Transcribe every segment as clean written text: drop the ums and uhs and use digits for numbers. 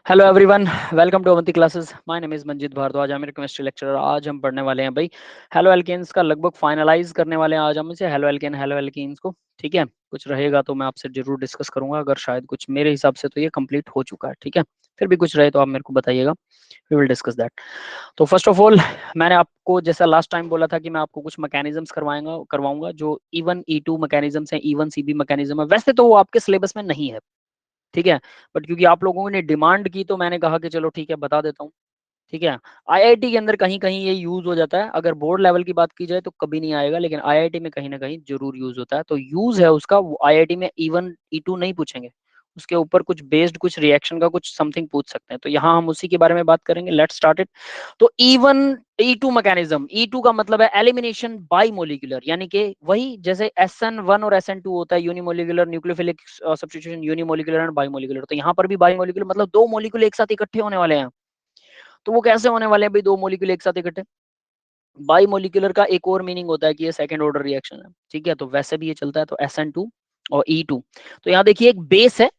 Hello everyone, welcome to Avanti classes. My name is Manjeet Bhardwaj, I am chemistry lecturer. आज हम पढ़ने वाले हैं भाई हेलो एल्केन्स का, लगभग फाइनलाइज करने वाले हैं आज हम इसे हेलो एल्केन्स को। ठीक है, कुछ रहेगा तो मैं आपसे जरूर डिस्कस करूंगा, अगर शायद कुछ मेरे हिसाब से तो ये कंप्लीट हो चुका है। ठीक है, फिर भी कुछ रहे तो आप मेरे को बताइएगा, वी विल डिस्कस दैट। तो फर्स्ट ऑफ ऑल, मैंने आपको जैसा लास्ट टाइम बोला था कि मैं आपको कुछ मैकेनिज्म्स करवाऊंगा जो E1 E2 मैकेनिज्म्स हैं, E1 CB मैकेनिज्म है। वैसे तो वो आपके सिलेबस में नहीं है, ठीक है, बट क्योंकि आप लोगों ने डिमांड की तो मैंने कहा कि चलो ठीक है बता देता हूँ। ठीक है, आईआईटी के अंदर कहीं कहीं ये यूज हो जाता है, अगर बोर्ड लेवल की बात की जाए तो कभी नहीं आएगा, लेकिन आईआईटी में कहीं ना कहीं जरूर यूज होता है। तो यूज है उसका, आईआईटी में E1 E2 नहीं पूछेंगे, उसके ऊपर कुछ बेस्ड कुछ रिएक्शन का कुछ समथिंग पूछ सकते हैं। तो यहाँ हम उसी के बारे में बात करेंगे। Let's start it. तो E1 E2 मैकेनिज्म, E2 का मतलब है एलिमिनेशन बाई मोलिकुलर, यानी कि वही जैसे SN1 और SN2 होता है, unimolecular nucleophilic substitution, unimolecular and bimolecular. तो यहाँ पर भी बाईमोलिकुलर मतलब दो मोलिकुल एक साथ इकट्ठे होने वाले हैं। तो वो कैसे होने वाले हैं भाई, दो मोलिकुल एक साथ इकट्ठे? बाई मोलिकुलर का एक और मीनिंग होता है कि ये सेकंड ऑर्डर रिएक्शन है। ठीक है, तो वैसे भी ये चलता है। तो SN2 और E2। तो यहाँ देखिए एक बेस है।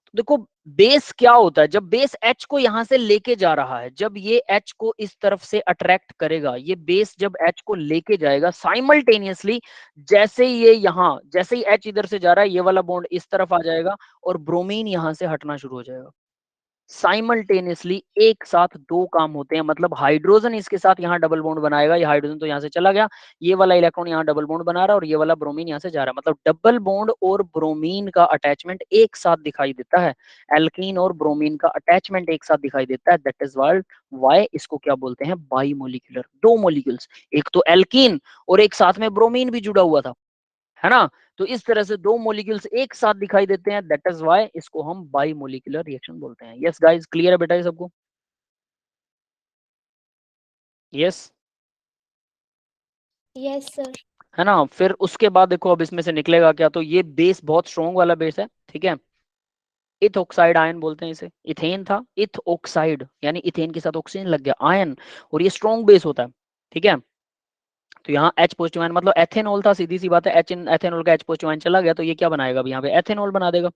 तो देखो बेस क्या होता है, जब बेस H को यहां से लेके जा रहा है, जब ये H को इस तरफ से अट्रैक्ट करेगा, ये बेस जब H को लेके जाएगा साइमल्टेनियसली, जैसे ही ये यहाँ, जैसे ही H इधर से जा रहा है, ये वाला बॉन्ड इस तरफ आ जाएगा और ब्रोमीन यहां से हटना शुरू हो जाएगा। साइमल्टेनियसली एक साथ दो काम होते हैं, मतलब हाइड्रोजन इसके साथ यहाँ डबल बॉन्ड बनाएगा, ये हाइड्रोजन तो यहाँ से चला गया, ये वाला इलेक्ट्रॉन यहाँ डबल बॉन्ड बना रहा है और ये वाला ब्रोमीन यहाँ से जा रहा है, मतलब डबल बॉन्ड और ब्रोमीन का अटैचमेंट एक साथ दिखाई देता है। एल्कीन और ब्रोमीन का अटैचमेंट एक साथ दिखाई देता है। दैट इज वाई इसको क्या बोलते हैं, बाई मोलिकुलर। दो मोलिक्यूल्स, एक तो एल्कीन और एक साथ में ब्रोमीन भी जुड़ा हुआ था, है ना। तो इस तरह से दो मॉलिक्यूल्स एक साथ दिखाई देते हैं, दैट इज व्हाई इसको हम बाई मोलिकुलर रिएक्शन बोलते हैं। यस गाइस, क्लियर है बेटा ये सबको? Yes, yes sir. है ना। फिर उसके बाद देखो अब इसमें से निकलेगा क्या, तो ये बेस बहुत स्ट्रॉन्ग वाला बेस है। ठीक है, इथ ऑक्साइड आयन बोलते हैं इसे। इथेन था, इथ ऑक्साइड, यानी इथेन के साथ ऑक्सीजन लग गया, आयन, और ये स्ट्रॉन्ग बेस होता है। ठीक है, तो यहाँ H पॉजिटिव आयन मतलब एथेनॉल था, सीधी सी बात है, H इन एथेनॉल का H पॉजिटिव आयन चला गया, तो ये क्या बनाएगा अभी यहाँ पे, एथेनॉल बना देगा,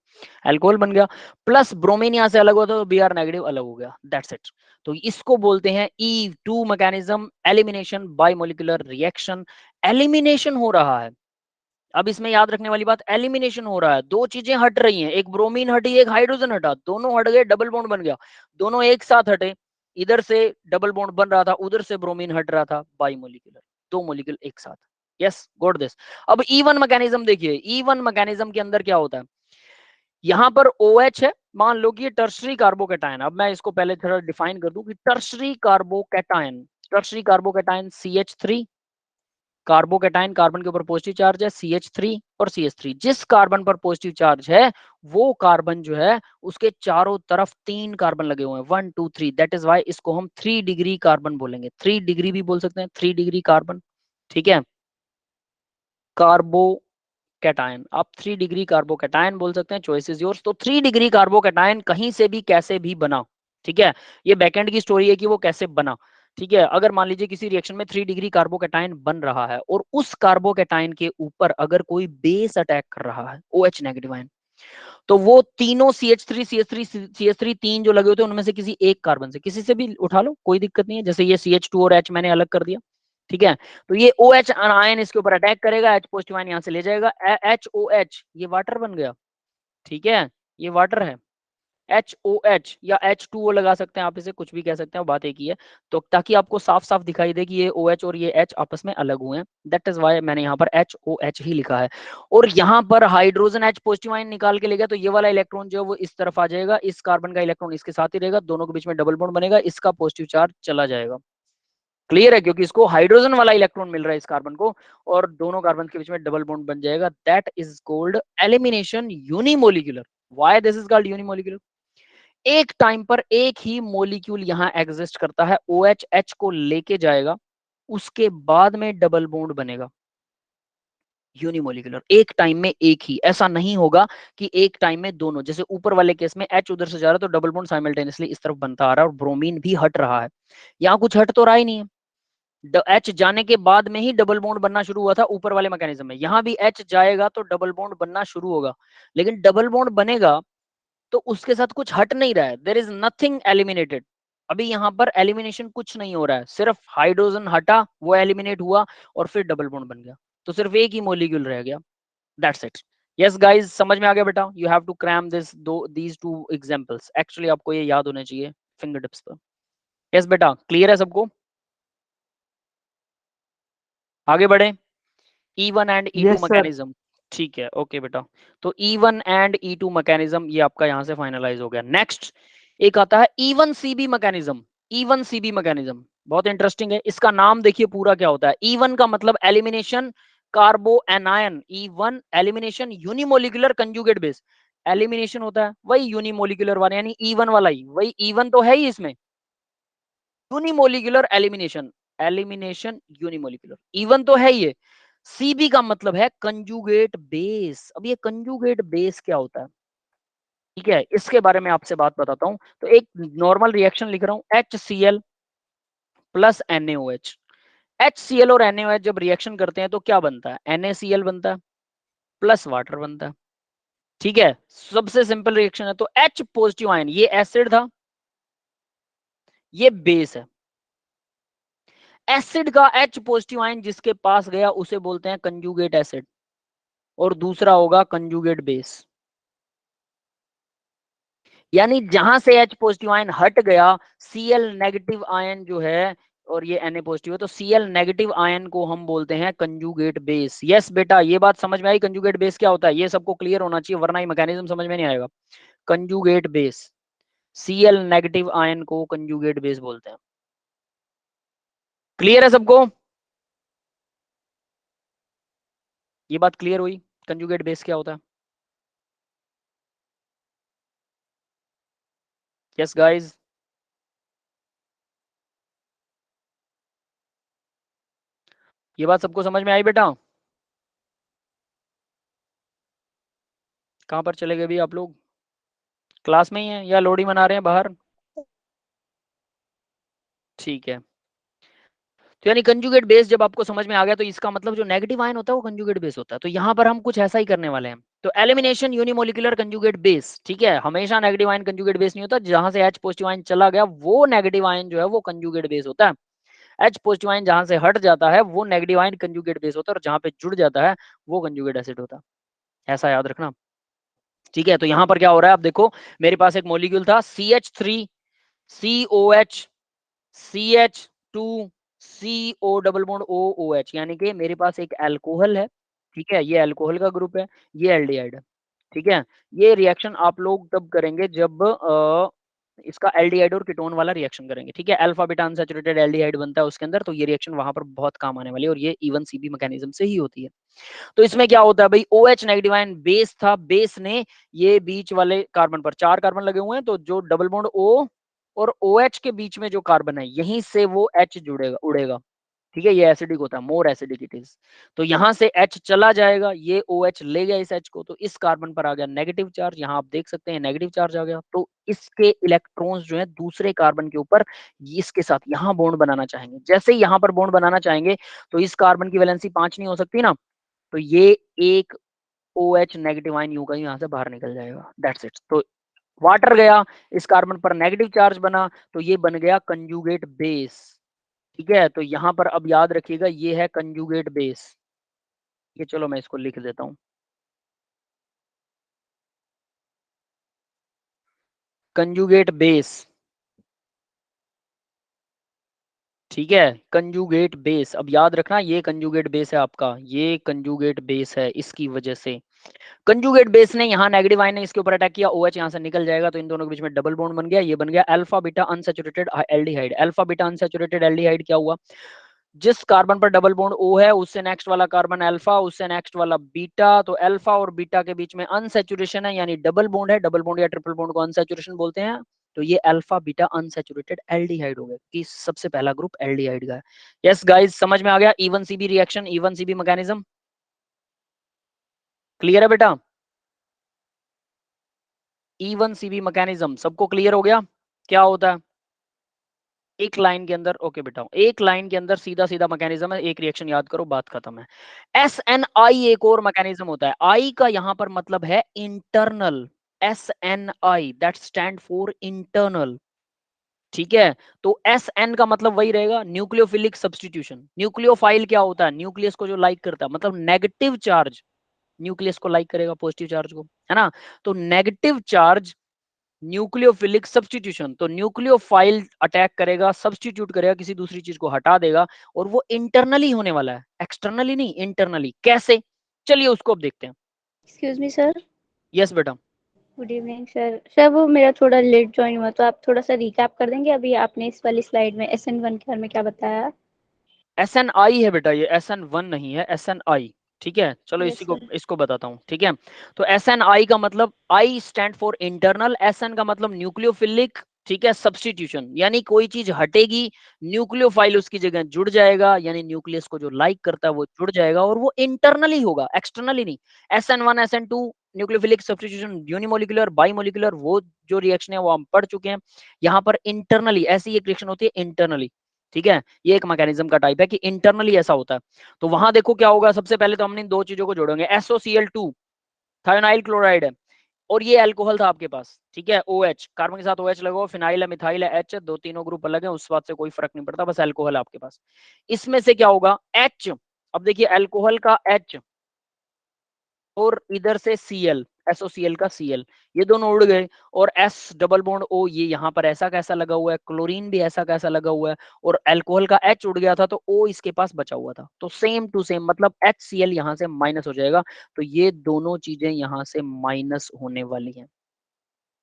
अल्कोहल बन गया। प्लस ब्रोमीन यहाँ से अलग हुआ तो Br नेगेटिव अलग हो गया, दैट्स इट। तो इसको बोलते हैं E2 mechanism, elimination by molecular reaction. Elimination हो रहा है, अब इसमें याद रखने वाली बात, एलिमिनेशन हो रहा है, दो चीजें हट रही हैं, एक ब्रोमीन हटी एक हाइड्रोजन हटा, दोनों हट गए, डबल बॉन्ड बन गया, दोनों एक साथ हटे, इधर से डबल बॉन्ड बन रहा था, उधर से ब्रोमीन हट रहा था, बाई मोलिकुलर, दो मोलिकुल एक साथ। Yes, got this. अब E1 मैकेनिज्म देखिए, E1 मैकेनिज्म के अंदर क्या होता है, यहां पर OH है, मान लो कि ये टर्शरी कार्बोकैटायन। अब मैं इसको पहले थोड़ा डिफाइन कर दूं कि tertiary carbocation, tertiary carbocation CH3, carbocation, carbon के ऊपर पॉजिटिव चार्ज है, CH3 और CH3। जिस कार्बन पर पॉजिटिव चार्ज है वो कार्बन जो है उसके चारों तरफ तीन कार्बन लगे हुए हैं, 1 2 3। दैट इज वाई इसको हम 3 डिग्री कार्बन बोलेंगे, 3 डिग्री भी बोल सकते हैं, 3 डिग्री कार्बन। ठीक है, कार्बो कैटायन, आप 3 डिग्री कार्बोकैटायन बोल सकते हैं, चॉइस इज योर्स। तो 3 डिग्री कार्बोकैटायन कहीं से भी कैसे भी बना। ठीक है, ये बैकएंड की स्टोरी है कि वो कैसे बना। ठीक है, अगर मान लीजिए किसी रिएक्शन में 3 डिग्री कार्बोकैटायन बन रहा है और उस कार्बोकैटायन के ऊपर अगर कोई बेस अटैक कर रहा है, OH नेगेटिव आयन, तो वो तीनों CH3 तीन जो लगे होते हैं उनमें से किसी एक कार्बन से, किसी से भी उठा लो, कोई दिक्कत नहीं है। जैसे ये CH2 और H मैंने अलग कर दिया। ठीक है, तो ये OH आयन इसके ऊपर अटैक करेगा, H पॉजिटिव आयन यहां से ले जाएगा, HOH ये वाटर बन गया। ठीक है, ये वाटर है, HOH या H2O लगा सकते हैं आप, इसे कुछ भी कह सकते हैं, बात एक ही है। तो ताकि आपको साफ साफ दिखाई दे कि ये OH और ये H आपस में अलग हुए हैं, दैट इज वाई मैंने यहाँ पर HOH ही लिखा है। और यहाँ पर हाइड्रोजन H पॉजिटिव आयन निकाल के ले गया, तो ये वाला इलेक्ट्रॉन जो है वो इस तरफ आ जाएगा, इस कार्बन का इलेक्ट्रॉन इसके साथ ही रहेगा, दोनों के बीच में डबल बॉन्ड बनेगा, इसका पॉजिटिव चार्ज चला जाएगा। क्लियर है, क्योंकि इसको हाइड्रोजन वाला इलेक्ट्रॉन मिल रहा है इस कार्बन को, और दोनों कार्बन के बीच में डबल बॉन्ड बन जाएगा। That is called elimination unimolecular. Why this is called unimolecular? एक टाइम पर एक ही मोलिक्यूल यहां एग्जिस्ट करता है, OH H को लेके जाएगा, उसके बाद में डबल बॉन्ड बनेगा, यूनिमोलिकुलर। एक टाइम में एक ही, ऐसा नहीं होगा कि एक टाइम में दोनों, जैसे ऊपर वाले केस में H उधर से जा रहा है तो डबल बॉन्ड साइमल्टेनियसली इस तरफ बनता आ रहा है और ब्रोमीन भी हट रहा है। यहाँ कुछ हट तो रहा ही नहीं है, H जाने के बाद में ही डबल बॉन्ड बनना शुरू हुआ था ऊपर वाले मैकेनिज्म में, यहाँ भी H जाएगा तो डबल बॉन्ड बनना शुरू होगा, लेकिन डबल बॉन्ड बनेगा तो उसके साथ कुछ हट नहीं रहा है, देयर इज नथिंग एलिमिनेटेड। अभी यहाँ पर एलिमिनेशन कुछ नहीं हो रहा है, सिर्फ हाइड्रोजन हटा, वो एलिमिनेट हुआ और फिर डबल बॉन्ड बन गया, तो सिर्फ एक ही मॉलिक्यूल रह गया, दैट्स इट। यस गाइज, समझ में आ गया बेटा? You have to cram these two examples, actually आपको ये याद होने चाहिए फिंगर टिप्स पर। यस बेटा, क्लियर है सबको? आगे बढ़े, E1 and E2 yes sir. Mechanism. ठीक है, ओके बेटा। तो E1 एंड E2 मैकेनिज्म ये आपका यहां से फाइनलाइज हो गया। नेक्स्ट एक आता है E1CB मैकेनिज्म। E1CB मैकेनिज्म बहुत इंटरेस्टिंग है। इसका नाम देखिए पूरा क्या होता है। E1 का मतलब elimination carbanion, E1 elimination unimolecular conjugate base. Elimination होता है वही यूनिमोलिकुलर वाला, यानी E1 वाला ही, वही E1 तो है ही इसमें, unimolecular elimination, elimination unimolecular, even तो है ये। सीबी का मतलब है कंजुगेट बेस। अब ये कंजुगेट बेस क्या होता है, ठीक है, इसके बारे में आपसे बात बताता हूं। तो एक नॉर्मल रिएक्शन लिख रहा हूं, HCl प्लस NaOH। HCl और NaOH जब रिएक्शन करते हैं तो क्या बनता है, NaCl बनता है प्लस वाटर बनता है, ठीक है, सबसे सिंपल रिएक्शन है। तो H पॉजिटिव आयन, ये एसिड था, ये बेस है। एसिड का H पॉजिटिव आयन जिसके पास गया उसे बोलते हैं कंजुगेट एसिड, और दूसरा होगा कंजुगेट बेस। यानी जहां से H पॉजिटिव आयन हट गया, Cl नेगेटिव आयन जो है और ये Na पॉजिटिव है, तो Cl नेगेटिव आयन को हम बोलते हैं कंजुगेट बेस। यस बेटा, ये बात समझ में आई कंजुगेट बेस क्या होता है, ये सबको क्लियर होना चाहिए वरना ये मैकेनिज्म समझ में नहीं आएगा। Conjugate base, Cl negative ion को कंजुगेट बेस बोलते हैं। क्लियर है सबको? ये बात क्लियर हुई कंजुगेट बेस क्या होता है? यस गाइस, ये बात सबको समझ में आई बेटा? कहाँ पर चले गए भी आप लोग? क्लास में ही हैं या लोडी मना रहे हैं बाहर? ठीक है। तो यानी कंजुगेट बेस जब आपको समझ में आ गया, तो इसका मतलब जो नेगेटिव आयन होता है वो कंजुगेट बेस होता है। तो यहाँ पर हम कुछ ऐसा ही करने वाले हैं। तो एलिमिनेशन यूनिमोलिकुलर कंजुगेट बेस, ठीक है, हमेशा नेगेटिव आयन कंजुगेट बेस नहीं होता। जहां से H पॉजिटिव आयन चला गया वो नेगेटिव आयन जो है वो कंजुगेट बेस होता है। H पॉजिटिव आयन जहां से हट जाता है वो नेगेटिव आयन कंजुगेट बेस होता है, और जहां पे जुड़ जाता है वो कंजुगेट एसिड होता है। ऐसा याद रखना, ठीक है। तो यहाँ पर क्या हो रहा है, आप देखो मेरे पास एक मॉलिक्यूल था CH3COH CH2CO double bond OOH, यानी कि मेरे पास एक अल्कोहल है, ठीक है, ये अल्कोहल का ग्रुप है, ये एल्डिहाइड है, ठीक है। ये रिएक्शन आप लोग तब करेंगे जब इसका एल्डिहाइड और कीटोन वाला रिएक्शन करेंगे, ठीक है। अल्फा बीटा अनसैचुरेटेड एल्डिहाइड बनता है उसके अंदर, तो ये रिएक्शन वहां पर बहुत काम आने वाली है, और ये E1CB मैकेनिज्म से ही होती है। तो इसमें क्या होता है भाई, OH नेगेटिव आयन बेस था, बेस ने ये बीच वाले कार्बन पर 4 कार्बन लगे हुए हैं, तो जो डबल बॉन्ड O और OH के बीच में जो कार्बन है यहीं से वो H जुड़ेगा, उड़ेगा, ठीक है। ये एसिडिक होता है, मोर एसिडिक इट इज। तो यहां से H चला जाएगा, ये OH ले गया इस H को, तो इस कार्बन पर आ गया नेगेटिव चार्ज, यहां आप देख सकते हैं नेगेटिव चार्ज आ गया। तो इसके इलेक्ट्रॉन्स जो है दूसरे कार्बन के ऊपर इसके साथ यहां बॉन्ड बनाना चाहेंगे। जैसे ही यहां पर बॉन्ड बनाना चाहेंगे तो इस कार्बन की वैलेंसी 5 नहीं हो सकती ना, तो ये एक OH नेगेटिव आयन यूं का यहाँ से बाहर निकल जाएगा, दैट्स इट। तो वाटर गया, इस कार्बन पर नेगेटिव चार्ज बना, तो ये बन गया कंजुगेट बेस, ठीक है। तो यहां पर अब याद रखिएगा ये है कंजुगेट बेस। ये चलो मैं इसको लिख देता हूं, कंजुगेट बेस, ठीक है, कंजुगेट बेस। अब याद रखना ये कंजुगेट बेस है आपका, ये कंजुगेट बेस है, इसकी वजह से कंजुगेट बेस ने यहाँ नेगेटिव आयन ने इसके ऊपर अटैक किया, OH यहाँ से निकल जाएगा, तो इन दोनों के बीच में डबल बॉन्ड बन गया, ये बन गया alpha beta unsaturated aldehyde. Alpha beta unsaturated aldehyde क्या हुआ, जिस कार्बन पर डबल बॉन्ड O है उससे नेक्स्ट वाला कार्बन अल्फा, उससे नेक्स्ट वाला बीटा, तो अल्फा और बीटा के बीच में अनसैचुरेशन है, यानी डबल बॉन्ड है। डबल बॉन्ड या ट्रिपल बॉन्ड को अनसैचुरेशन बोलते हैं। तो ये अल्फा बीटा अनसैचुरेटेड एल्डिहाइड हो गया, कि सबसे पहला ग्रुप एल्डिहाइड का है। यस गाइस, समझ में आ गया E1CB reaction, E1CB mechanism clear है बेटा? E1CB मैकेनिज्म सबको क्लियर हो गया क्या होता है? एक लाइन के अंदर, ओके बेटा, एक लाइन के अंदर सीधा सीधा मैकेनिज्म है, एक रिएक्शन याद करो, बात खत्म है। SNI एक और मैकेनिज्म होता है। आई का यहां पर मतलब है internal, SNI, that stand for internal. ठीक है, तो SN का मतलब वही रहेगा, न्यूक्लियोफिलिक सब्स्टिट्यूशन। न्यूक्लियोफाइल क्या होता है? न्यूक्लियस को जो लाइक करता है, मतलब नेगेटिव चार्ज न्यूक्लियस को लाइक करेगा, पॉजिटिव चार्ज को, है ना। तो नेगेटिव चार्ज न्यूक्लियोफिलिक सब्स्टिट्यूशन, तो न्यूक्लियोफाइल अटैक करेगा, सब्स्टिट्यूट करेगा, किसी दूसरी चीज को हटा देगा, और वो इंटरनली होने वाला है, एक्सटर्नली नहीं, इंटरनली। कैसे? चलिए उसको अब देखते हैं। Excuse me sir. यस बेटा। Good evening sir. सर वो मेरा थोड़ा लेट ज्वाइन हुआ, तो आप थोड़ा सा रिकैप कर देंगे? अभी आपने इस वाली स्लाइड में SN1 के बारे में क्या बताया? SNI है बेटा, ये SN1 नहीं है, SNI। ठीक है, चलो यस इसी को सर। इसको बताता हूँ। ठीक है, तो SNI का मतलब, I stand for internal, SN का मतलब न्यूक्लियोफिलिक। ठीक है, सब्स्टिट्यूशन, यानी कोई चीज हटेगी, न्यूक्लियोफाइल उसकी जगह जुड़ जाएगा, यानी न्यूक्लियस को जो लाइक करता है वो जुड़ जाएगा, और वो इंटरनली होगा, एक्सटर्नली नहीं। SN1 SN2 nucleophilic substitution, unimolecular, bimolecular, वो जो रिएक्शन है वो हम पढ़ चुके हैं। यहाँ पर इंटरनली ऐसी एक रिएक्शन होती है, इंटरनली। ठीक है, ये एक मैकेनिज्म का टाइप है कि इंटरनली ऐसा होता है। तो वहां देखो क्या होगा, सबसे पहले तो हमने इन दो चीजों को जोड़ेंगे। SOCl2 थायोनाइल क्लोराइड है, और ये अल्कोहल था आपके पास। ठीक है, OH, कार्बन के साथ OH लगा, फिनाइल है, मिथाइल है, H, दो तीनों ग्रुप अलग है, उस बात से कोई फर्क नहीं पड़ता, बस अल्कोहल है आपके पास। इसमें से क्या होगा, H। अब देखिए अल्कोहल का H, और इधर से Cl, SOCl का Cl, ये दोनों उड़ गए, और S डबल बॉन्ड O, ये यहाँ पर ऐसा कैसा लगा हुआ है, क्लोरीन भी ऐसा कैसा लगा हुआ है, और अल्कोहल का H उड़ गया था, तो O इसके पास बचा हुआ था, तो सेम टू सेम, मतलब HCl यहाँ से माइनस हो जाएगा, तो ये दोनों चीजें यहाँ से माइनस होने वाली हैं।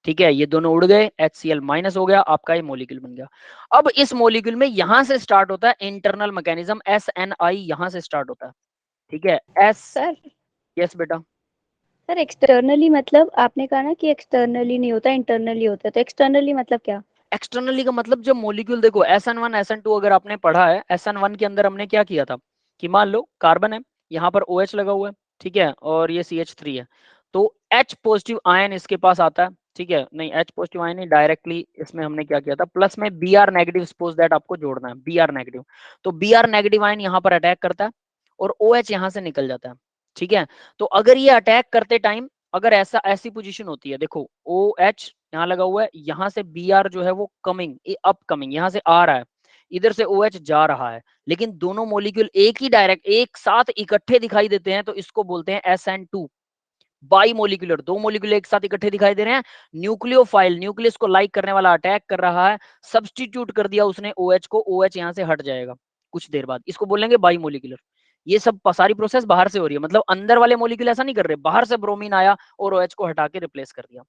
ठीक है, ये दोनों उड़ गए, HCl माइनस हो गया, आपका ये मोलिक्यूल बन गया। अब इस मोलिक्यूल में यहां से स्टार्ट होता है इंटरनल मैकेनिज्म, SNI यहां से स्टार्ट होता है। ठीक है, S। सर यस बेटा। सर एक्सटर्नली मतलब आपने कहा ना कि एक्सटर्नली नहीं होता, इंटरनली होता है, तो एक्सटर्नली मतलब क्या? एक्सटर्नली का मतलब, जब मॉलिक्यूल देखो SN1 SN2 अगर आपने पढ़ा है, SN1 के अंदर हमने क्या किया था कि मान लो कार्बन है, यहाँ पर OH लगा हुआ है, ठीक है, और ये CH3 है, तो H पॉजिटिव आयन इसके पास आता है। ठीक है, नहीं H पॉजिटिव आयन नहीं, डायरेक्टली इसमें हमने क्या किया था, प्लस में Br नेगेटिव, सपोज दैट आपको जोड़ना है Br नेगेटिव, तो Br नेगेटिव आयन यहाँ पर अटैक करता है, और OH यहाँ से निकल जाता है। ठीक है, तो अगर ये अटैक करते टाइम, अगर ऐसा ऐसी पोजीशन होती है, देखो OH यहाँ लगा हुआ है, यहाँ से Br जो है वो कमिंग, अपकमिंग, यहाँ से आ रहा है, इधर से OH जा रहा है, लेकिन दोनों मॉलिक्यूल एक ही डायरेक्ट, एक साथ इकट्ठे दिखाई देते हैं, तो इसको बोलते हैं SN2, बाई मोलिकुलर, दो मोलिकुलर एक साथ इकट्ठे दिखाई दे रहे हैं। न्यूक्लियोफाइल, न्यूक्लियस को लाइक करने वाला अटैक कर रहा है, सब्स्टिट्यूट कर दिया उसने OH को, OH यहाँ से हट जाएगा कुछ देर बाद, इसको बोलेंगे बाई मोलिकुलर। ये सब सारी प्रोसेस बाहर से हो रही है, मतलब अंदर वाले मोलिक्यूल ऐसा नहीं कर रहे, बाहर से ब्रोमीन आया और OH को हटा के रिप्लेस कर दिया।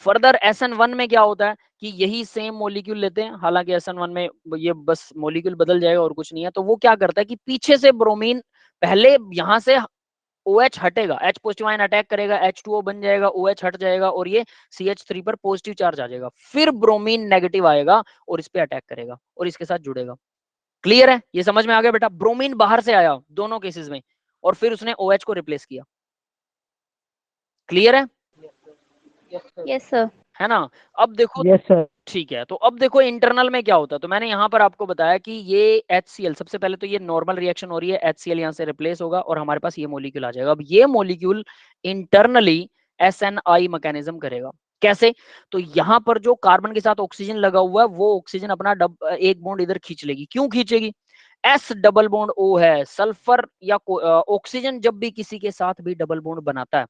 फर्दर SN1 में क्या होता है कि यही सेम मोलिक्यूल लेते हैं, हालांकि SN1 में ये बस मोलिक्यूल बदल जाएगा और कुछ नहीं है, तो वो क्या करता है कि पीछे से ब्रोमीन, पहले यहां से OH हटेगा, H पॉजिटिव आयन अटैक करेगा, H2O बन जाएगा, OH हट जाएगा, और ये CH3 पर पॉजिटिव चार्ज आ जाएगा, फिर ब्रोमीन नेगेटिव आएगा और इस पे अटैक करेगा और इसके साथ जुड़ेगा। क्लियर है, ये समझ में आ गया बेटा? ब्रोमीन बाहर से आया दोनों केसेस में, और फिर उसने OH को रिप्लेस किया। क्लियर है? Yes sir. है ना? अब देखो, यस सर। ठीक है, तो अब देखो इंटरनल में क्या होता है, तो मैंने यहां पर आपको बताया कि ये HCl, सबसे पहले तो ये नॉर्मल रिएक्शन हो रही है, HCl यहां से रिप्लेस होगा और हमारे पास ये मोलिक्यूल आ जाएगा। अब ये मोलिक्यूल इंटरनली SNI मैकेनिज्म करेगा। कैसे? तो यहां पर जो कार्बन के साथ ऑक्सीजन लगा हुआ है, वो ऑक्सीजन अपना एक बॉन्ड इधर खींच लेगी। क्यों खींचेगी? S डबल बॉन्ड O है, सल्फर या ऑक्सीजन जब भी किसी के साथ भी डबल बॉन्ड बनाता है,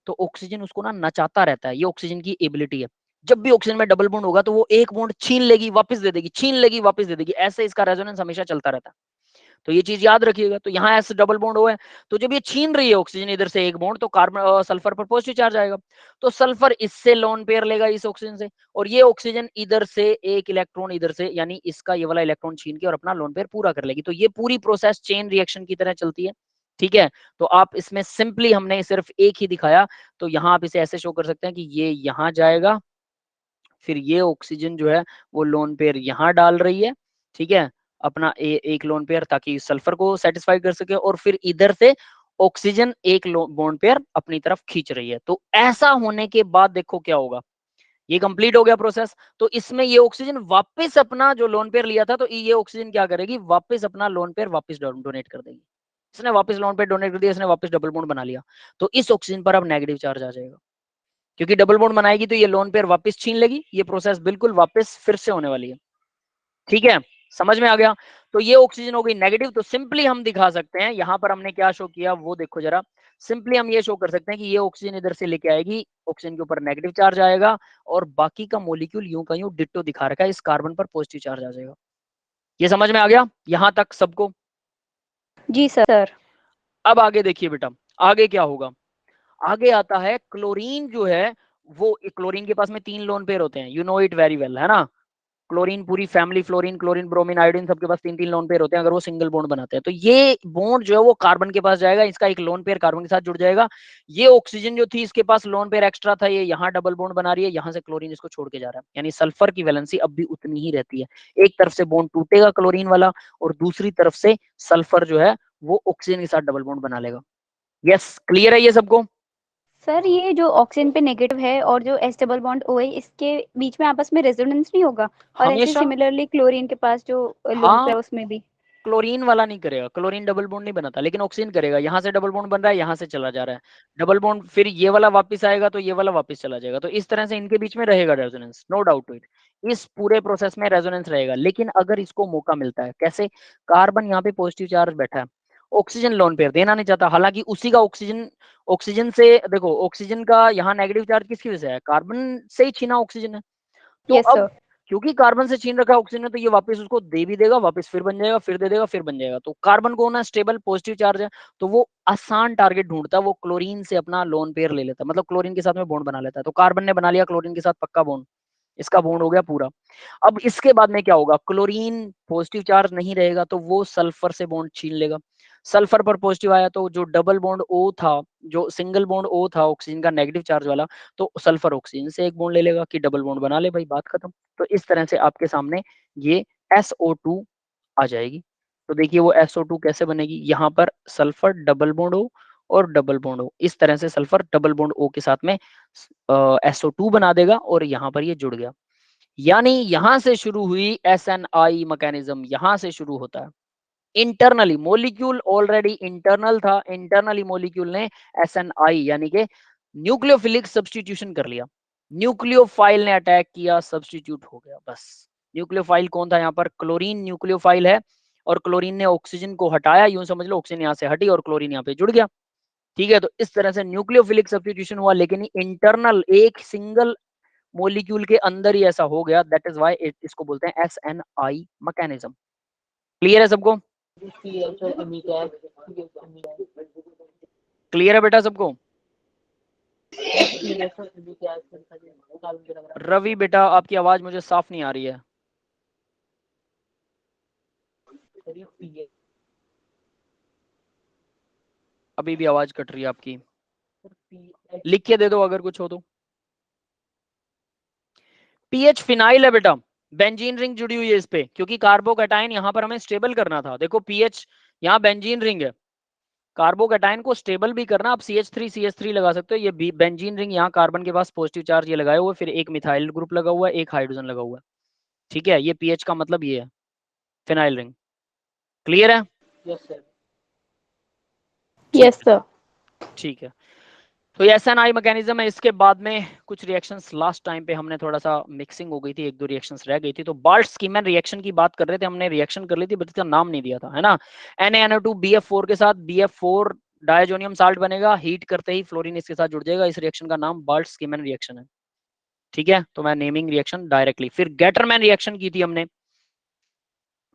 तो ऑक्सीजन उसको ना नचाता रहता है, ये ऑक्सीजन की एबिलिटी है। जब भी ऑक्सीजन में डबल बॉन्ड होगा, तो वो एक बॉन्ड छीन लेगी, वापस दे देगी, छीन लेगी, वापस दे देगी, ऐसे इसका रेजोनेंस हमेशा चलता रहता है। तो ये चीज याद रखिएगा। तो यहाँ S डबल बॉन्ड O है, तो जब ये छीन रही है ऑक्सीजन इधर से एक बॉन्ड, तो कार्बन सल्फर पर पॉजिटिव चार्ज आएगा, तो सल्फर इससे लोन पेयर लेगा इस ऑक्सीजन से, और ये ऑक्सीजन इधर से एक इलेक्ट्रॉन इधर से, यानी इसका ये वाला इलेक्ट्रॉन छीन के और अपना लोन पेयर पूरा कर लेगी। तो ये पूरी प्रोसेस चेन रिएक्शन की तरह चलती है। ठीक है, तो आप इसमें सिंपली हमने सिर्फ एक ही दिखाया, तो यहाँ आप इसे ऐसे शो कर सकते हैं कि ये यहाँ जाएगा, फिर ये ऑक्सीजन जो है वो लोन पेयर यहाँ डाल रही है। ठीक है, अपना एक लोन पेयर, ताकि सल्फर को सेटिस्फाई कर सके, और फिर इधर से ऑक्सीजन एक बॉन्ड पेयर अपनी तरफ खींच रही है। तो ऐसा होने के बाद देखो क्या होगा, ये कंप्लीट हो गया प्रोसेस। तो इसमें ये ऑक्सीजन वापस अपना जो लोन पेयर लिया था, तो ये ऑक्सीजन क्या करेगी, वापस अपना लोन पेयर वापस डोनेट कर देगी। इसने वापस लोन पेयर डोनेट कर दिया, इसने वापस डबल बॉन्ड बना लिया, तो इस ऑक्सीजन पर अब नेगेटिव चार्ज आ जाएगा। क्योंकि डबल बॉन्ड बनाएगी तो ये लोन पेयर वापस छीन लेगी, ये प्रोसेस बिल्कुल वापस फिर से होने वाली है। ठीक है, समझ में आ गया। तो ये ऑक्सीजन हो गई नेगेटिव। तो सिंपली हम दिखा सकते हैं, यहां पर हमने क्या शो किया वो देखो जरा। सिंपली हम ये शो कर सकते हैं कि ये ऑक्सीजन इधर से लेके आएगी, ऑक्सीजन के ऊपर नेगेटिव चार्ज आएगा और बाकी का मॉलिक्यूल यूं का यूं डिट्टो दिखा रखा है, इस कार्बन पर पॉजिटिव चार्ज आ जाएगा। ये समझ में आ गया यहां तक सबको? जी सर। अब आगे देखिए बेटा, आगे क्या होगा। आगे आता है क्लोरीन जो है वो, क्लोरीन के पास में 3 लोन पेयर होते हैं, you know it very well, है ना। क्लोरीन पूरी family, fluorine, chlorine, bromine, iodine, सबके पास 3-3 लोन पेयर होते हैं अगर वो सिंगल बॉन्ड बनाते हैं। तो ये बॉन्ड जो है वो कार्बन के पास जाएगा, इसका एक लोन पेयर कार्बन के साथ जुड़ जाएगा। ये ऑक्सीजन जो थी इसके पास लोन पेयर एक्स्ट्रा था, ये यहाँ डबल बॉन्ड बना रही है, यहाँ से क्लोरीन इसको छोड़ के जा रहा है, यानी सल्फर की वैलेंसी अब भी उतनी ही रहती है। एक तरफ से बॉन्ड टूटेगा क्लोरीन वाला और दूसरी तरफ से सल्फर जो है वो ऑक्सीजन के साथ डबल बॉन्ड बना लेगा। यस, क्लियर है ये सबको? सर ये जो ऑक्सीजन पे नेगेटिव है और जो एस डबल बॉन्ड ओ है, इसके बीच में आपस में रेजोनेंस नहीं होगा? और ऐसे हमेशा। सिमिलरली क्लोरीन के पास जो लोन हाँ, पे है उसमें भी? क्लोरीन वाला नहीं करेगा, क्लोरीन डबल बॉन्ड नहीं बनाता, लेकिन ऑक्सीजन करेगा। यहाँ से डबल बॉन्ड बन रहा है, यहाँ से चला जा रहा है डबल बॉन्ड, फिर ये वाला वापस आएगा तो ये वाला वापस चला जाएगा। तो इस तरह से इनके बीच में रहेगा resonance, no doubt to it. इस पूरे प्रोसेस में रेजोनेंस रहेगा। लेकिन अगर इसको मौका मिलता है, कैसे? कार्बन यहाँ पे पॉजिटिव चार्ज बैठा है, ऑक्सीजन लोन पेयर देना नहीं चाहता, हालांकि उसी का ऑक्सीजन, ऑक्सीजन से देखो, ऑक्सीजन का यहाँ नेगेटिव चार्ज किसकी वजह से है? कार्बन से ही छीना ऑक्सीजन है। तो यस अब सर। क्योंकि कार्बन से छीन रखा है ऑक्सीजन ने, तो ये वापस उसको दे भी देगा, वापस फिर बन जाएगा, फिर दे देगा, फिर बन जाएगा। तो कार्बन को ना स्टेबल पॉजिटिव चार्ज है, तो वो आसान टारगेट ढूंढता है, वो क्लोरीन से अपना लोन पेयर ले लेता है, मतलब क्लोरीन के साथ में बॉन्ड बना लेता है। तो कार्बन ने बना लिया क्लोरीन के साथ पक्का बॉन्ड, इसका बॉन्ड हो गया पूरा। अब इसके बाद में क्या होगा? क्लोरीन पॉजिटिव चार्ज नहीं रहेगा तो वो सल्फर से बॉन्ड छीन लेगा। सल्फर पर पॉजिटिव आया तो जो डबल बॉन्ड ओ था, जो सिंगल बॉन्ड ओ था ऑक्सीजन का नेगेटिव चार्ज वाला, तो सल्फर ऑक्सीजन से एक बॉन्ड ले लेगा कि डबल बॉन्ड बना ले भाई, बात खत्म। तो इस तरह से आपके सामने ये SO2 आ जाएगी। तो देखिए वो SO2 कैसे बनेगी, यहाँ पर सल्फर डबल बॉन्ड O और डबल बॉन्ड O, इस तरह से सल्फर डबल बॉन्ड O के साथ में SO2 बना देगा और यहाँ पर ये जुड़ गया। यानी यहां से शुरू हुई SNI मैकेनिज्म, यहां से शुरू होता है। इंटरनली मॉलिक्यूल ऑलरेडी इंटरनल था, इंटरनली मॉलिक्यूल ने SNI यानी कि न्यूक्लियोफिलिक सब्स्टिट्यूशन कर लिया, न्यूक्लियोफाइल ने अटैक किया, सब्स्टिट्यूट हो गया बस। न्यूक्लियोफाइल कौन था यहाँ पर? क्लोरीन न्यूक्लियोफाइल है, और क्लोरीन ने ऑक्सीजन को हटाया, यूं समझ लो ऑक्सीजन यहाँ से हटी और क्लोरीन यहाँ पे जुड़ गया। ठीक है, तो इस तरह से न्यूक्लियोफिलिक सब्स्टिट्यूशन हुआ, लेकिन इंटरनल एक सिंगल मॉलिक्यूल के अंदर ही ऐसा हो गया, दैट इज व्हाई इसको बोलते हैं SNI मैकेनिज्म। क्लियर है सबको? क्लियर है बेटा सबको? रवि बेटा आपकी आवाज मुझे साफ नहीं आ रही है। अभी भी आवाज कट रही है आपकी, लिख के दे दो अगर कुछ हो तो। पीएच फिनाइल है बेटा, बेंजीन रिंग जुड़ी हुई है इस पे, क्योंकि कार्बोकैटायन यहाँ पर हमें स्टेबल करना था। देखो पीएच यहाँ बेंजीन रिंग है, कार्बोकैटायन को स्टेबल भी करना, आप CH3 लगा सकते हो। ये बेंजीन रिंग, यहाँ कार्बन के पास पॉजिटिव चार्ज ये लगाए हुए, फिर एक मिथाइल ग्रुप लगा हुआ है, एक हाइड्रोजन लगा हुआ है। ठीक है, ये पीएच का मतलब ये है, फिनाइल रिंग। क्लियर है? Yes sir. ठीक है। तो ये SNI मैकेनिज्म है। इसके बाद में कुछ रिएक्शंस लास्ट टाइम पे हमने थोड़ा सा मिक्सिंग हो गई थी, एक दो रिएक्शंस रह गई थी। तो बाल्ट स्कीमैन रिएक्शन की बात कर रहे थे, हमने रिएक्शन कर ली थी बट इसका नाम नहीं दिया था, है ना। NaNO2 BF4 के साथ BF4 डायजोनियम साल्ट बनेगा, हीट करते ही फ्लोरीन इसके साथ जुड़ जाएगा। इस रिएक्शन का नाम बाल्ट स्कीमैन रिएक्शन है। ठीक है, तो मैं नेमिंग रिएक्शन डायरेक्टली। फिर गेटरमैन रिएक्शन की थी हमने,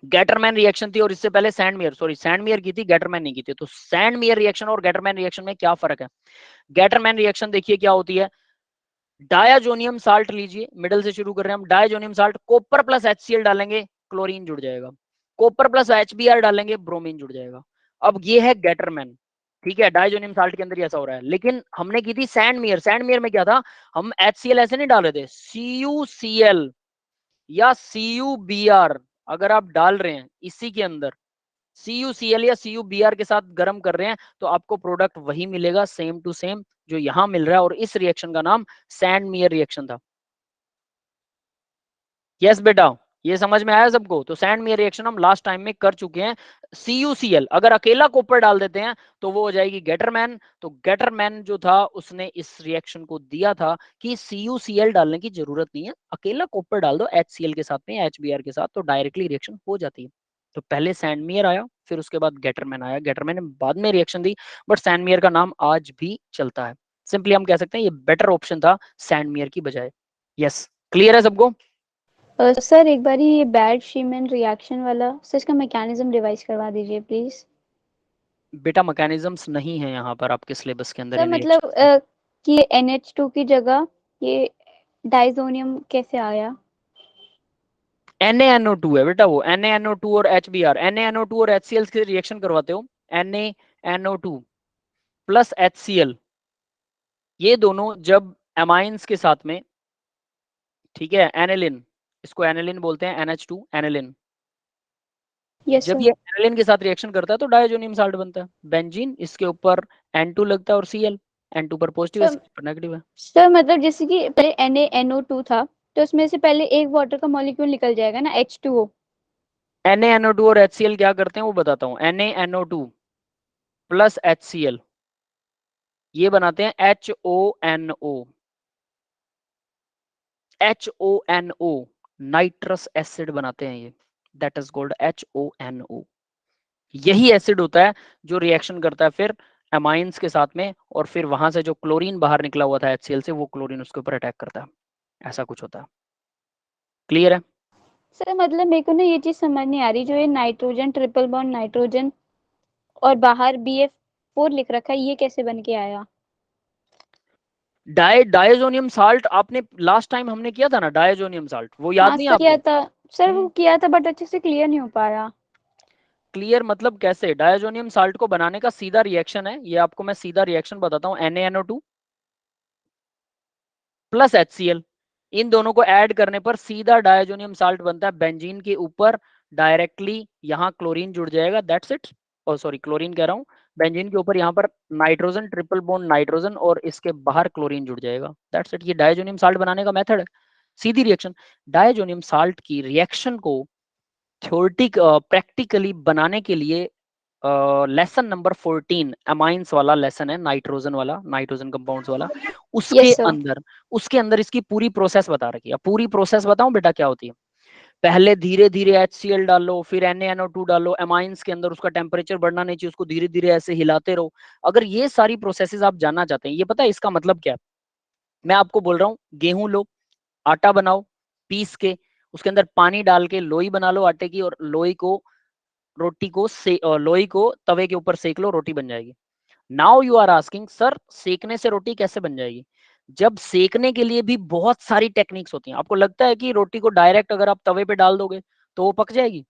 गेटरमैन रिएक्शन थी, और इससे पहले सैंडमेयर की थी, गेटरमैन नहीं की थी। तो सैंडमेयर रिएक्शन और गेटरमैन रिएक्शन में क्या फर्क है? गेटरमैन रिएक्शन देखिए क्या होती है, डायाजोनियम साल्ट लीजिए, मिडल से शुरू कर रहे हैं हम, डायाजोनियम साल्ट, कॉपर प्लस HCl डालेंगे, क्लोरीन जुड़ जाएगा, कॉपर प्लस HBr डालेंगे, ब्रोमीन जुड़ जाएगा। अब ये है गेटरमैन। ठीक है, डायजोनियम साल्ट के अंदर ऐसा हो रहा है। लेकिन हमने की थी सैंडमेयर, सैंडमेयर में क्या था, हम HCl ऐसे नहीं डाल रहे थे, CuCl या CuBr अगर आप डाल रहे हैं इसी के अंदर, CuCl या CuBr के साथ गर्म कर रहे हैं, तो आपको प्रोडक्ट वही मिलेगा, सेम टू सेम जो यहां मिल रहा है। और इस रिएक्शन का नाम सैंडमेयर रिएक्शन था। यस बेटा, ये समझ में आया सबको? तो सैंड मेयर रिएक्शन हम लास्ट टाइम में कर चुके हैं। CuCl अगर अकेला कॉपर डाल देते हैं तो वो हो जाएगी गेटरमैन। तो गेटरमैन जो था उसने इस रिएक्शन को दिया था कि CuCl डालने की जरूरत नहीं है, अकेला कॉपर डाल दो HCl के साथ में या HBr के साथ, तो डायरेक्टली रिएक्शन हो जाती है। तो पहले सैंड मेयर आया, फिर उसके बाद गेटरमैन आया। गेटरमैन ने बाद में reaction the, but sand mayor का नाम आज भी चलता है। सिंपली हम कह सकते हैं ये बेटर ऑप्शन था सैंड मेयर की बजाय। यस, क्लियर है सबको? सर एक बार ये बैड शीमन रिएक्शन वाला सर इसका मैकेनिज्म रिवाइज करवा दीजिए प्लीज। बेटा मैकेनिज्म्स नहीं है यहाँ पर आपके सिलेबस के अंदर सर इन मतलब रिएक्शंस के। कि NH2 की जगह ये डाइजोनियम कैसे आया? NaNO2 है बेटा, वो NaNO2 और HBr, NaNO2 और HCl से रिएक्शन करवाते हो, NaNO2 प्लस HCl, ये दोनों जब एमाइंस के साथ में, ठीक है, एनिलिन, इसको एनिलिन बोलते हैं, NH2 एनिलिन, यस जब सर। ये एनिलिन के साथ रिएक्शन करता है तो डायजोनियम साल्ट बनता है, बेंजीन, इसके ऊपर N2 लगता है और Cl, N2 पर पॉजिटिव है, सर Cl पर नेगेटिव है। सर मतलब जैसे कि पहले NaNO2 था तो उसमें से पहले एक वाटर का मॉलिक्यूल निकल जाएगा ना H2O। NaNO2 और HCl क्या करते हैं वो बताता हूँ। NaNO2 प्लस HCl ये बनाते हैं HONO, HONO, नाइट्रस एसिड बनाते हैं ये, दैट इज कॉल्ड HONO। यही एसिड होता है जो रिएक्शन करता है फिर एमाइंस के साथ में, और फिर वहां से जो क्लोरीन बाहर निकला हुआ था HCl से, वो क्लोरीन उसके ऊपर अटैक करता है, ऐसा कुछ होता है। क्लियर है? सर मतलब मेरे को ना ये चीज समझ नहीं आ रही, जो ये नाइट्रोजन ट्रिपल बॉन्ड नाइट्रोजन और बाहर BF4 लिख रखा है, ये कैसे बन के आया? डायजोनियम साल्ट आपने लास्ट टाइम हमने किया था ना, डायजोनियम साल्ट, वो याद हाँ नहीं सर किया आपको? था। सर वो किया था बट अच्छे से क्लियर नहीं हो पाया। क्लियर मतलब कैसे? डायजोनियम साल्ट को बनाने का सीधा रिएक्शन है ये, आपको मैं सीधा रिएक्शन बताता हूँ। NaNO2 प्लस HCl, इन दोनों को ऐड करने पर सीधा डायजोनियम साल्ट बनता है। बेंजीन के ऊपर डायरेक्टली यहाँ क्लोरीन जुड़ जाएगा, दैट्स इट। और सॉरी, क्लोरीन कह रहा हूँ, बेंजीन के ऊपर यहाँ पर नाइट्रोजन, ट्रिपल बॉन्ड नाइट्रोजन, और इसके बाहर क्लोरीन जुड़ जाएगा, दैट्स इट। ये डायजोनियम साल्ट बनाने का मेथड है, सीधी रिएक्शन। डायजोनियम साल्ट की रिएक्शन को थ्योरेटिक प्रैक्टिकली बनाने के लिए लेसन नंबर 14 अमाइंस वाला लेसन है, नाइट्रोजन वाला, नाइट्रोजन कंपाउंड्स वाला, उसके यस सर। अंदर उसके अंदर इसकी पूरी प्रोसेस बता रखी है। पूरी प्रोसेस बताऊं बेटा क्या होती है? पहले धीरे धीरे HCl डालो, फिर NaNO2 डालो, अमाइंस के अंदर उसका टेम्परेचर बढ़ना नहीं चाहिए, उसको धीरे धीरे ऐसे हिलाते रहो। अगर ये सारी प्रोसेसेस आप जानना चाहते हैं, ये पता है इसका मतलब क्या है? मैं आपको बोल रहा हूँ, गेहूं लो, आटा बनाओ, पीस के उसके अंदर पानी डाल के लोई बना लो आटे की, और लोई को तवे के ऊपर सेक लो, रोटी बन जाएगी। Now you are asking sir, सेकने से रोटी कैसे बन जाएगी? जब सेकने के लिए भी बहुत सारी टेक्निक्स होती हैं। आपको लगता है कि रोटी को डायरेक्ट अगर आप तवे पे डाल दोगे तो वो पक जाएगी?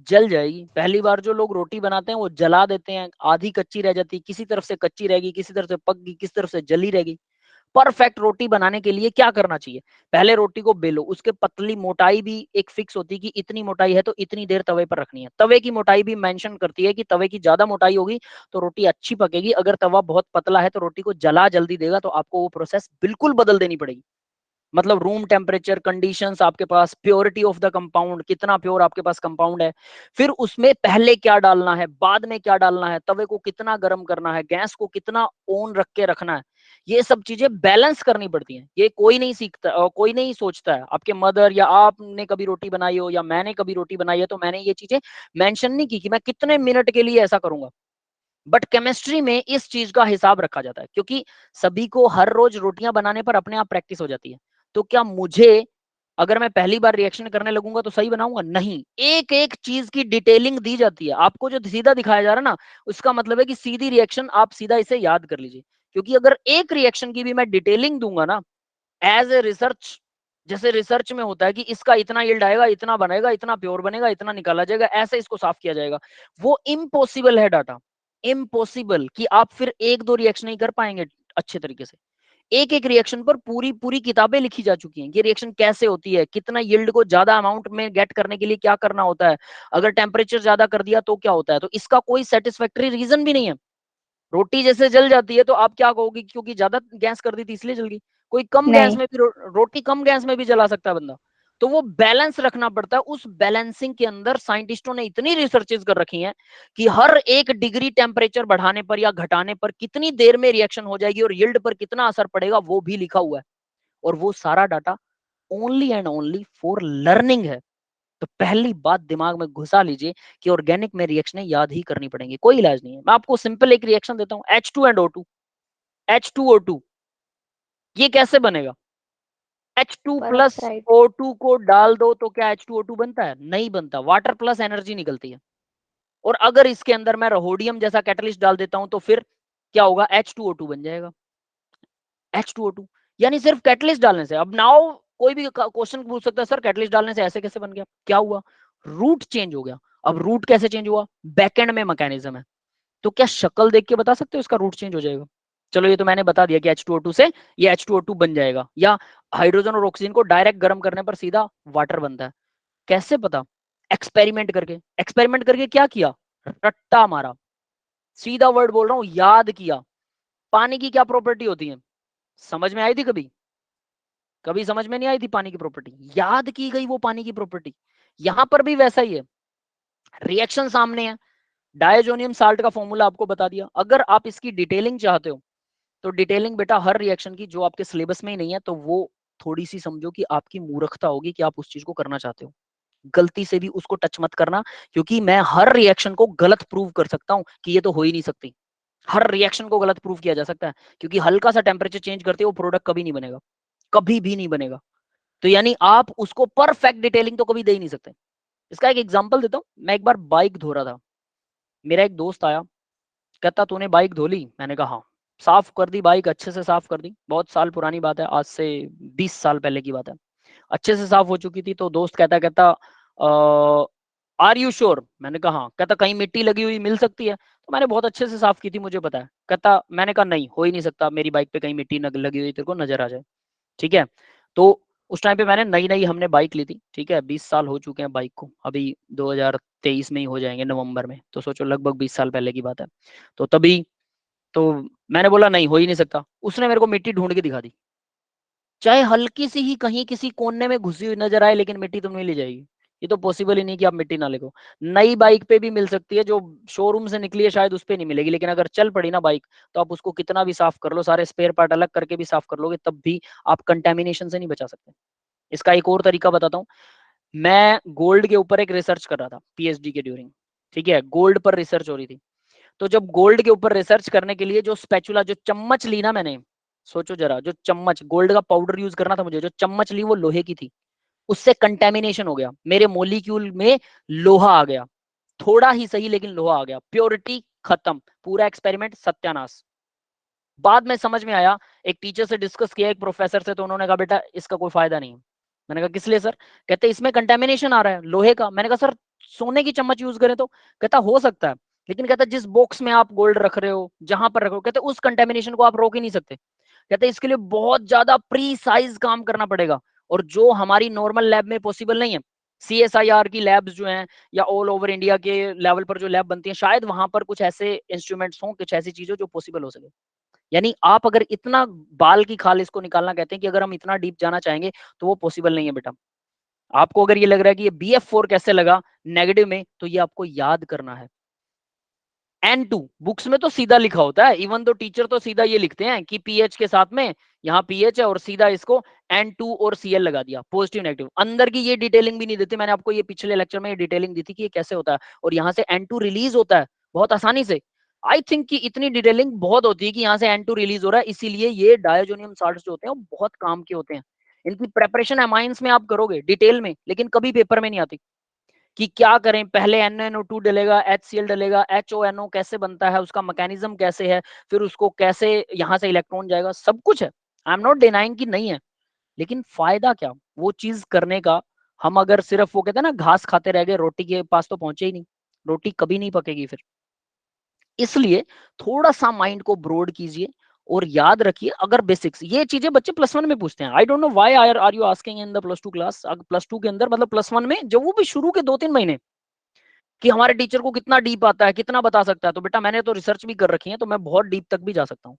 जल जाएगी। पहली बार जो लोग रोटी बनाते हैं वो जला देते हैं, आधी कच्ची रह जाती, किसी तरफ से कच्ची रहेगी, किसी तरफ से पक गई, किसी तरफ से जली रहेगी। परफेक्ट रोटी बनाने के लिए क्या करना चाहिए? पहले रोटी को बेलो, उसके पतली मोटाई भी एक फिक्स होती है कि इतनी मोटाई है तो इतनी देर तवे पर रखनी है। तवे की मोटाई भी मेंशन करती है कि तवे की ज्यादा मोटाई होगी तो रोटी अच्छी पकेगी, अगर तवा बहुत पतला है तो रोटी को जला जल्दी देगा, तो आपको वो प्रोसेस बिल्कुल बदल देनी पड़ेगी। मतलब रूम टेम्परेचर कंडीशंस, आपके पास प्योरिटी ऑफ द कंपाउंड, कितना प्योर आपके पास कंपाउंड है, फिर उसमें पहले क्या डालना है, बाद में क्या डालना है, तवे को कितना गर्म करना है, गैस को कितना ऑन रख के रखना है, ये सब चीजें बैलेंस करनी पड़ती हैं। ये कोई नहीं सीखता और कोई नहीं सोचता है। आपके मदर या आपने कभी रोटी बनाई हो या मैंने कभी रोटी बनाई है तो मैंने ये चीजें मेंशन नहीं की कि मैं कितने मिनट के लिए ऐसा करूंगा। बट केमिस्ट्री में इस चीज का हिसाब रखा जाता है, क्योंकि सभी को हर रोज रोटियां बनाने पर अपने आप प्रैक्टिस हो जाती है। तो क्या मुझे, अगर मैं पहली बार रिएक्शन करने लगूंगा तो सही बनाऊंगा? नहीं, एक एक चीज की डिटेलिंग दी जाती है। आपको जो सीधा दिखाया जा रहा है ना, उसका मतलब है कि सीधी रिएक्शन, आप सीधा इसे याद कर लीजिए। क्योंकि अगर एक रिएक्शन की भी मैं डिटेलिंग दूंगा ना, एज ए रिसर्च, जैसे रिसर्च में होता है कि इसका इतना यील्ड आएगा, इतना बनेगा, इतना प्योर बनेगा, इतना निकाला जाएगा, ऐसे इसको साफ किया जाएगा, वो इम्पॉसिबल है डाटा। इम्पॉसिबल कि आप फिर एक दो रिएक्शन नहीं कर पाएंगे अच्छे तरीके से। एक एक रिएक्शन पर पूरी पूरी किताबें लिखी जा चुकी हैं, ये रिएक्शन कैसे होती है, कितना यील्ड को ज्यादा अमाउंट में गेट करने के लिए क्या करना होता है, अगर टेम्परेचर ज्यादा कर दिया तो क्या होता है। तो इसका कोई सेटिस्फैक्टरी रीजन भी नहीं है। रोटी जैसे जल जाती है तो आप क्या कहोगे, क्योंकि ज्यादा गैस कर दी थी इसलिए जल गई? कोई कम गैस नहीं। में भी रोटी कम गैस में भी जला सकता है बंदा। तो वो बैलेंस रखना पड़ता है। उस बैलेंसिंग के अंदर साइंटिस्टों ने इतनी रिसर्चेस कर रखी हैं कि हर 1 डिग्री टेम्परेचर बढ़ाने पर या घटाने पर कितनी देर में रिएक्शन हो जाएगी और यील्ड पर कितना असर पड़ेगा वो भी लिखा हुआ है। और वो सारा data only and only for learning है। तो पहली बात दिमाग में घुसा लीजिए कि ऑर्गेनिक में रिएक्शनें याद ही करनी पड़ेंगी, कोई इलाज नहीं है। मैं आपको सिंपल एक रिएक्शन देता हूं, H2 एंड O2। H2O2 ये कैसे बनेगा? H2 पर प्लस ऑक्साइड। O2 को डाल दो तो क्या H2O2 बनता है? नहीं बनता, वाटर प्लस एनर्जी निकलती है। और अगर इसके अंदर मैं रहोडियम जैसा कैटलिस्ट डाल देता हूं तो फिर क्या होगा? H2O2 बन जाएगा। H2O2 यानी सिर्फ कैटलिस्ट डालने से। अब नाउ कोई भी क्वेश्चन पूछ सकता है, सर कैटलिस्ट डालने से ऐसे कैसे बन गया? क्या हुआ? रूट चेंज हो गया। अब रूट कैसे चेंज हुआ? बैकएंड में मैकेनिज्म है। तो क्या शक्ल देख के बता सकते हो इसका रूट चेंज हो जाएगा? चलो ये तो मैंने बता दिया कि H2O2 से ये H2O2 बन जाएगा, या हाइड्रोजन और ऑक्सीजन को डायरेक्ट गर्म करने पर सीधा वाटर बनता है। कैसे पता? एक्सपेरिमेंट करके। एक्सपेरिमेंट करके क्या किया? रट्टा मारा। सीधा वर्ड बोल रहा हूं, याद किया। पानी की क्या प्रॉपर्टी होती है? समझ में आई थी कभी? कभी समझ में नहीं आई थी पानी की प्रॉपर्टी? याद की गई वो पानी की प्रॉपर्टी। यहां पर भी वैसा ही है। रिएक्शन सामने है, डायजोनियम साल्ट का फॉर्मूला आपको बता दिया। अगर आप इसकी डिटेलिंग चाहते हो तो डिटेलिंग बेटा हर रिएक्शन की जो आपके सिलेबस में ही नहीं है, तो वो थोड़ी सी समझो कि आपकी मूर्खता होगी कि आप उस चीज को करना चाहते हो। गलती से भी उसको टच मत करना, क्योंकि मैं हर रिएक्शन को गलत प्रूव कर सकता हूं कि ये तो हो ही नहीं सकती। हर रिएक्शन को गलत प्रूव किया जा सकता है, क्योंकि हल्का सा टेम्परेचर चेंज करते वो प्रोडक्ट कभी नहीं बनेगा, कभी भी नहीं बनेगा। तो यानी आप उसको परफेक्ट डिटेलिंग तो कभी दे ही नहीं सकते। इसका एक एग्जांपल देता हूं। मैं एक बार बाइक धो रहा था, मेरा एक दोस्त आया, कहता तूने बाइक धो ली? मैंने कहा हाँ। साफ कर दी बाइक, अच्छे से साफ कर दी। बहुत साल पुरानी बात है, आज से 20 साल पहले की बात है। अच्छे से साफ हो चुकी थी। तो दोस्त कहता कहता आर यू श्योर? मैंने कहा हाँ। कहता कहीं मिट्टी लगी हुई मिल सकती है? तो मैंने बहुत अच्छे से साफ की थी, मुझे पता है। कहता, मैंने कहा नहीं, हो ही नहीं सकता, मेरी बाइक पे कहीं मिट्टी लगी हुई तेरे को नजर आ जाए। ठीक है। तो उस टाइम पे मैंने नई नई हमने बाइक ली थी, ठीक है। 20 साल हो चुके हैं बाइक को, अभी 2023 में ही हो जाएंगे नवंबर में, तो सोचो लगभग 20 साल पहले की बात है। तो तभी तो मैंने बोला नहीं, हो ही नहीं सकता। उसने मेरे को मिट्टी ढूंढ के दिखा दी, चाहे हल्की सी ही कहीं किसी कोने में घुसी हुई नजर आए, लेकिन मिट्टी तो नहीं ले जाएगी। ये तो पॉसिबल ही नहीं कि आप मिट्टी ना लेको। नई बाइक पे भी मिल सकती है, जो शोरूम से निकली है शायद उस पे नहीं मिलेगी, लेकिन अगर चल पड़ी ना बाइक, तो आप उसको कितना भी साफ कर लो, सारे स्पेयर पार्ट अलग करके भी साफ कर लोगे, तब भी आप कंटेमिनेशन से नहीं बचा सकते। इसका एक और तरीका बताता हूँ। मैं गोल्ड के ऊपर एक रिसर्च कर रहा था पीएचडी के ड्यूरिंग, ठीक है। गोल्ड पर रिसर्च हो रही थी। तो जब गोल्ड के ऊपर रिसर्च करने के लिए जो स्पैचुला, जो चम्मच ली ना मैंने, सोचो जरा, जो चम्मच, गोल्ड का पाउडर यूज करना था मुझे, जो चम्मच ली वो लोहे की थी। उससे कंटेमिनेशन हो गया, मेरे मोलिक्यूल में लोहा आ गया। थोड़ा ही सही लेकिन लोहा आ गया, प्योरिटी खत्म, पूरा एक्सपेरिमेंट सत्यानाश। बाद में समझ में आया, एक टीचर से डिस्कस किया, एक प्रोफेसर से, तो उन्होंने कहा बेटा इसका कोई फायदा नहीं है। मैंने कहा किस लिए सर? कहते इसमें कंटेमिनेशन आ रहा है लोहे का। मैंने कहा सर सोने की चम्मच यूज करें तो? कहता हो सकता है, लेकिन कहता जिस बॉक्स में आप गोल्ड रख रहे हो, जहां पर रख रहे हो, कहते उस कंटेमिनेशन को आप रोक ही नहीं सकते। कहते इसके लिए बहुत ज्यादा प्रीसाइज काम करना पड़ेगा, और जो हमारी नॉर्मल लैब में पॉसिबल नहीं है। CSIR की लैब्स जो हैं, या ऑल ओवर इंडिया के लेवल पर जो लैब बनती है, शायद वहां पर कुछ ऐसे इंस्ट्रूमेंट्स हों, कुछ ऐसी चीजें जो पॉसिबल हो सके। यानी आप अगर इतना बाल की खाल इसको निकालना कहते हैं कि अगर हम इतना डीप जाना चाहेंगे, तो वो पॉसिबल नहीं है बेटा। आपको अगर ये लग रहा है कि ये BF4 कैसे लगा नेगेटिव में, तो ये आपको याद करना है। N2 बुक्स में तो सीधा लिखा होता है, इवन तो टीचर तो सीधा ये लिखते हैं कि पीएच के साथ में यहाँ पीएच है, और सीधा इसको N2 और Cl लगा दिया, पॉजिटिव नेगेटिव। अंदर की ये डिटेलिंग भी नहीं देते। मैंने आपको ये पिछले लेक्चर में ये डिटेलिंग दी थी कि ये कैसे होता है, और यहाँ से N2 रिलीज होता है बहुत आसानी से। आई थिंक कि इतनी डिटेलिंग बहुत होती है कि यहाँ से N2 रिलीज हो रहा है, इसीलिए ये डायोजोनियम साल्ट्स जो होते हैं वो बहुत काम के होते हैं। इनकी प्रेपरेशन एमाइंस में आप करोगे डिटेल में, लेकिन कभी पेपर में नहीं आती कि क्या करें, पहले NaNO2 डलेगा, HCl डलेगा, HONO कैसे बनता है, उसका मैकेनिज्म कैसे है, फिर उसको कैसे यहाँ से इलेक्ट्रॉन जाएगा, सब कुछ है। आई एम नॉट डिनाइंग कि नहीं है, लेकिन फायदा क्या वो चीज करने का? हम अगर सिर्फ वो कहते हैं ना घास खाते रह गए, रोटी के पास तो पहुंचे ही नहीं, रोटी कभी नहीं पकेगी फिर। इसलिए थोड़ा सा माइंड को ब्रॉड कीजिए और याद रखिए। अगर बेसिक्स ये चीजें बच्चे +1 में पूछते हैं, I don't know why are you asking in the +2 class. +2 के अंदर मतलब +1 में जब वो भी शुरू के 2-3 महीने कि हमारे टीचर को कितना डीप आता है, कितना बता सकता है, तो बेटा मैंने तो रिसर्च भी कर रखी है, तो मैं बहुत डीप तक भी जा सकता हूँ।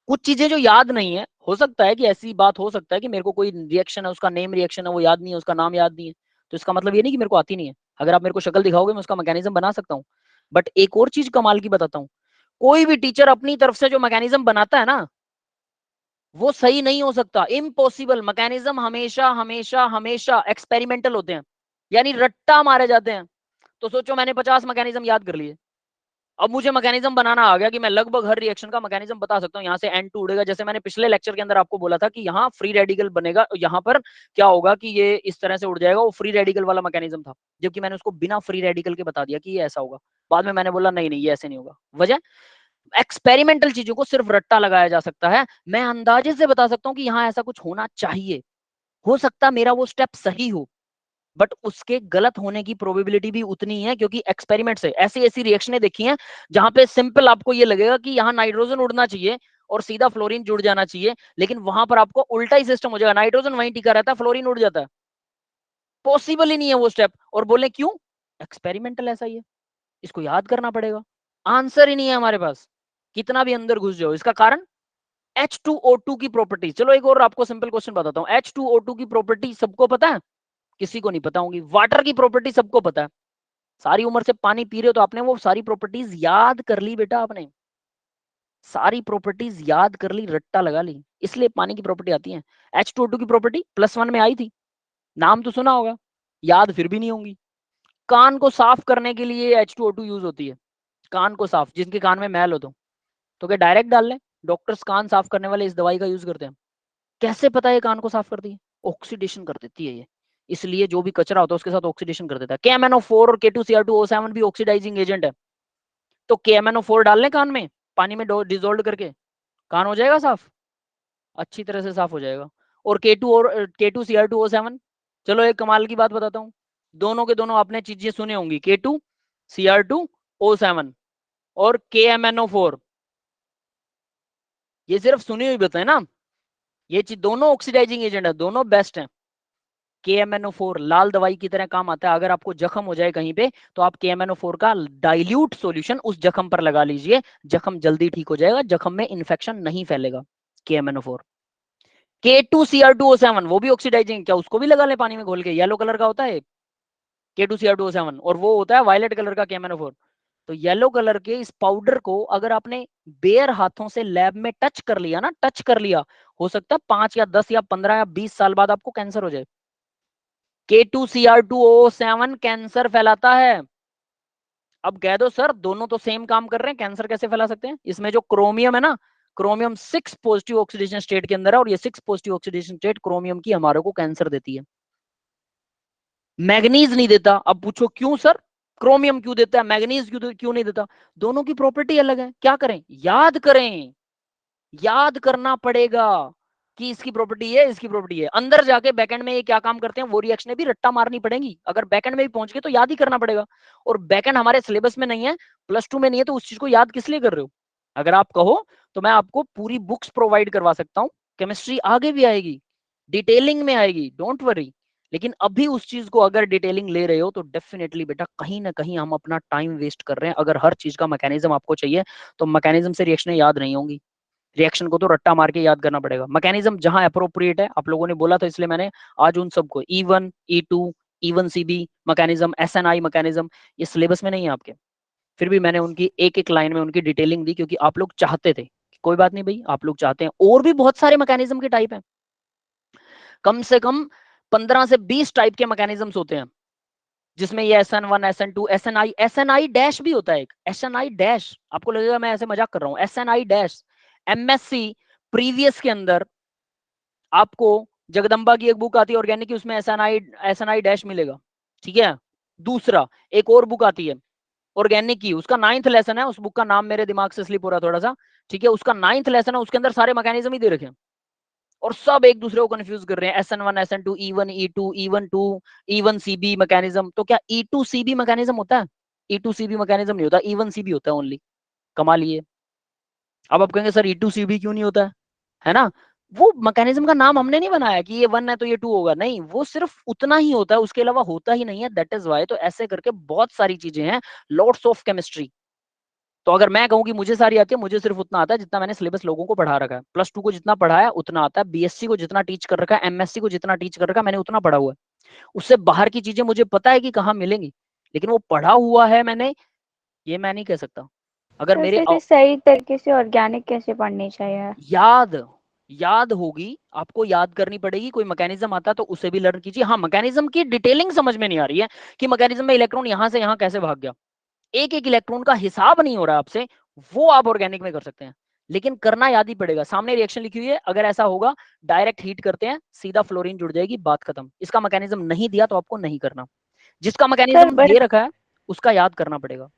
कुछ चीजें जो याद नहीं है, हो सकता है कि ऐसी बात हो सकता है कि मेरे को कोई रिएक्शन है, उसका नेम रिएक्शन है, वो याद नहीं है, उसका नाम याद नहीं है, तो इसका मतलब ये नहीं कि मेरे को आती नहीं है। अगर आप मेरे को शक्ल दिखाओगे मैं उसका मैकेनिज्म बना सकता हूँ। बट एक और चीज कमाल की बताता हूँ, कोई भी टीचर अपनी तरफ से जो मैकेनिज्म बनाता है ना, वो सही नहीं हो सकता, इम्पॉसिबल। मैकेनिज्म हमेशा हमेशा हमेशा एक्सपेरिमेंटल होते हैं, यानी रट्टा मारे जाते हैं। तो सोचो मैंने 50 मैकेनिज्म याद कर लिए, अब मुझे मैकेनिज्म बनाना आ गया कि मैं लगभग हर रिएक्शन का मैकेनिज्म बता सकता हूँ। यहाँ से N2 उड़ेगा, जैसे मैंने पिछले लेक्चर के अंदर आपको बोला था कि यहाँ फ्री रेडिकल बनेगा, यहाँ पर क्या होगा कि ये इस तरह से उड़ जाएगा, वो फ्री रेडिकल वाला मैकेनिज्म था, जबकि मैंने उसको बिना फ्री रेडिकल के बता दिया कि ये ऐसा होगा। बाद में मैंने बोला नहीं नहीं ये ऐसे नहीं होगा। वजह, एक्सपेरिमेंटल चीजों को सिर्फ रट्टा लगाया जा सकता है। मैं अंदाजे से बता सकता हूँ कि यहाँ ऐसा कुछ होना चाहिए, हो सकता मेरा वो स्टेप सही हो, बट उसके गलत होने की प्रोबेबिलिटी भी उतनी है, क्योंकि एक्सपेरिमेंट से ऐसी ऐसी रिएक्शनें देखी हैं जहां पे सिंपल आपको ये लगेगा कि यहाँ नाइट्रोजन उड़ना चाहिए और सीधा फ्लोरीन जुड़ जाना चाहिए, लेकिन वहां पर आपको उल्टा ही सिस्टम हो जाएगा, नाइट्रोजन वहीं टिका रहता है, फ्लोरीन उड़ जाता है। पॉसिबल ही नहीं है वो स्टेप। और बोले क्यों? एक्सपेरिमेंटल ऐसा ही है, इसको याद करना पड़ेगा। आंसर ही नहीं है हमारे पास, कितना भी अंदर घुस जाओ। इसका कारण H2O2 की प्रॉपर्टी। चलो एक और आपको सिंपल क्वेश्चन बताता हूँ। H2O2 की प्रॉपर्टी सबको पता है? किसी को नहीं पता होंगी। वाटर की प्रॉपर्टी सबको पता है, सारी उम्र से पानी पी रहे हो तो आपने वो सारी प्रॉपर्टीज याद कर ली बेटा, आपने सारी प्रॉपर्टीज याद कर ली, रट्टा लगा ली, इसलिए पानी की प्रॉपर्टी आती है। H2O2 की प्रॉपर्टी +1 में आई थी, नाम तो सुना होगा, याद फिर भी नहीं होंगी। कान को साफ करने के लिए H2O2 यूज होती है, कान को साफ, जिनके कान में मैल हो तो क्या डायरेक्ट डाल लें? डॉक्टर्स कान साफ करने वाले इस दवाई का यूज करते हैं। कैसे पता है कान को साफ करती है? ऑक्सीडेशन कर देती है ये, इसलिए जो भी कचरा होता है उसके साथ ऑक्सीडेशन कर देता है। KMNO4 और K2Cr2O7 भी ऑक्सीडाइजिंग एजेंट है, तो KMNO4 डाल लें कान में, पानी में डिजोल्व करके, कान हो जाएगा साफ, अच्छी तरह से साफ हो जाएगा। और K2Cr2O7, चलो एक कमाल की बात बताता हूँ, दोनों के दोनों आपने चीजें सुने होंगी, K2Cr2O7 और KMNO4, ये सिर्फ सुनी हुई बात है ना, ये चीज दोनों ऑक्सीडाइजिंग एजेंट है, दोनों बेस्ट है। KMNO4 लाल दवाई की तरह काम आता है, अगर आपको जख्म हो जाए कहीं पे तो आप KMNO4 का डाइल्यूट सॉल्यूशन उस जख्म पर लगा लीजिए, जख्म जल्दी ठीक हो जाएगा, जख्म में इन्फेक्शन नहीं फैलेगा। KMNO4। K2Cr2O7 वो भी ऑक्सीडाइजिंग, क्या उसको भी लगा ले पानी में घोल के? येलो कलर का होता है K2Cr2O7, और वो होता है वायलेट कलर का KMNO4। तो येलो कलर के इस पाउडर को अगर आपने बेयर हाथों से लैब में टच कर लिया ना, टच कर लिया, हो सकता है 5 या 10 या 15 या 20 साल बाद आपको कैंसर हो जाए। K2Cr2O7 कैंसर फैलाता है। अब कह दो सर दोनों तो सेम काम कर रहे हैं, कैंसर कैसे फैला सकते हैं? इसमें जो क्रोमियम है ना, क्रोमियम 6 पॉजिटिव ऑक्सीडेशन स्टेट के अंदर है, और ये 6 पॉजिटिव ऑक्सीडेशन स्टेट क्रोमियम की हमारे को कैंसर देती है, मैग्नीज नहीं देता। अब पूछो क्यों सर, क्रोमियम क्यों देता है, मैग्नीज क्यों नहीं देता? दोनों की प्रॉपर्टी अलग है, क्या करें? याद करें, याद करना पड़ेगा कि इसकी प्रॉपर्टी है, इसकी प्रॉपर्टी है। अंदर जाके बैकएंड में ये क्या काम करते हैं वो रिएक्शनें भी रट्टा मारनी पड़ेंगी, अगर बैकएंड में भी पहुंच गए तो याद ही करना पड़ेगा। और बैकएंड हमारे सिलेबस में नहीं है, +2 में नहीं है, तो उस चीज को याद किस लिए कर रहे हो? अगर आप कहो तो मैं आपको पूरी बुक्स प्रोवाइड करवा सकता हूँ, केमिस्ट्री आगे भी आएगी, डिटेलिंग में आएगी, डोंट वरी। लेकिन अभी उस चीज को अगर डिटेलिंग ले रहे हो तो डेफिनेटली बेटा कहीं ना कहीं हम अपना टाइम वेस्ट कर रहे हैं। अगर हर चीज का मैकेनिज्म आपको चाहिए तो मैकेनिज्म से रिएक्शन याद नहीं होंगी, रिएक्शन को तो रट्टा मार के याद करना पड़ेगा। मैकेनिज्म जहां अप्रोप्रिएट है, आप लोगों ने बोला था इसलिए मैंने आज उन सबको E1 E2 E1CB mechanism, SNI mechanism, ये सिलेबस में नहीं है आपके, फिर भी मैंने उनकी एक एक लाइन में उनकी डिटेलिंग दी, क्योंकि आप लोग चाहते थे। कोई बात नहीं भाई, आप लोग चाहते हैं, और भी बहुत सारे मैकेनिज्म के टाइप हैं, कम से कम 15 से 20 टाइप के मैकेनिज्म्स होते हैं, जिसमें ये SN1 SN2 SNI डैश भी होता है, एक SNI डैश, आपको लगेगा मैं ऐसे मजाक कर रहा हूँ, SNI डैश। MSc प्रीवियस के अंदर आपको जगदम्बा की एक बुक आती है ऑर्गेनिक की, उसमें SNI डैश मिलेगा, ठीक है। दूसरा एक और बुक आती है ऑर्गेनिक की, उसका 9th लेसन है, उस बुक का नाम मेरे दिमाग से स्लिप हो रहा थोड़ा सा, ठीक है, उसका 9th लेसन है, उसके अंदर सारे मैकेनिज्म ही दे रखे हैं, और सब एक दूसरे को कंफ्यूज कर रहे हैं, SN1 SN2 E1 E2 E1 2 E1CB mechanism. तो क्या E2CB मैकेनिज्म होता है? E2CB मैकेनिज्म नहीं होता, E1CB होता है ओनली। कमाल ये। अब आप कहेंगे सर E2CB क्यों नहीं होता है ना? वो मैकेनिज्म का नाम हमने नहीं बनाया कि ये 1 है तो ये 2 होगा, नहीं, वो सिर्फ उतना ही होता है, उसके अलावा होता ही नहीं है, दैट इज वाई। तो ऐसे करके बहुत सारी चीजें हैं, लॉट्स ऑफ केमिस्ट्री, तो अगर मैं कहूँ कि मुझे सारी आती है, मुझे सिर्फ उतना आता है जितना मैंने सिलेबस लोगों को पढ़ा रखा है। +2 को जितना पढ़ाया उतना आता है, बीएससी को जितना टीच कर रखा है, एमएससी को जितना टीच कर रखा है, मैंने उतना पढ़ा हुआ है। उससे बाहर की चीजें मुझे पता है कि कहाँ मिलेंगी, लेकिन वो पढ़ा हुआ है मैंने, ये मैं नहीं कह सकता। अगर तो मेरे फिर सही तरीके से ऑर्गेनिक कैसे पढ़नी चाहिए? याद याद होगी, आपको याद करनी पड़ेगी। कोई मैकेनिज्म आता है तो उसे भी लर्न कीजिए। हाँ, मैकेनिज्म की डिटेलिंग समझ में नहीं आ रही है कि मैकेनिज्म में इलेक्ट्रॉन यहां से यहां कैसे भाग गया, एक एक इलेक्ट्रॉन का हिसाब नहीं हो रहा आपसे, वो आप ऑर्गेनिक में कर सकते हैं, लेकिन करना याद ही पड़ेगा। सामने रिएक्शन लिखी हुई है, अगर ऐसा होगा डायरेक्ट हीट करते हैं, सीधा फ्लोरीन जुड़ जाएगी, बात खत्म। इसका मैकेनिज्म नहीं दिया तो आपको नहीं करना, जिसका सर मैकेनिज्म दे बट रखा है उसका याद करना पड़ेगा।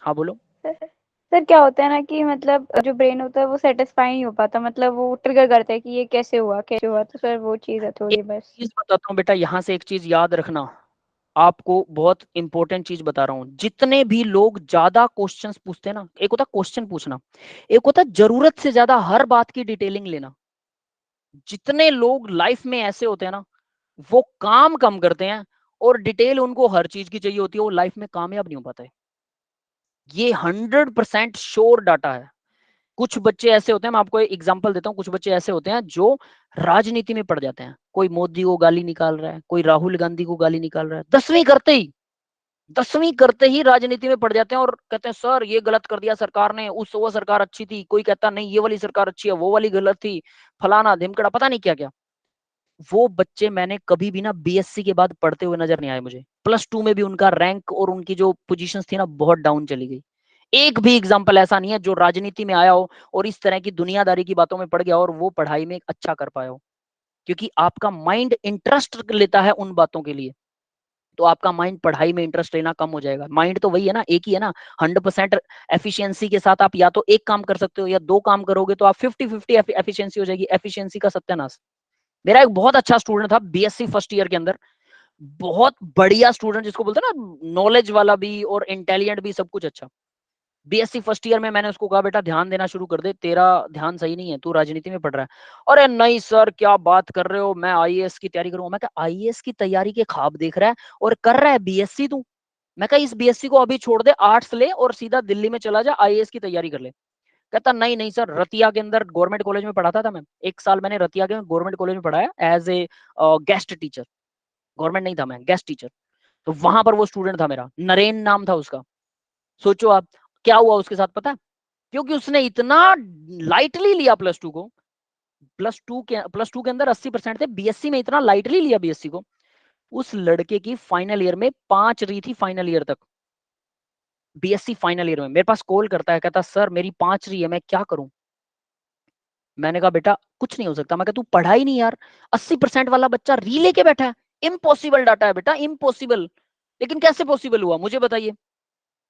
हाँ बोलो। सर क्या होता है ना कि मतलब जो ब्रेन होता है वो सेटिस्फाई नहीं हो पाता, मतलब वो ट्रिगर करता है कि ये कैसे हुआ कैसे हुआ, तो सर वो चीज़ है एक थोड़ी बस। चीज बताता हूँ बेटा, यहाँ से एक चीज याद रखना, आपको बहुत इंपॉर्टेंट चीज बता रहा हूँ। जितने भी लोग ज्यादा क्वेश्चंस पूछते हैं ना, एक होता क्वेश्चन पूछना, एक होता जरूरत से ज्यादा हर बात की डिटेलिंग लेना। जितने लोग लाइफ में ऐसे होते हैं ना, वो काम कम करते हैं और डिटेल उनको हर चीज की चाहिए होती है, वो लाइफ में कामयाब नहीं हो पाता है। ये 100% श्योर डाटा है। कुछ बच्चे ऐसे होते हैं, मैं आपको एक एग्जांपल देता हूँ, कुछ बच्चे ऐसे होते हैं जो राजनीति में पड़ जाते हैं। कोई मोदी को गाली निकाल रहा है, कोई राहुल गांधी को गाली निकाल रहा है, 10वीं करते ही राजनीति में पड़ जाते हैं और कहते हैं सर ये गलत कर दिया सरकार ने, उस वो सरकार अच्छी थी, कोई कहता नहीं ये वाली सरकार अच्छी है, वो वाली गलत थी, फलाना धिमकड़ा, पता नहीं क्या क्या। वो बच्चे मैंने कभी भी ना बीएससी के बाद पढ़ते हुए नजर नहीं आए मुझे। +2 में भी उनका रैंक और उनकी जो पोजीशंस थी ना बहुत डाउन चली गई। एक भी एग्जाम्पल ऐसा नहीं है जो राजनीति में आया हो और इस तरह की दुनियादारी की बातों में पड़ गया और वो पढ़ाई में अच्छा कर पाया हो, क्योंकि आपका माइंड इंटरेस्ट लेता है उन बातों के लिए, तो आपका माइंड पढ़ाई में इंटरेस्ट लेना कम हो जाएगा। माइंड तो वही है ना, एक ही है ना। 100% एफिशिएंसी के साथ आप या तो एक काम कर सकते हो या दो काम करोगे, तो आप 50-50 एफिशिएंसी हो जाएगी, एफिशिएंसी का सत्यानाश। मेरा एक बहुत अच्छा स्टूडेंट था बीएससी फर्स्ट ईयर के अंदर, बहुत बढ़िया स्टूडेंट जिसको बोलते हैं ना, नॉलेज वाला भी और इंटेलिजेंट भी, सब कुछ अच्छा। बीएससी फर्स्ट ईयर में मैंने उसको कहा बेटा ध्यान देना शुरू कर दे, तेरा ध्यान सही नहीं है, तू राजनीति में पढ़ रहा है। अरे नहीं सर क्या बात कर रहे हो, मैं आईएएस की तैयारी करूंगा। मैं कहा आईएएस की तैयारी के ख्वाब देख रहा है और कर रहा है बीएससी तू। मैं कहा इस बीएससी को अभी छोड़ दे, आर्ट्स ले और सीधा दिल्ली में चला जा, आईएएस की तैयारी कर ले। कहता नहीं नहीं सर, रतिया के अंदर गवर्नमेंट कॉलेज में पढ़ाता था मैं, 1 साल मैंने रतिया के गवर्नमेंट कॉलेज में पढ़ाया as a guest teacher. Government नहीं था, मैं गेस्ट टीचर। तो वहां पर वो स्टूडेंट था मेरा, नरेन नाम था उसका। सोचो आप क्या हुआ उसके साथ पता है? क्योंकि उसने इतना लाइटली लिया +2 को, प्लस टू के अंदर 80% थे, बीएससी में इतना लाइटली लिया बीएससी को, उस लड़के की फाइनल ईयर में 5 रही थी, फाइनल ईयर तक। बीएससी फाइनल ईयर में मेरे पास कॉल करता है, कहता सर मेरी 5 रही है, मैं क्या करूं? मैंने कहा बेटा कुछ नहीं हो सकता। मैं कहा तू पढ़ा ही नहीं यार, 80% वाला बच्चा री लेके बैठा है, इम्पॉसिबल डाटा है बेटा, इम्पॉसिबल। लेकिन कैसे पॉसिबल हुआ मुझे बताइए?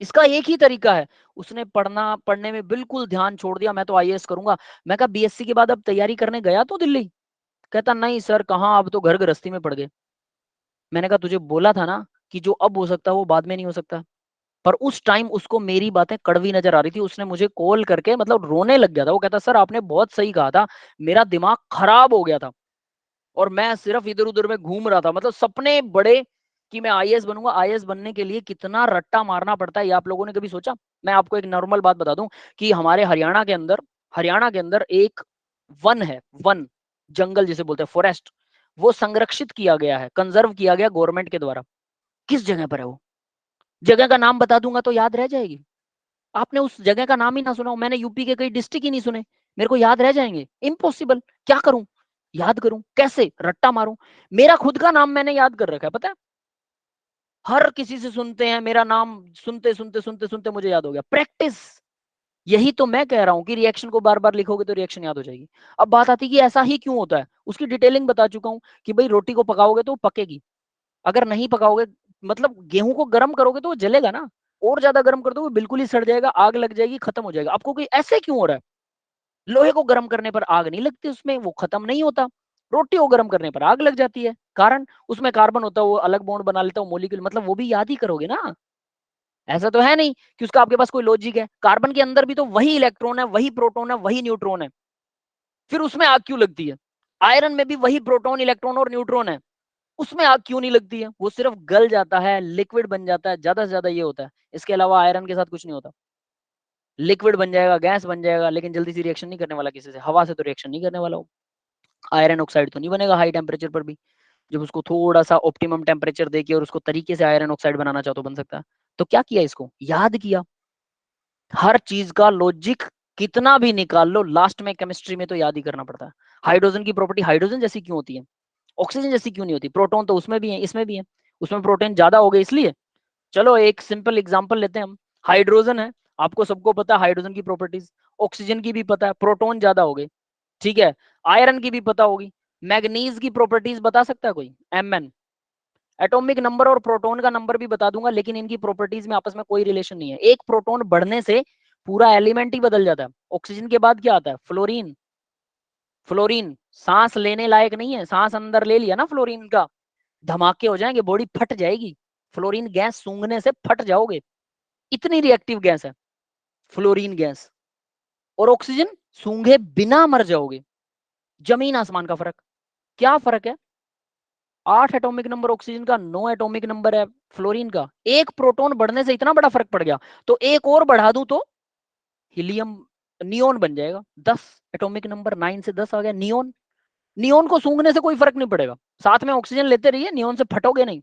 इसका एक ही तरीका है, उसने पढ़ने में बिल्कुल ध्यान छोड़ दिया, मैं तो आईएएस करूंगा। मैं कहा बीएससी के बाद अब तैयारी करने गया तो दिल्ली? कहता नहीं सर कहाँ, अब तो घर गृहस्थी में पड़ गए। मैंने कहा तुझे बोला था ना कि जो अब हो सकता है वो बाद में नहीं हो सकता। पर उस टाइम उसको मेरी बातें कड़वी नजर आ रही थी, उसने मुझे कॉल करके मतलब रोने लग गया था। वो कहता सर आपने बहुत सही कहा था, मेरा दिमाग खराब हो गया था और मैं सिर्फ इधर उधर में घूम रहा था, मतलब सपने बड़े कि मैं आईएएस बनूंगा। आईएएस बनने के लिए कितना रट्टा मारना पड़ता है ये आप लोगों ने कभी सोचा? मैं आपको एक नॉर्मल बात बता दूं कि हमारे हरियाणा के अंदर एक वन है, वन, जंगल जिसे बोलते हैं फॉरेस्ट, वो संरक्षित किया गया है, कंजर्व किया गया गवर्नमेंट के द्वारा। किस जगह पर है वो? जगह का नाम बता दूंगा तो याद रह जाएगी। आपने उस जगह का नाम ही ना सुना हो, मैंने यूपी के कई डिस्ट्रिक्ट ही नहीं सुने, मेरे को याद रह जाएंगे? इम्पॉसिबल। क्या करूं? याद करूं कैसे, रट्टा मारूं? मेरा खुद का नाम मैंने याद कर रखा है पता है, हर किसी से सुनते हैं मेरा नाम, सुनते सुनते सुनते सुनते मुझे याद हो गया। प्रैक्टिस। यही तो मैं कह रहा हूं कि रिएक्शन को बार बार लिखोगे तो रिएक्शन याद हो जाएगी। अब बात आती है कि ऐसा ही क्यों होता है, उसकी डिटेलिंग बता चुका हूं कि भाई रोटी को पकाओगे तो पकेगी, अगर नहीं पकाओगे, मतलब गेहूं को गर्म करोगे तो वो जलेगा ना, और ज्यादा गर्म कर दोगे बिल्कुल ही सड़ जाएगा, आग लग जाएगी, खत्म हो जाएगा। आपको कोई ऐसे क्यों हो रहा है? लोहे को गर्म करने पर आग नहीं लगती, उसमें वो खत्म नहीं होता। रोटी को गर्म करने पर आग लग जाती है, कारण उसमें कार्बन होता है, वो अलग बॉन्ड बना लेता है, मोलिक्यूल, मतलब वो भी याद ही करोगे ना। ऐसा तो है नहीं कि उसका आपके पास कोई लॉजिक है। कार्बन के अंदर भी तो वही इलेक्ट्रॉन है, वही प्रोटॉन है, वही न्यूट्रॉन है, फिर उसमें आग क्यों लगती है? आयरन में भी वही प्रोटॉन, इलेक्ट्रॉन और न्यूट्रॉन है, उसमें आग क्यों नहीं लगती है? वो सिर्फ गल जाता है, लिक्विड बन जाता है, ज्यादा से ज्यादा ये होता है, इसके अलावा आयरन के साथ कुछ नहीं होता। लिक्विड बन जाएगा, गैस बन जाएगा, लेकिन जल्दी से रिएक्शन नहीं करने वाला किसी से। हवा से तो रिएक्शन नहीं करने वाला हो। आयरन ऑक्साइड तो नहीं बनेगा हाई टेम्परेचर पर भी। जब उसको थोड़ा सा ऑप्टिमम टेम्परेचर देके और उसको तरीके से आयरन ऑक्साइड बनाना चाहो तो बन सकता है। तो क्या किया, इसको याद किया। हर चीज का लॉजिक कितना भी निकाल लो, लास्ट में केमिस्ट्री में तो याद ही करना पड़ता है। हाइड्रोजन की प्रॉपर्टी हाइड्रोजन जैसी क्यों होती है, ऑक्सीजन जैसी क्यों नहीं होती? प्रोटॉन तो उसमें भी है, इसमें भी है। उसमें प्रोटॉन ज्यादा हो गए इसलिए। चलो एक सिंपल एग्जांपल लेते हैं हम। हाइड्रोजन है, आपको सबको पता है हाइड्रोजन की प्रॉपर्टीज। ऑक्सीजन की भी पता है, प्रोटॉन ज्यादा हो गए, ठीक है। आयरन की भी पता होगी। मैग्नीज की प्रॉपर्टीज बता सकता है कोई? Mn। एटॉमिक नंबर और प्रोटॉन का नंबर भी बता दूंगा, लेकिन इनकी प्रॉपर्टीज में आपस में कोई रिलेशन नहीं है। एक प्रोटॉन बढ़ने से पूरा एलिमेंट ही बदल जाता है। ऑक्सीजन के बाद क्या आता है? फ्लोरीन। फ्लोरीन सांस लेने लायक नहीं है, सांस अंदर ले लिया ना फ्लोरीन का, धमाके हो जाएंगे, बॉडी फट जाएगी। फ्लोरीन गैस सूंघने से फट जाओगे, इतनी रिएक्टिव गैस है फ्लोरीन गैस। और ऑक्सीजन सूंघे बिना मर जाओगे। जमीन आसमान का फर्क। क्या फर्क है? 8 एटॉमिक नंबर ऑक्सीजन का, 9 एटॉमिक नंबर है फ्लोरीन का। एक प्रोटॉन बढ़ने से इतना बड़ा फर्क पड़ गया, तो एक और बढ़ा दूं तो हीलियम, नियोन बन जाएगा। 10 एटॉमिक नंबर, 9 से 10 आ गया नियोन। नियोन को सूंघने से कोई फर्क नहीं पड़ेगा, साथ में ऑक्सीजन लेते रहिए, नियोन से फटोगे नहीं।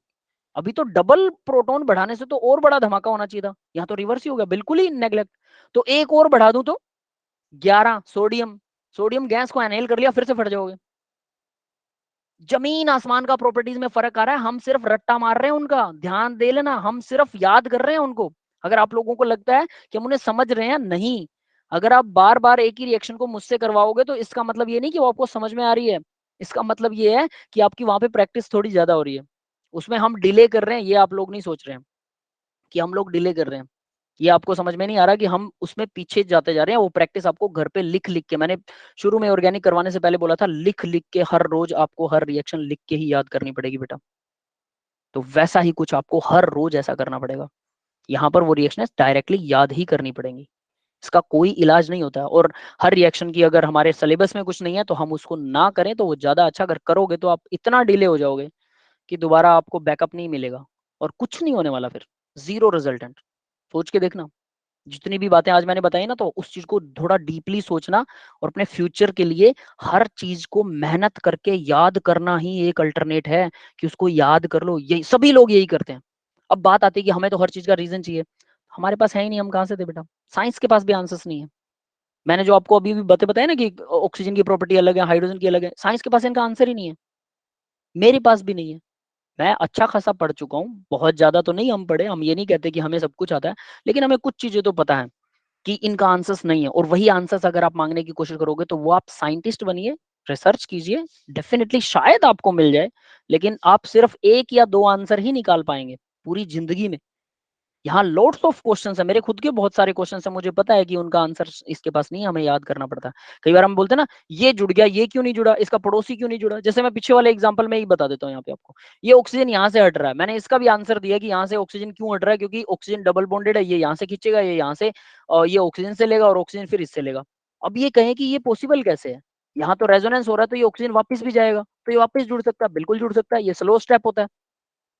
अभी तो डबल प्रोटॉन बढ़ाने से तो और बड़ा धमाका होना चाहिए था, यहाँ तो रिवर्स ही हो गया, बिल्कुल ही नेग्लेक्ट। तो एक और बढ़ा दूं तो 11 सोडियम। सोडियम गैस को एनहेल कर लिया, फिर से फट जाओगे। जमीन आसमान का प्रॉपर्टीज में फर्क आ रहा है। हम सिर्फ रट्टा मार रहे हैं उनका, ध्यान दे लेना, हम सिर्फ याद कर रहे हैं उनको। अगर आप लोगों को लगता है कि हम उन्हें समझ रहे हैं, नहीं। अगर आप बार बार एक ही रिएक्शन को मुझसे करवाओगे तो इसका मतलब ये नहीं कि वो आपको समझ में आ रही है। इसका मतलब ये है कि आपकी वहां पे प्रैक्टिस थोड़ी ज्यादा हो रही है। उसमें हम डिले कर रहे हैं, ये आप लोग नहीं सोच रहे हैं कि हम लोग डिले कर रहे हैं। ये आपको समझ में नहीं आ रहा कि हम उसमें पीछे जाते जा रहे हैं। वो प्रैक्टिस आपको घर पे लिख लिख के, मैंने शुरू में ऑर्गेनिक करवाने से पहले बोला था, लिख लिख के हर रोज आपको हर रिएक्शन लिख के ही याद करनी पड़ेगी बेटा। तो वैसा ही कुछ आपको हर रोज ऐसा करना पड़ेगा। यहाँ पर वो रिएक्शन डायरेक्टली याद ही करनी पड़ेंगी, इसका कोई इलाज नहीं होता है। और हर रिएक्शन की अगर हमारे सिलेबस में कुछ नहीं है तो हम उसको ना करें तो वो ज्यादा अच्छा। अगर करोगे तो आप इतना डिले हो जाओगे कि दोबारा आपको बैकअप नहीं मिलेगा और कुछ नहीं होने वाला, फिर जीरो रिजल्टेंट। सोच के देखना, जितनी भी बातें आज मैंने बताई ना, तो उस चीज को थोड़ा डीपली सोचना और अपने फ्यूचर के लिए हर चीज को मेहनत करके याद करना ही एक अल्टरनेट है, कि उसको याद कर लो। यही सभी लोग यही करते हैं। अब बात आती है कि हमें तो हर चीज का रीजन चाहिए, हमारे पास है ही नहीं, हम कहाँ से दे बेटा? साइंस के पास भी आंसर्स नहीं है। मैंने जो आपको अभी भी बातें बताया ना कि ऑक्सीजन की प्रॉपर्टी अलग है, हाइड्रोजन की अलग है, साइंस के पास इनका आंसर ही नहीं है, मेरे पास भी नहीं है। मैं अच्छा खासा पढ़ चुका हूँ, बहुत ज्यादा तो नहीं हम पढ़े, हम ये नहीं कहते कि हमें सब कुछ आता है, लेकिन हमें कुछ चीजें तो पता है कि इनका आंसर्स नहीं है। और वही आंसर्स अगर आप मांगने की कोशिश करोगे तो वो आप साइंटिस्ट बनिए, रिसर्च कीजिए, डेफिनेटली शायद आपको मिल जाए। लेकिन आप सिर्फ एक या दो आंसर ही निकाल पाएंगे पूरी जिंदगी में। यहाँ लोड्स ऑफ क्वेश्चंस है, मेरे खुद के बहुत सारे क्वेश्चंस है, मुझे पता है कि उनका आंसर इसके पास नहीं है, हमें याद करना पड़ता है। कई बार हम बोलते हैं ना, ये जुड़ गया, ये क्यों नहीं जुड़ा, इसका पड़ोसी क्यों नहीं जुड़ा। जैसे मैं पीछे वाले एग्जांपल में ही बता देता हूँ यहाँ पे आपको, ये ऑक्सीजन यहाँ से हट रहा है, मैंने इसका भी आंसर दिया कि यहाँ से ऑक्सीजन क्यों हट रहा है, क्योंकि ऑक्सीजन डबल बॉन्डेड है, ये यहाँ से खींचेगा, ये यहाँ से, ये ऑक्सीजन से लेगा और ऑक्सीजन फिर इससे लेगा। अब ये कहें कि ये पॉसिबल कैसे है, यहाँ तो रेजोनेंस हो रहा है, तो ये ऑक्सीजन वापस भी जाएगा, तो ये वापस जुड़ सकता है, बिल्कुल जुड़ सकता है, ये स्लो स्टेप होता है।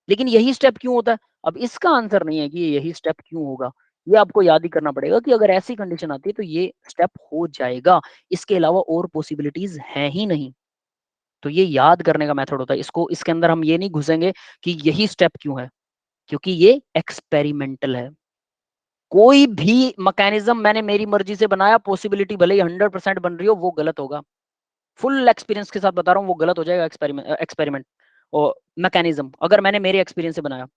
लेकिन यही स्टेप क्यों होता है? अब इसका आंसर नहीं है कि यही स्टेप क्यों होगा, ये आपको याद ही करना पड़ेगा कि अगर ऐसी कंडीशन आती है तो ये स्टेप हो जाएगा, इसके अलावा और पॉसिबिलिटीज हैं ही नहीं। तो ये याद करने का मेथड होता है, इसको, इसके अंदर हम ये नहीं घुसेंगे कि यही स्टेप क्यों है, क्योंकि ये एक्सपेरिमेंटल है। कोई भी मैकेनिज्म मैंने मेरी मर्जी से बनाया, पॉसिबिलिटी भले ही 100% बन रही हो, वो गलत होगा। फुल एक्सपीरियंस के साथ बता रहा हूँ, वो गलत हो जाएगा एक्सपेरिमेंट और मैकेनिज्म, अगर मैंने मेरे एक्सपीरियंस से बनाया।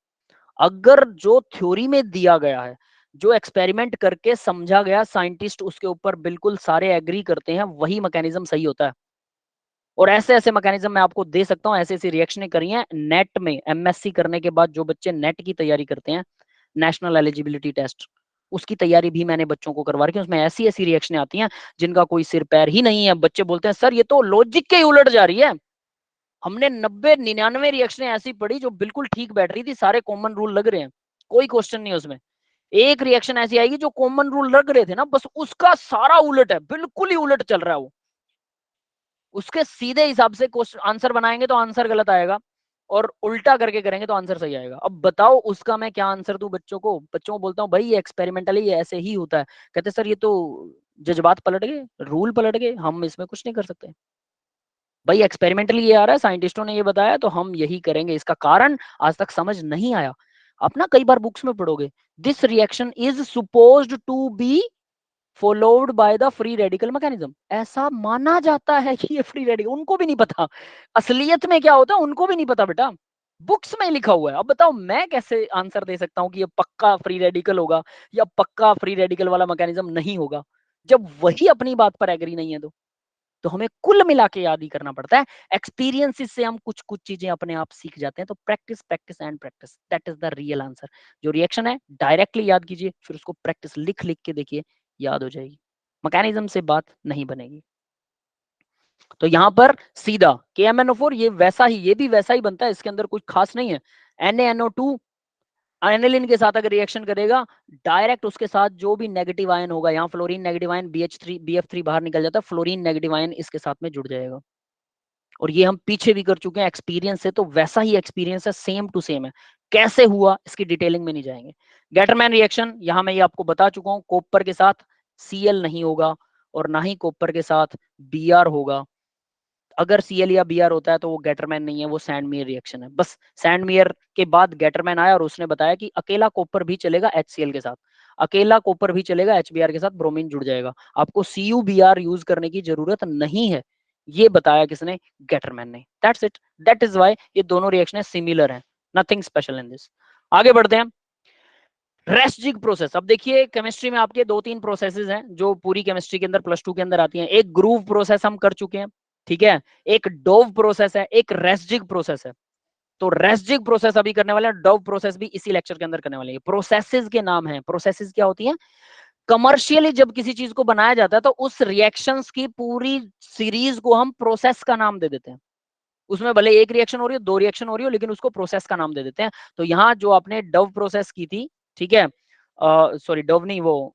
अगर जो थ्योरी में दिया गया है, जो एक्सपेरिमेंट करके समझा गया, साइंटिस्ट उसके ऊपर बिल्कुल सारे एग्री करते हैं, वही मैकेनिज्म सही होता है। और ऐसे ऐसे मैकेनिज्म मैं आपको दे सकता हूँ, ऐसे ऐसी रिएक्शनें करी हैं नेट में। एमएससी करने के बाद जो बच्चे नेट की तैयारी करते हैं, नेशनल एलिजिबिलिटी टेस्ट, उसकी तैयारी भी मैंने बच्चों को करवा रखी है। उसमें ऐसी ऐसी रिएक्शनें आती हैं जिनका कोई सिर पैर ही नहीं है। बच्चे बोलते हैं सर ये तो लॉजिक के ही उलट जा रही है। हमने 90-99 रिएक्शनें ऐसी पढ़ी जो बिल्कुल ठीक बैठ रही थी, सारे कॉमन रूल लग रहे हैं, कोई क्वेश्चन नहीं है उसमें। एक रिएक्शन ऐसी आएगी जो कॉमन रूल लग रहे थे ना, बस उसका सारा उलट है, बिल्कुल ही उलट चल रहा है वो। उसके सीधे हिसाब से क्वेश्चन आंसर बनाएंगे तो आंसर गलत आएगा, और उल्टा करके करेंगे तो आंसर सही आएगा। अब बताओ उसका मैं क्या आंसर दूं बच्चों को? बच्चों को बोलता हूँ भाई ये एक्सपेरिमेंटली ये ऐसे ही होता है, कहते सर ये तो जज्बात पलट गए, रूल पलट गए, हम इसमें कुछ नहीं कर सकते। भाई एक्सपेरिमेंटली ये आ रहा है, साइंटिस्टों ने ये बताया तो हम यही करेंगे, इसका कारण आज तक समझ नहीं आया। आप ना कई बार बुक्स में पढ़ोगे, this reaction is supposed to be followed by the free radical mechanism, ऐसा माना जाता है कि ये फ्री रेडिकल, उनको भी नहीं पता असलियत में क्या होता है, उनको भी नहीं पता बेटा, बुक्स में लिखा हुआ है। अब बताओ मैं कैसे आंसर दे सकता हूं कि ये पक्का फ्री रेडिकल होगा या पक्का फ्री रेडिकल वाला मैकेनिज्म नहीं होगा, जब वही अपनी बात पर एग्री नहीं है। तो हमें कुल मिला के याद ही करना पड़ता है। एक्सपीरियंसेस से हम कुछ कुछ चीजें अपने आप सीख जाते हैं। तो practice practice and practice, that is the real answer. जो रिएक्शन है डायरेक्टली याद कीजिए, फिर उसको प्रैक्टिस लिख लिख के देखिए, याद हो जाएगी। मैकेनिज्म से बात नहीं बनेगी। तो यहां पर सीधा KMnO4 ये वैसा ही, ये भी वैसा ही बनता है, इसके अंदर कुछ खास नहीं है। NaNO2 एनिलिन के साथ अगर रिएक्शन करेगा, डायरेक्ट उसके साथ जो भी नेगेटिव आयन होगा, यहाँ फ्लोरीन नेगेटिव आयन BF3 बाहर निकल जाता है, फ्लोरीन नेगेटिव आयन इसके साथ में जुड़ जाएगा। और ये हम पीछे भी कर चुके हैं एक्सपीरियंस से, तो वैसा ही एक्सपीरियंस है, सेम टू सेम है। कैसे हुआ इसकी डिटेलिंग में नहीं जाएंगे। गेटरमैन रिएक्शन यहां मैं ये आपको बता चुका हूं, कॉपर के साथ Cl नहीं होगा और ना ही कॉपर के साथ Br होगा। अगर Cl या Br होता है तो वो गेटरमैन नहीं है, वो सैंडमियर रिएक्शन है। बस सैंडमियर के बाद गेटरमैन आया और उसने बताया कि अकेला कॉपर भी चलेगा HCl के साथ, अकेला कॉपर भी चलेगा HBr के साथ, ब्रोमीन जुड़ जाएगा, आपको CuBr यूज करने की जरूरत नहीं है। ये बताया किसने? गेटरमैन ने। That's it, that is why ये दोनों रिएक्शन सिमिलर हैं, नथिंग स्पेशल इन दिस। आगे बढ़ते हैं। रेस्जिग प्रोसेस। अब देखिए केमिस्ट्री में आपके दो तीन प्रोसेसेस हैं जो पूरी केमिस्ट्री के अंदर +2 के अंदर आती हैं। एक ग्रूव प्रोसेस हम कर चुके हैं, ठीक है, एक डोव प्रोसेस है, एक रेस्जिग प्रोसेस है। तो रेस्जिग प्रोसेस अभी करने वाले हैं, डोव प्रोसेस भी इसी लेक्चर के अंदर करने वाले हैं। प्रोसेसेस के नाम हैं। प्रोसेसेस क्या होती हैं? कमर्शियली जब किसी चीज को बनाया जाता है तो उस रिएक्शंस की पूरी सीरीज को हम प्रोसेस का नाम दे देते हैं। उसमें भले एक रिएक्शन हो रही हो, दो रिएक्शन हो रही हो, लेकिन उसको प्रोसेस का नाम दे देते हैं। तो यहाँ जो आपने डव प्रोसेस की थी, ठीक है, सॉरी डव नहीं, वो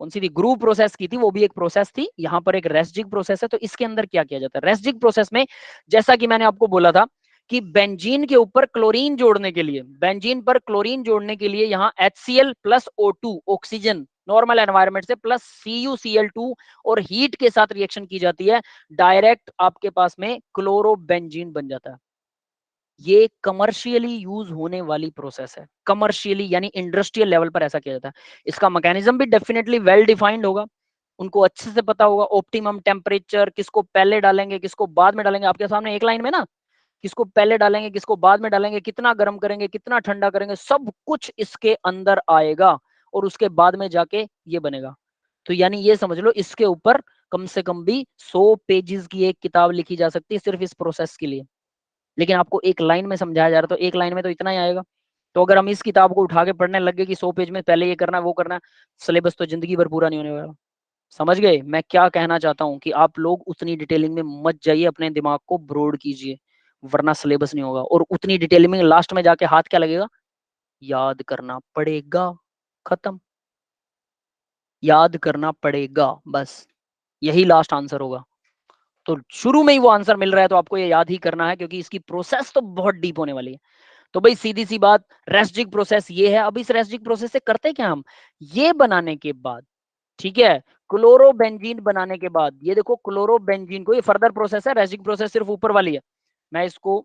कौन सी थी, ग्रूव प्रोसेस की थी, वो भी एक प्रोसेस थी। यहाँ पर एक रेस्जिग प्रोसेस है। तो इसके अंदर क्या किया जाता है रेस्जिग प्रोसेस में? जैसा कि मैंने आपको बोला था कि बेंजीन के ऊपर क्लोरीन जोड़ने के लिए, बेंजीन पर क्लोरीन जोड़ने के लिए यहाँ HCl plus O2 oxygen normal environment से प्लस CuCl2 और हीट के साथ रिएक्शन की जाती है, डायरेक्ट आपके पास में क्लोरोबेंजीन बन जाता है। ये कमर्शियली यूज होने वाली प्रोसेस है, कमर्शियली यानी इंडस्ट्रियल लेवल पर ऐसा किया जाता है। इसका मैकेनिज्म भी डेफिनेटली वेल डिफाइंड होगा, उनको अच्छे से पता होगा ऑप्टिमम टेम्परेचर, किसको पहले डालेंगे किसको बाद में डालेंगे, आपके सामने एक लाइन में ना, किसको पहले डालेंगे किसको बाद में डालेंगे, कितना गर्म करेंगे कितना ठंडा करेंगे, सब कुछ इसके अंदर आएगा और उसके बाद में जाके ये बनेगा। तो यानी ये समझ लो इसके ऊपर कम से कम भी 100 पेजेस की एक किताब लिखी जा सकती है सिर्फ इस प्रोसेस के लिए। लेकिन आपको एक लाइन में समझाया जा रहा है तो एक लाइन में तो इतना ही आएगा। तो अगर हम इस किताब को उठा के पढ़ने लग गए कि 100 पेज में पहले ये करना है वो करना है, सिलेबस तो जिंदगी भर पूरा नहीं होने वाला। समझ गए मैं क्या कहना चाहता हूँ? कि आप लोग उतनी डिटेलिंग में मत जाइए, अपने दिमाग को ब्रॉड कीजिए, वरना सिलेबस नहीं होगा। और उतनी डिटेलिंग में लास्ट में जाके हाथ क्या लगेगा? याद करना पड़ेगा, खत्म, याद करना पड़ेगा, बस यही लास्ट आंसर होगा। तो शुरू में ही वो आंसर मिल रहा है तो आपको ये याद ही करना है, क्योंकि इसकी प्रोसेस तो बहुत डीप होने वाली है। तो भाई सीधी सी बात, रेस्जिग प्रोसेस ये है। अब इस रेस्जिग प्रोसेस से करते क्या हम? ये बनाने के बाद, ठीक है, क्लोरोबेंजीन बनाने के बाद, ये देखो क्लोरोबेंजीन को, ये फर्दर प्रोसेस है, रेस्जिग प्रोसेस सिर्फ ऊपर वाली है। मैं इसको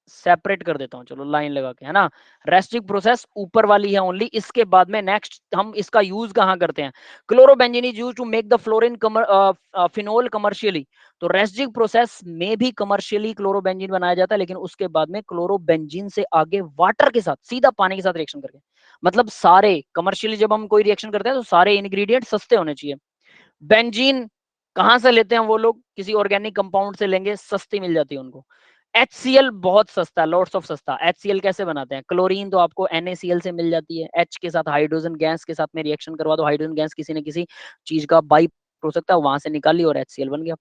सेपरेट कर देता हूं, चलो लाइन लगा के, है ना। रेस्टिक प्रोसेस ऊपर वाली है ओनली। इसके बाद में नेक्स्ट हम इसका यूज कहां करते हैं? Chlorobenzene is used to make the fluorine phenol commercially. तो रेस्टिक प्रोसेस में भी कमर्शियली क्लोरोबेंजीन बनाया जाता है, लेकिन उसके बाद में क्लोरोबेंजीन से आगे वाटर के साथ, सीधा पानी के साथ रिएक्शन करके, मतलब सारे कमर्शियली जब हम कोई रिएक्शन करते हैं तो सारे इंग्रेडिएंट सस्ते होने चाहिए। बेंजीन कहां से लेते हैं वो लोग? किसी ऑर्गेनिक कंपाउंड से लेंगे, सस्ती मिल जाती है उनको। HCl बहुत सस्ता, लॉट्स ऑफ सस्ता। HCl कैसे बनाते हैं? क्लोरीन तो आपको NaCl से मिल जाती है, H के साथ हाइड्रोजन गैस के साथ में रिएक्शन करवा दो, हाइड्रोजन गैस किसी न किसी चीज का बाई हो सकता है, वहां से निकाल ली और HCl बन गया।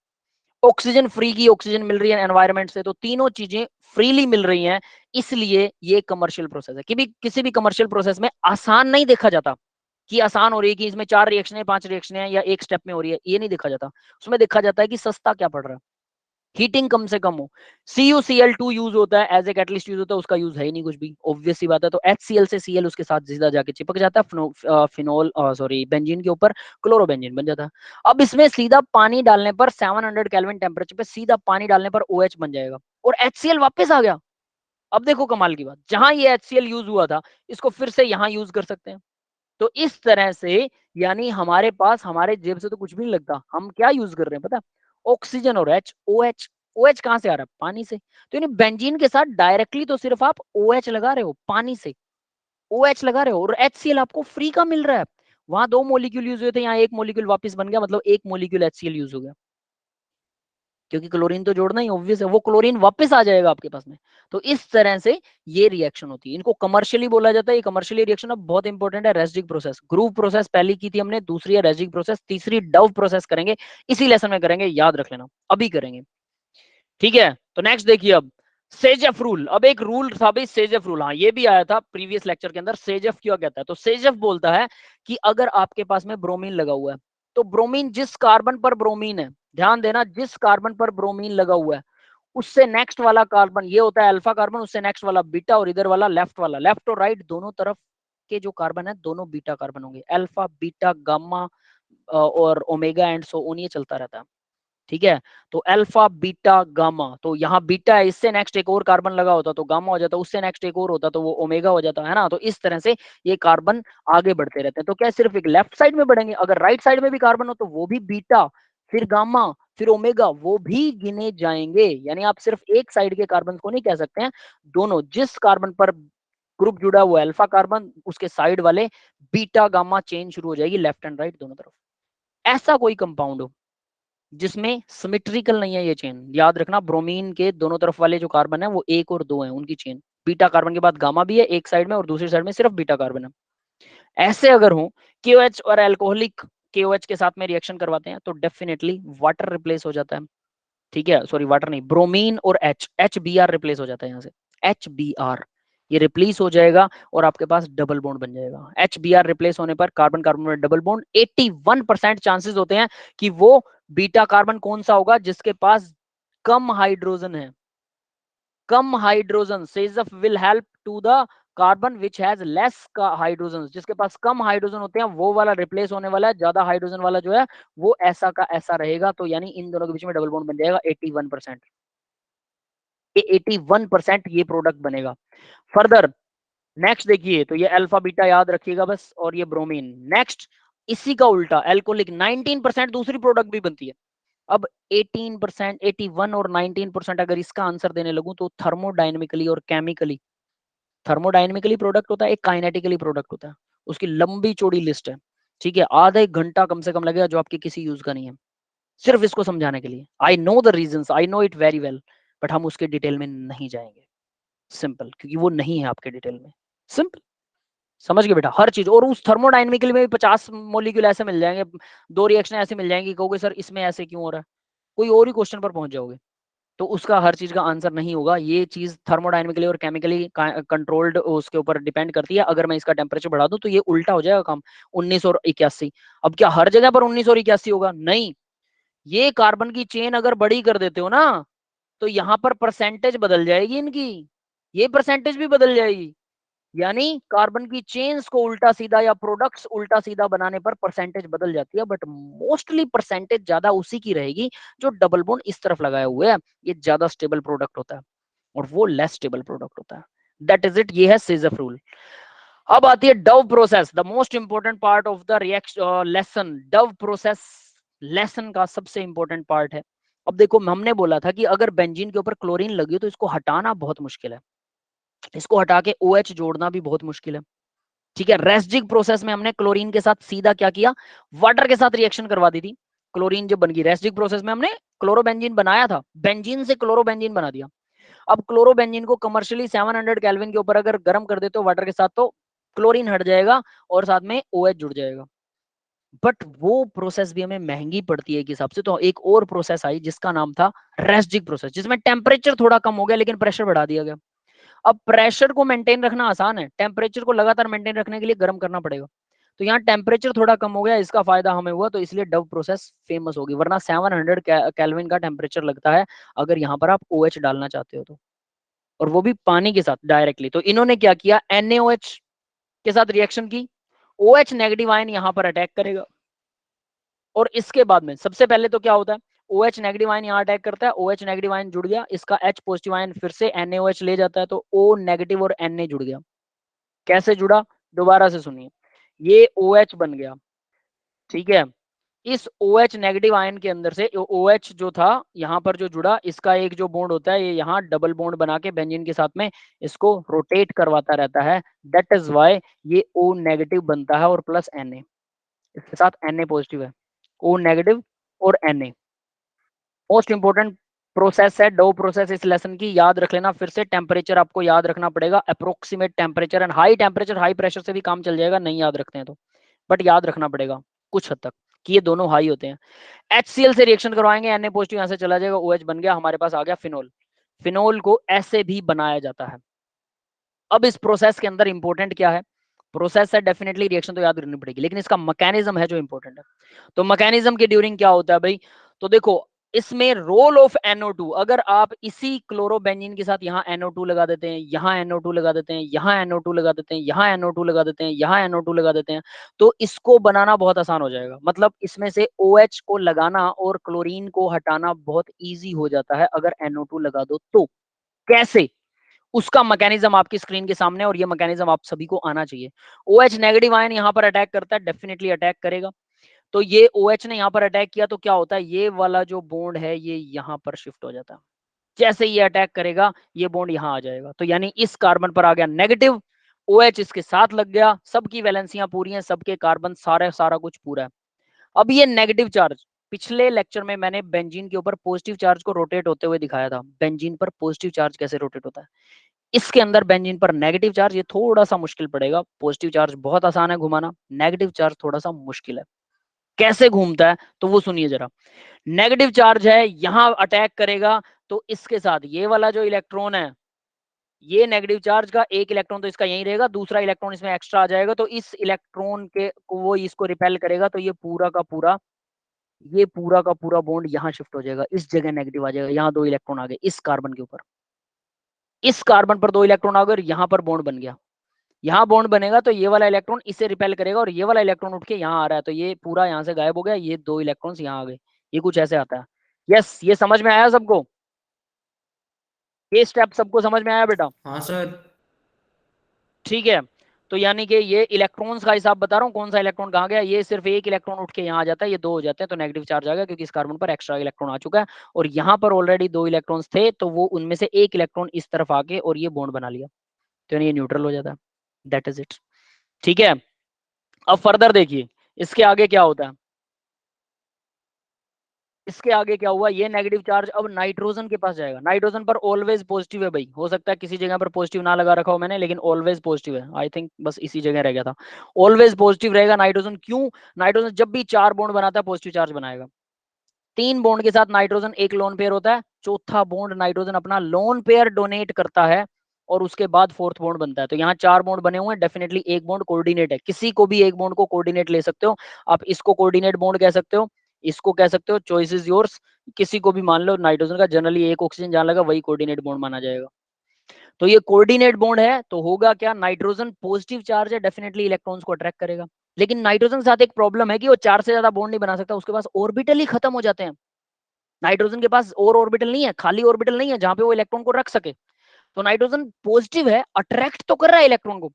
ऑक्सीजन फ्री की ऑक्सीजन मिल रही है एनवायरनमेंट से, तो तीनों चीजें फ्रीली मिल रही हैं, इसलिए ये कमर्शियल प्रोसेस है। कि भी किसी भी कमर्शियल प्रोसेस में आसान नहीं देखा जाता कि आसान हो रही है, कि इसमें 4 रिएक्शन है 5 रिएक्शन है या एक स्टेप में हो रही है, ये नहीं देखा जाता। उसमें देखा जाता है कि सस्ता क्या पड़ रहा है। हीटिंग कम से कम हो। CuCl2 यूज होता है एज ए कैटलिस्ट यूज होता है, उसका यूज है ही नहीं कुछ भी, ऑब्वियस सी बात है। तो HCl से Cl उसके साथ सीधा जाके चिपक जाता है, फिनोल सॉरी बेंजीन के ऊपर क्लोरोबेंजीन बन जाता है। अब इसमें सीधा पानी डालने पर 700 केल्विन टेम्परेचर पे सीधा पानी डालने पर OH बन जाएगा और HCl वापस आ गया। अब देखो कमाल की बात, जहां ये HCl यूज हुआ था इसको फिर से यहां यूज कर सकते हैं। तो इस तरह से यानी हमारे पास हमारे जेब से तो कुछ भी नहीं लगता, हम क्या यूज कर रहे हैं पता, ऑक्सीजन और OH। OH कहां से आ रहा है, पानी से। तो यानी बेंजीन के साथ डायरेक्टली तो सिर्फ आप OH लगा रहे हो, पानी से OH लगा रहे हो, और HCl आपको फ्री का मिल रहा है। वहां 2 मोलिक्यूल यूज हुए थे, यहाँ 1 मोलिक्यूल वापस बन गया, मतलब 1 मोलिक्यूल HCl यूज हो गया, क्योंकि क्लोरीन तो जोड़ना ही ऑब्वियस है, वो क्लोरीन वापस आ जाएगा आपके पास में। तो इस तरह से ये रिएक्शन होती है, इनको कमर्शियली बोला जाता है। ये कमर्शियली रिएक्शन अब बहुत इंपॉर्टेंट है। रेजिक प्रोसेस, ग्रूव प्रोसेस पहली की थी हमने, दूसरी है रेजिक प्रोसेस, तीसरी डव प्रोसेस करेंगे, इसी लेसन में करेंगे, याद रख लेना, अभी करेंगे, ठीक है। तो नेक्स्ट देखिए अब सेजेफ रूल। अब एक रूल था भाई सेजेफ रूल, हाँ ये भी आया था प्रीवियस लेक्चर के अंदर। सेजेफ क्या कहता है, तो सेजेफ बोलता है कि अगर आपके पास में ब्रोमीन लगा हुआ है, तो ब्रोमीन जिस कार्बन पर ब्रोमीन है, ध्यान देना, जिस कार्बन पर ब्रोमीन लगा हुआ है उससे नेक्स्ट वाला कार्बन, ये होता है अल्फा कार्बन, उससे नेक्स्ट वाला बीटा, और इधर वाला लेफ्ट वाला, लेफ्ट और राइट दोनों तरफ के जो कार्बन है दोनों बीटा कार्बन होंगे, अल्फा बीटा गामा और ओमेगा एंड सो ऑन, ये चलता रहता है, ठीक है। तो अल्फा बीटा गामा, तो यहाँ बीटा है, इससे नेक्स्ट एक और कार्बन लगा होता तो गामा हो जाता, उससे नेक्स्ट एक और होता तो वो ओमेगा हो जाता है ना। तो इस तरह से ये कार्बन आगे बढ़ते रहते हैं। तो क्या सिर्फ एक लेफ्ट साइड में बढ़ेंगे, अगर राइट साइड में भी कार्बन हो तो वो भी बीटा, फिर गामा, फिर ओमेगा, वो भी गिने जाएंगे। यानी आप सिर्फ एक साइड के कार्बन को नहीं कह सकते हैं, दोनों, जिस कार्बन पर ग्रुप जुड़ा हुआ है अल्फा कार्बन, उसके साइड वाले बीटा गामा चेन शुरू हो जाएगी लेफ्ट एंड राइट दोनों तरफ। ऐसा कोई कंपाउंड हो जिसमें सिमेट्रिकल नहीं है ये चेन, याद रखना, ब्रोमीन के दोनों तरफ वाले जो कार्बन है वो 1 और 2 है उनकी चेन, बीटा कार्बन के बाद गामा भी है एक साइड में और दूसरी साइड में सिर्फ बीटा कार्बन है। ऐसे अगर हो KOH और एल्कोहलिक KOH के साथ में रिएक्शन करवाते हैं तो डेफिनेटली वाटर रिप्लेस हो जाता है, ठीक है, सॉरी वाटर नहीं, ब्रोमीन और HBr रिप्लेस हो जाता है, यहाँ से HBr ये रिप्लेस हो जाएगा और आपके पास डबल बॉन्ड बन जाएगा। HBr रिप्लेस होने पर कार्बन कार्बन में डबल बॉन्ड, 81% चांसेस होते हैं कि वो बीटा कार्बन कौन सा होगा, जिसके पास कम हाइड्रोजन है, कम हाइड्रोजन। सेजफ will help to the carbon which has less hydrogen, जिसके पास कम हाइड्रोजन होते हैं वो वाला रिप्लेस होने वाला है, ज्यादा हाइड्रोजन वाला जो है वो ऐसा का ऐसा रहेगा। तो यानी इन दोनों के बीच में डबल बॉन्ड बन जाएगा 81%, ये 81% ये प्रोडक्ट बनेगा। फर्दर नेक्स्ट देखिए, तो ये अल्फा बीटा याद रखिएगा बस, और ये ब्रोमीन। नेक्स्ट इसी का उल्टा एल्कोहलिक 19% दूसरी प्रोडक्ट भी बनती है। अब 18%, 81 और 19% अगर इसका आंसर देने लगूं तो थर्मोडायनेमिकली और केमिकली, थर्मोडायनेमिकली प्रोडक्ट होता है, एक काइनेटिकली प्रोडक्ट होता है, उसकी लंबी चौड़ी लिस्ट है, ठीक है। आधा 1 घंटा कम से कम लगेगा जो आपके किसी यूज का नहीं है, सिर्फ इसको समझाने के लिए। I know the reasons, I know it very well, but हम उसके डिटेल में नहीं जाएंगे, सिंपल, क्योंकि वो नहीं है आपके डिटेल में, सिंपल, समझ गए बेटा हर चीज। और उस थर्मोडायनेमिकली में भी 50 मॉलिक्यूल ऐसे मिल जाएंगे, 2 रिएक्शन ऐसे मिल जाएंगी, कहोगे सर इसमें ऐसे क्यों हो रहा है, कोई और ही क्वेश्चन पर पहुंच जाओगे। तो उसका हर चीज का आंसर नहीं होगा, ये चीज थर्मोडायनेमिकली और केमिकली कंट्रोल्ड उसके ऊपर डिपेंड करती है। अगर मैं इसका टेम्परेचर बढ़ा दूं तो ये उल्टा हो जाएगा काम, 1981। अब क्या हर जगह पर 1981 होगा, नहीं, ये कार्बन की चेन अगर बड़ी कर देते हो ना तो यहाँ पर परसेंटेज बदल जाएगी इनकी, ये परसेंटेज भी बदल जाएगी। यानी कार्बन की चेन्स को उल्टा सीधा या प्रोडक्ट्स उल्टा सीधा बनाने पर परसेंटेज बदल जाती है, बट मोस्टली परसेंटेज ज्यादा उसी की रहेगी जो डबल बॉन्ड इस तरफ लगाए हुए है, ये ज्यादा स्टेबल प्रोडक्ट होता है और वो लेस स्टेबल प्रोडक्ट होता है। दैट इज इट, ये है सेजफ रूल। अब आती है Dove process, the most important part of the reaction lesson. Dove process lesson का सबसे इंपॉर्टेंट पार्ट है। अब देखो हमने बोला था कि अगर बेंजीन के ऊपर क्लोरीन लगी हो तो इसको हटाना बहुत मुश्किल है, इसको हटा के OH जोड़ना भी बहुत मुश्किल है, ठीक है। रेसिजिक प्रोसेस में हमने क्लोरीन के साथ सीधा क्या किया, वाटर के साथ रिएक्शन करवा दी थी, क्लोरीन जब बन गई, रेसिजिक प्रोसेस में हमने क्लोरोबेंजीन बनाया था, बेंजीन से क्लोरोबेंजीन बना दिया। अब क्लोरोबेंजीन को कमर्शियली 700 केल्विन के ऊपर अगर गर्म कर देते हो वाटर के साथ तो क्लोरीन हट जाएगा और साथ में OH जुड़ जाएगा, बट वो प्रोसेस भी हमें महंगी पड़ती है एक हिसाब से। तो एक और प्रोसेस आई जिसका नाम था रेसिजिक प्रोसेस, जिसमें टेम्परेचर थोड़ा कम हो गया लेकिन प्रेशर बढ़ा दिया गया। अब प्रेशर को मेंटेन रखना आसान है, टेम्परेचर को लगातार मेंटेन रखने के लिए गर्म करना पड़ेगा। तो यहाँ टेम्परेचर थोड़ा कम हो गया, इसका फायदा हमें हुआ, तो इसलिए डव प्रोसेस फेमस होगी, वरना 700 केल्विन का टेम्परेचर लगता है अगर यहाँ पर आप OH डालना चाहते हो तो, और वो भी पानी के साथ डायरेक्टली। तो इन्होंने क्या किया, NaOH के साथ रिएक्शन की, OH नेगेटिव आयन यहाँ पर अटैक करेगा, और इसके बाद में सबसे पहले तो क्या होता है, OH नेगेटिव आयन यहाँ अटैक करता है, OH नेगेटिव आयन जुड़ गया, इसका H पॉजिटिव आयन फिर से NaOH ले जाता है, तो O नेगेटिव और Na जुड़ गया। कैसे जुड़ा, दोबारा से सुनिए, ये OH बन गया, ठीक है, इस OH नेगेटिव आयन के अंदर से OH जो था यहाँ पर जो जुड़ा, इसका एक जो बॉन्ड होता है, ये यहाँ डबल बॉन्ड बना के बेंजीन के साथ में इसको रोटेट करवाता रहता है, दैट इज वाई ये O नेगेटिव बनता है और प्लस Na, इसके साथ Na पॉजिटिव है, O नेगेटिव और Na। मोस्ट इंपोर्टेंट प्रोसेस है डो प्रोसेस इस लेसन की, याद रख लेना। फिर से टेम्परेचर आपको याद रखना पड़ेगा, approximate temperature and high temperature high pressure से भी काम चल जाएगा, नहीं याद रखते हैं तो, बट याद रखना पड़ेगा कुछ हद तक कि ये दोनों हाई होते हैं। HCl से रिएक्शन करवाएंगे, Na पॉजिटिव यहाँ से चला जाएगा, OH बन गया, हमारे पास आ गया फिनोल। फिनोल को ऐसे भी बनाया जाता है। अब इस प्रोसेस के अंदर इंपॉर्टेंट क्या है, प्रोसेस है डेफिनेटली, रिएक्शन तो याद रखनी पड़ेगी, लेकिन इसका मैकेनिज्म है जो इंपॉर्टेंट है। तो मैकेनिज्म के ड्यूरिंग क्या होता है भाई, तो देखो इसमें रोल ऑफ NO2, अगर आप इसी क्लोरोबेंजीन के साथ यहाँ NO2 लगा देते हैं, यहाँ NO2 लगा देते हैं, यहाँ NO2 लगा देते हैं, यहाँ NO2 लगा देते हैं, यहाँ NO2 लगा देते हैं, तो इसको बनाना बहुत आसान हो जाएगा। मतलब इसमें से OH को लगाना और क्लोरीन को हटाना बहुत ईजी हो जाता है अगर NO2 लगा दो तो। कैसे, उसका मैकेनिज्म आपकी स्क्रीन के सामने, और ये मैकेनिज्म आप सभी को आना चाहिए। OH नेगेटिव आयन यहाँ पर अटैक करता है, डेफिनेटली अटैक करेगा, तो ये OH ने यहाँ पर अटैक किया तो क्या होता है, ये वाला जो बॉन्ड है ये यहाँ पर शिफ्ट हो जाता है, जैसे ये अटैक करेगा ये बॉन्ड यहाँ आ जाएगा, तो यानी इस कार्बन पर आ गया नेगेटिव, OH इसके साथ लग गया, सबकी वैलेंसियां पूरी हैं, सबके कार्बन सारा कुछ पूरा है। अब ये नेगेटिव चार्ज, पिछले लेक्चर में मैंने बेंजीन के ऊपर पॉजिटिव चार्ज को रोटेट होते हुए दिखाया था, बेंजीन पर पॉजिटिव चार्ज कैसे रोटेट होता है, इसके अंदर बेंजीन पर नेगेटिव चार्ज, ये थोड़ा सा मुश्किल पड़ेगा, पॉजिटिव चार्ज बहुत आसान है घुमाना, नेगेटिव चार्ज थोड़ा सा मुश्किल है। कैसे घूमता है तो वो सुनिए जरा, नेगेटिव चार्ज है यहां अटैक करेगा, तो इसके साथ ये वाला जो इलेक्ट्रॉन है, ये नेगेटिव चार्ज का एक इलेक्ट्रॉन तो इसका यहीं रहेगा, दूसरा इलेक्ट्रॉन इसमें एक्स्ट्रा आ जाएगा, तो इस इलेक्ट्रॉन के को वो इसको रिपेल करेगा, तो ये पूरा का पूरा बॉन्ड यहाँ शिफ्ट हो जाएगा, इस जगह नेगेटिव आ जाएगा, यहाँ 2 इलेक्ट्रॉन आ गए इस कार्बन के ऊपर, इस कार्बन पर 2 इलेक्ट्रॉन आ गए और यहाँ पर बॉन्ड बन गया, यहाँ बॉन्ड बनेगा तो ये वाला इलेक्ट्रॉन इसे रिपेल करेगा, और ये वाला इलेक्ट्रॉन उठ के यहाँ आ रहा है, तो ये पूरा यहाँ से गायब हो गया, ये 2 इलेक्ट्रॉन्स यहाँ आ गए, ये कुछ ऐसे आता है। यस, ये समझ में आया सबको, ये स्टेप सबको समझ में आया बेटा? हाँ सर। ठीक है, तो यानी कि ये इलेक्ट्रॉन्स का हिसाब बता रहा हूँ, कौन सा इलेक्ट्रॉन कहाँ गया, ये सिर्फ एक इलेक्ट्रॉन उठ के यहाँ आ जाता है, ये 2 हो जाते हैं, तो नेगेटिव चार्ज आ गया क्योंकि इस कार्बन पर एक्स्ट्रा इलेक्ट्रॉन आ चुका है, और यहाँ पर ऑलरेडी 2 इलेक्ट्रॉन्स थे, तो वो उनमें से एक इलेक्ट्रॉन इस तरफ आके और ये बॉन्ड बना लिया, तो ये न्यूट्रल हो जाता है, दैट इज इट। ठीक है, अब फर्दर देखिए इसके आगे क्या होता है, इसके आगे क्या हुआ, ये नेगेटिव चार्ज अब नाइट्रोजन के पास जाएगा, नाइट्रोजन पर ऑलवेज पॉजिटिव है भाई, हो सकता है किसी जगह पर पॉजिटिव ना लगा रखा हो मैंने, लेकिन ऑलवेज पॉजिटिव है, आई थिंक बस इसी जगह रह गया था, ऑलवेज पॉजिटिव रहेगा नाइट्रोजन। क्यों, नाइट्रोजन जब भी 4 बॉन्ड बनाता है पॉजिटिव चार्ज बनाएगा, 3 बॉन्ड के साथ नाइट्रोजन एक लोन पेयर होता है, चौथा बॉन्ड नाइट्रोजन अपना लोन पेयर डोनेट करता है, और उसके बाद 4th बॉन्ड बनता है, तो यहाँ 4 बॉन्ड बने हुए हैं, डेफिनेटली एक बॉन्ड कोऑर्डिनेट है, किसी को भी एक बॉन्ड को कोऑर्डिनेट ले सकते हो आप, इसको कोऑर्डिनेट बॉन्ड कह सकते हो, इसको कह सकते हो, चॉइस इज योर्स, किसी को भी मान लो, नाइट्रोजन का जनरली एक ऑक्सीजन जहां लगा वही कोऑर्डिनेट बॉन्ड माना जाएगा, तो ये कोऑर्डिनेट बॉन्ड है, तो होगा क्या, नाइट्रोजन पॉजिटिव चार्ज है, डेफिनेटली इलेक्ट्रॉन्स को अट्रैक्ट करेगा, लेकिन नाइट्रोजन के साथ एक प्रॉब्लम है कि वो 4 से ज्यादा बॉन्ड नहीं बना सकता, उसके पास ऑर्बिटल ही खत्म हो जाते हैं, नाइट्रोजन के पास और ऑर्बिटल नहीं है, खाली ऑर्बिटल नहीं है जहां पे वो इलेक्ट्रॉन को रख सके, तो नाइट्रोजन पॉजिटिव है, अट्रैक्ट तो कर रहा है इलेक्ट्रॉन को,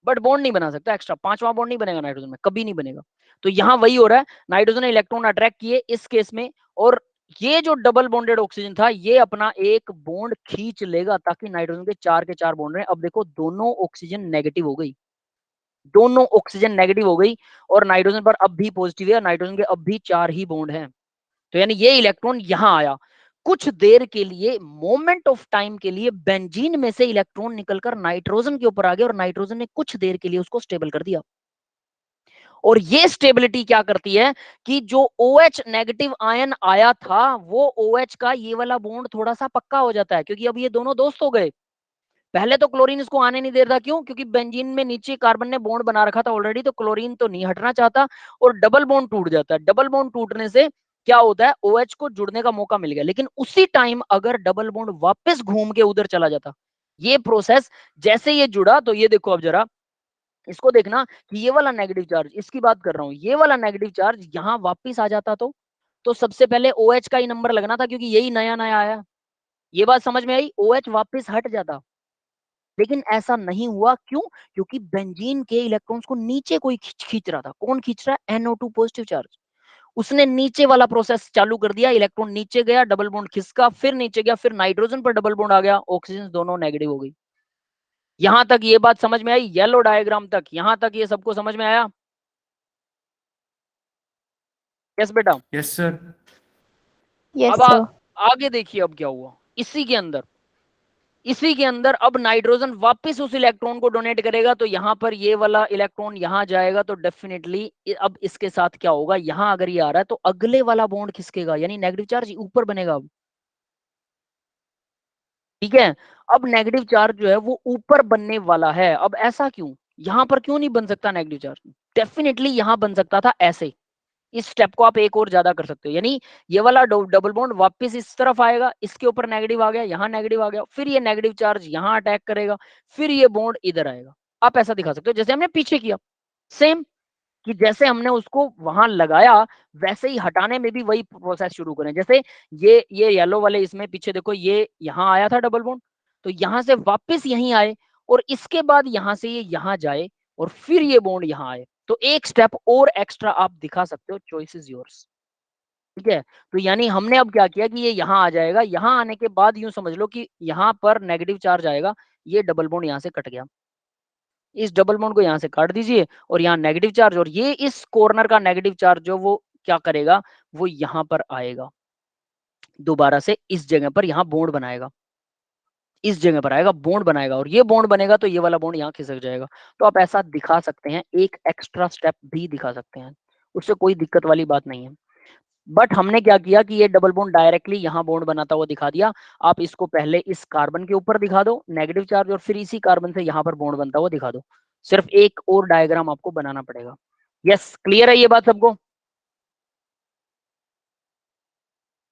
बट बॉन्ड नहीं बना सकता एक्स्ट्रा, 5वां बॉन्ड नहीं बनेगा नाइट्रोजन में, कभी नहीं बनेगा, तो यहाँ वही हो रहा है, नाइट्रोजन ने इलेक्ट्रॉन अट्रैक्ट किए इस केस में, और ये जो डबल बॉन्डेड ऑक्सीजन था ये अपना एक बॉन्ड खींच लेगा, ताकि नाइट्रोजन के 4 के 4 बॉन्ड रहे। अब देखो दोनों ऑक्सीजन नेगेटिव हो गई, दोनों ऑक्सीजन नेगेटिव हो गई, और नाइट्रोजन पर अब भी पॉजिटिव है, नाइट्रोजन के अब भी 4 ही बॉन्ड हैं, तो यानी ये इलेक्ट्रॉन यहां आया, कुछ देर के लिए, मोमेंट ऑफ टाइम के लिए बेंजीन में से इलेक्ट्रॉन निकलकर नाइट्रोजन के ऊपर आ गया, और नाइट्रोजन ने कुछ देर के लिए उसको स्टेबल कर दिया, और ये स्टेबिलिटी क्या करती है कि जो OH नेगेटिव आयन आया था वो OH का ये वाला बॉन्ड थोड़ा सा पक्का हो जाता है, क्योंकि अब ये दोनों दोस्त हो गए, पहले तो क्लोरीन इसको आने नहीं दे रहा, क्यों? क्योंकि बेंजीन में नीचे कार्बन ने बॉन्ड बना रखा था ऑलरेडी, तो क्लोरीन तो नहीं हटना चाहता और डबल बॉन्ड टूट जाता है। डबल बॉन्ड टूटने से क्या होता है, OH को जुड़ने का मौका मिल गया, लेकिन उसी टाइम अगर डबल बॉन्ड वापस घूम के उधर चला जाता, ये प्रोसेस जैसे ये जुड़ा, तो ये देखो अब जरा इसको देखना कि ये वाला नेगेटिव चार्ज, इसकी बात कर रहा हूं, ये वाला नेगेटिव चार्ज यहां वापस आ जाता तो सबसे पहले OH का ही नंबर लगना था, क्योंकि यही नया नया आया। ये बात समझ में आई? OH वापस हट जाता, लेकिन ऐसा नहीं हुआ, क्यों? क्योंकि बेंजीन के इलेक्ट्रॉन्स को नीचे कोई खींच रहा था। कौन खींच रहा है? NO2 positive charge. उसने नीचे वाला प्रोसेस चालू कर दिया, इलेक्ट्रॉन नीचे गया, डबल बॉन्ड खिसका, फिर नीचे गया, फिर नाइट्रोजन पर डबल बॉन्ड आ गया, ऑक्सीजन दोनों नेगेटिव हो गई। यहां तक ये बात समझ में आई? येलो डायग्राम तक, यहां तक ये सबको समझ में आया? यस बेटा। Yes sir. यस अब सर। आगे देखिए अब क्या हुआ इसी के अंदर अब नाइट्रोजन वापस उस इलेक्ट्रॉन को डोनेट करेगा, तो यहां पर ये वाला इलेक्ट्रॉन यहां जाएगा, तो डेफिनेटली अब इसके साथ क्या होगा, यहां अगर ये आ रहा है तो अगले वाला बॉन्ड खिसकेगा, यानी नेगेटिव चार्ज ऊपर बनेगा अब। ठीक है, अब नेगेटिव चार्ज जो है वो ऊपर बनने वाला है। अब ऐसा क्यों? यहां पर क्यों नहीं बन सकता नेगेटिव चार्ज? डेफिनेटली यहां बन सकता था ऐसे। इस स्टेप को आप एक और ज्यादा कर सकते हो, यानी ये वाला डबल बॉन्ड वापस इस तरफ आएगा, इसके ऊपर नेगेटिव आ गया, यहाँ नेगेटिव आ गया, फिर ये नेगेटिव चार्ज यहाँ अटैक करेगा, फिर ये बॉन्ड इधर आएगा। आप ऐसा दिखा सकते हो जैसे हमने पीछे किया, सेम, कि जैसे हमने उसको वहां लगाया वैसे ही हटाने में भी वही प्रोसेस शुरू करें। जैसे ये येलो वाले इसमें पीछे देखो, ये यहाँ आया था डबल बॉन्ड, तो यहां से वापस यहीं आए, और इसके बाद यहां से ये यहाँ जाए, और फिर ये बॉन्ड यहाँ आए, तो एक स्टेप और एक्स्ट्रा आप दिखा सकते हो। Choice is yours. ठीक है, तो यानी हमने अब क्या किया कि ये यहाँ आ जाएगा, यहाँ आने के बाद यूं समझ लो कि यहाँ पर नेगेटिव चार्ज आएगा, ये डबल बॉन्ड यहाँ से कट गया, इस डबल बॉन्ड को यहाँ से काट दीजिए, और यहाँ नेगेटिव चार्ज, और ये इस कॉर्नर का नेगेटिव चार्ज जो वो क्या करेगा, वो यहाँ पर आएगा, दोबारा से इस जगह पर यहाँ बॉन्ड बनाएगा, इस जगह पर आएगा, बॉन्ड बनाएगा, और ये बॉन्ड बनेगा तो ये वाला बॉन्ड यहाँ खिसक जाएगा। तो आप ऐसा दिखा सकते हैं, एक एक्स्ट्रा स्टेप भी दिखा सकते हैं, उससे कोई दिक्कत वाली बात नहीं है। बट हमने क्या किया कि ये डबल बॉन्ड डायरेक्टली यहाँ बॉन्ड बनाता हुआ दिखा दिया। आप इसको पहले इस कार्बन के ऊपर दिखा दो नेगेटिव चार्ज, और फिर इसी कार्बन से यहाँ पर बॉन्ड बनता हुआ दिखा दो। सिर्फ एक और डायग्राम आपको बनाना पड़ेगा। यस, क्लियर है ये बात सबको?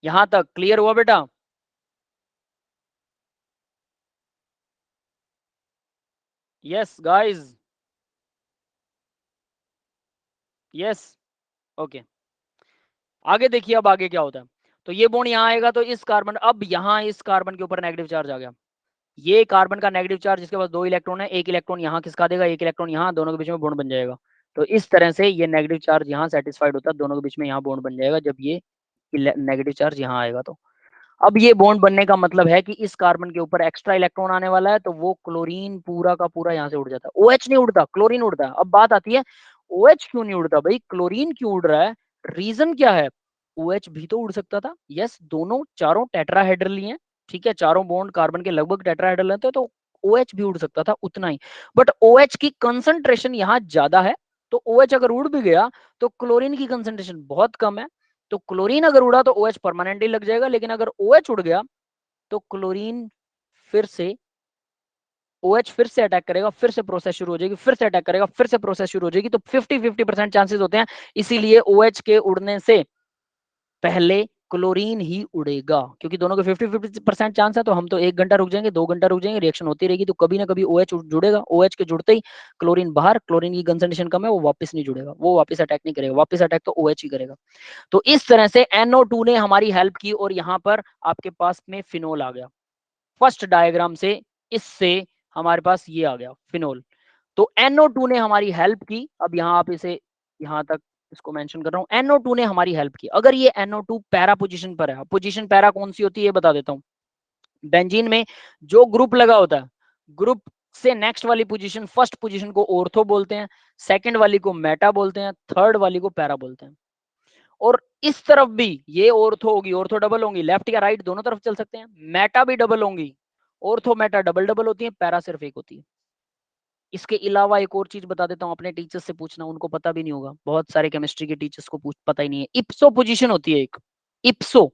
यहां तक क्लियर हुआ बेटा? Yes guys, yes, okay. आगे देखिए, अब आगे क्या होता है। तो ये बॉन्ड यहाँ आएगा, तो इस कार्बन, अब यहाँ इस कार्बन के ऊपर नेगेटिव चार्ज आ गया, ये कार्बन का नेगेटिव चार्ज, जिसके पास 2 इलेक्ट्रॉन है, एक इलेक्ट्रॉन यहाँ खिसका देगा, एक इलेक्ट्रॉन यहाँ, दोनों के बीच में बॉन्ड बन जाएगा। तो इस तरह से ये नेगेटिव चार्ज यहाँ सेटिस्फाइड होता है, दोनों के बीच में यहाँ बॉन्ड बन जाएगा जब ये नेगेटिव चार्ज यहाँ आएगा। तो अब ये बॉन्ड बनने का मतलब है कि इस कार्बन के ऊपर एक्स्ट्रा इलेक्ट्रॉन आने वाला है, तो वो क्लोरीन पूरा का पूरा यहाँ से उड़ जाता है। OH नहीं उड़ता, क्लोरीन उड़ता है। अब बात आती है OH क्यों नहीं उड़ता भाई, क्लोरीन क्यों उड़ रहा है? रीजन क्या है? OH भी तो उड़ सकता था। यस, दोनों चारों टेट्राहेड्रल ही हैं, ठीक है, चारों बॉन्ड कार्बन के लगभग टेट्राहेड्रल हैं, तो OH भी उड़ सकता था उतना ही। बट OH की कंसंट्रेशन यहाँ ज्यादा है, तो OH अगर उड़ भी गया तो क्लोरीन की कंसंट्रेशन बहुत कम है, तो क्लोरीन अगर उड़ा तो OH परमानेंटली लग जाएगा, लेकिन अगर OH उड़ गया तो क्लोरीन फिर से OH फिर से अटैक करेगा, फिर से प्रोसेस शुरू हो जाएगी, फिर से अटैक करेगा, फिर से प्रोसेस शुरू हो जाएगी। तो 50-50% चांसेस होते हैं, इसीलिए OH के उड़ने से पहले क्लोरीन ही उड़ेगा, क्योंकि दोनों के 50-50% चांस है। तो हम तो 1 घंटा रुक जाएंगे, 2 घंटा रुक जाएंगे, रिएक्शन होती रहेगी, तो कभी ना कभी OH जुड़ेगा। OH के जुड़ते ही क्लोरीन बाहर, क्लोरीन की कंसंट्रेशन कम है, वो वापस नहीं जुड़ेगा, वो वापस अटैक नहीं करेगा, वापस अटैक तो OH ही करेगा। तो इस तरह से NO2 ने हमारी हेल्प की, और यहाँ पर आपके पास में फिनोल आ गया। फर्स्ट डायग्राम से इससे हमारे पास ये आ गया फिनोल। तो NO2 ने हमारी हेल्प की। अब यहाँ आप इसे यहाँ तक इसको मेंशन कर रहा हूँ, NO2 ने हमारी हेल्प की। अगर ये NO2 पैरा पोजीशन पर है, पोजीशन पैरा कौन सी होती है ये बता देता हूँ। बेंजीन में जो ग्रुप लगा होता है, ग्रुप से नेक्स्ट वाली पोजीशन, फर्स्ट पोजीशन को ऑर्थो बोलते हैं, सेकंड वाली को मेटा बोलते हैं, थर्ड वाली को पैरा बोलते हैं। और इस तरफ भी ये ऑर्थो होगी, ऑर्थो डबल होंगी, लेफ्ट या राइट दोनों तरफ चल सकते हैं। मेटा भी डबल होंगी, ऑर्थो मेटा डबल डबल होती है, पैरा सिर्फ एक होती है। इसके अलावा एक और चीज बता देता हूँ, अपने टीचर्स से पूछना, उनको पता भी नहीं होगा, बहुत सारे केमिस्ट्री के टीचर्स को पता ही नहीं है। इप्सो पोजीशन होती है एक, इप्सो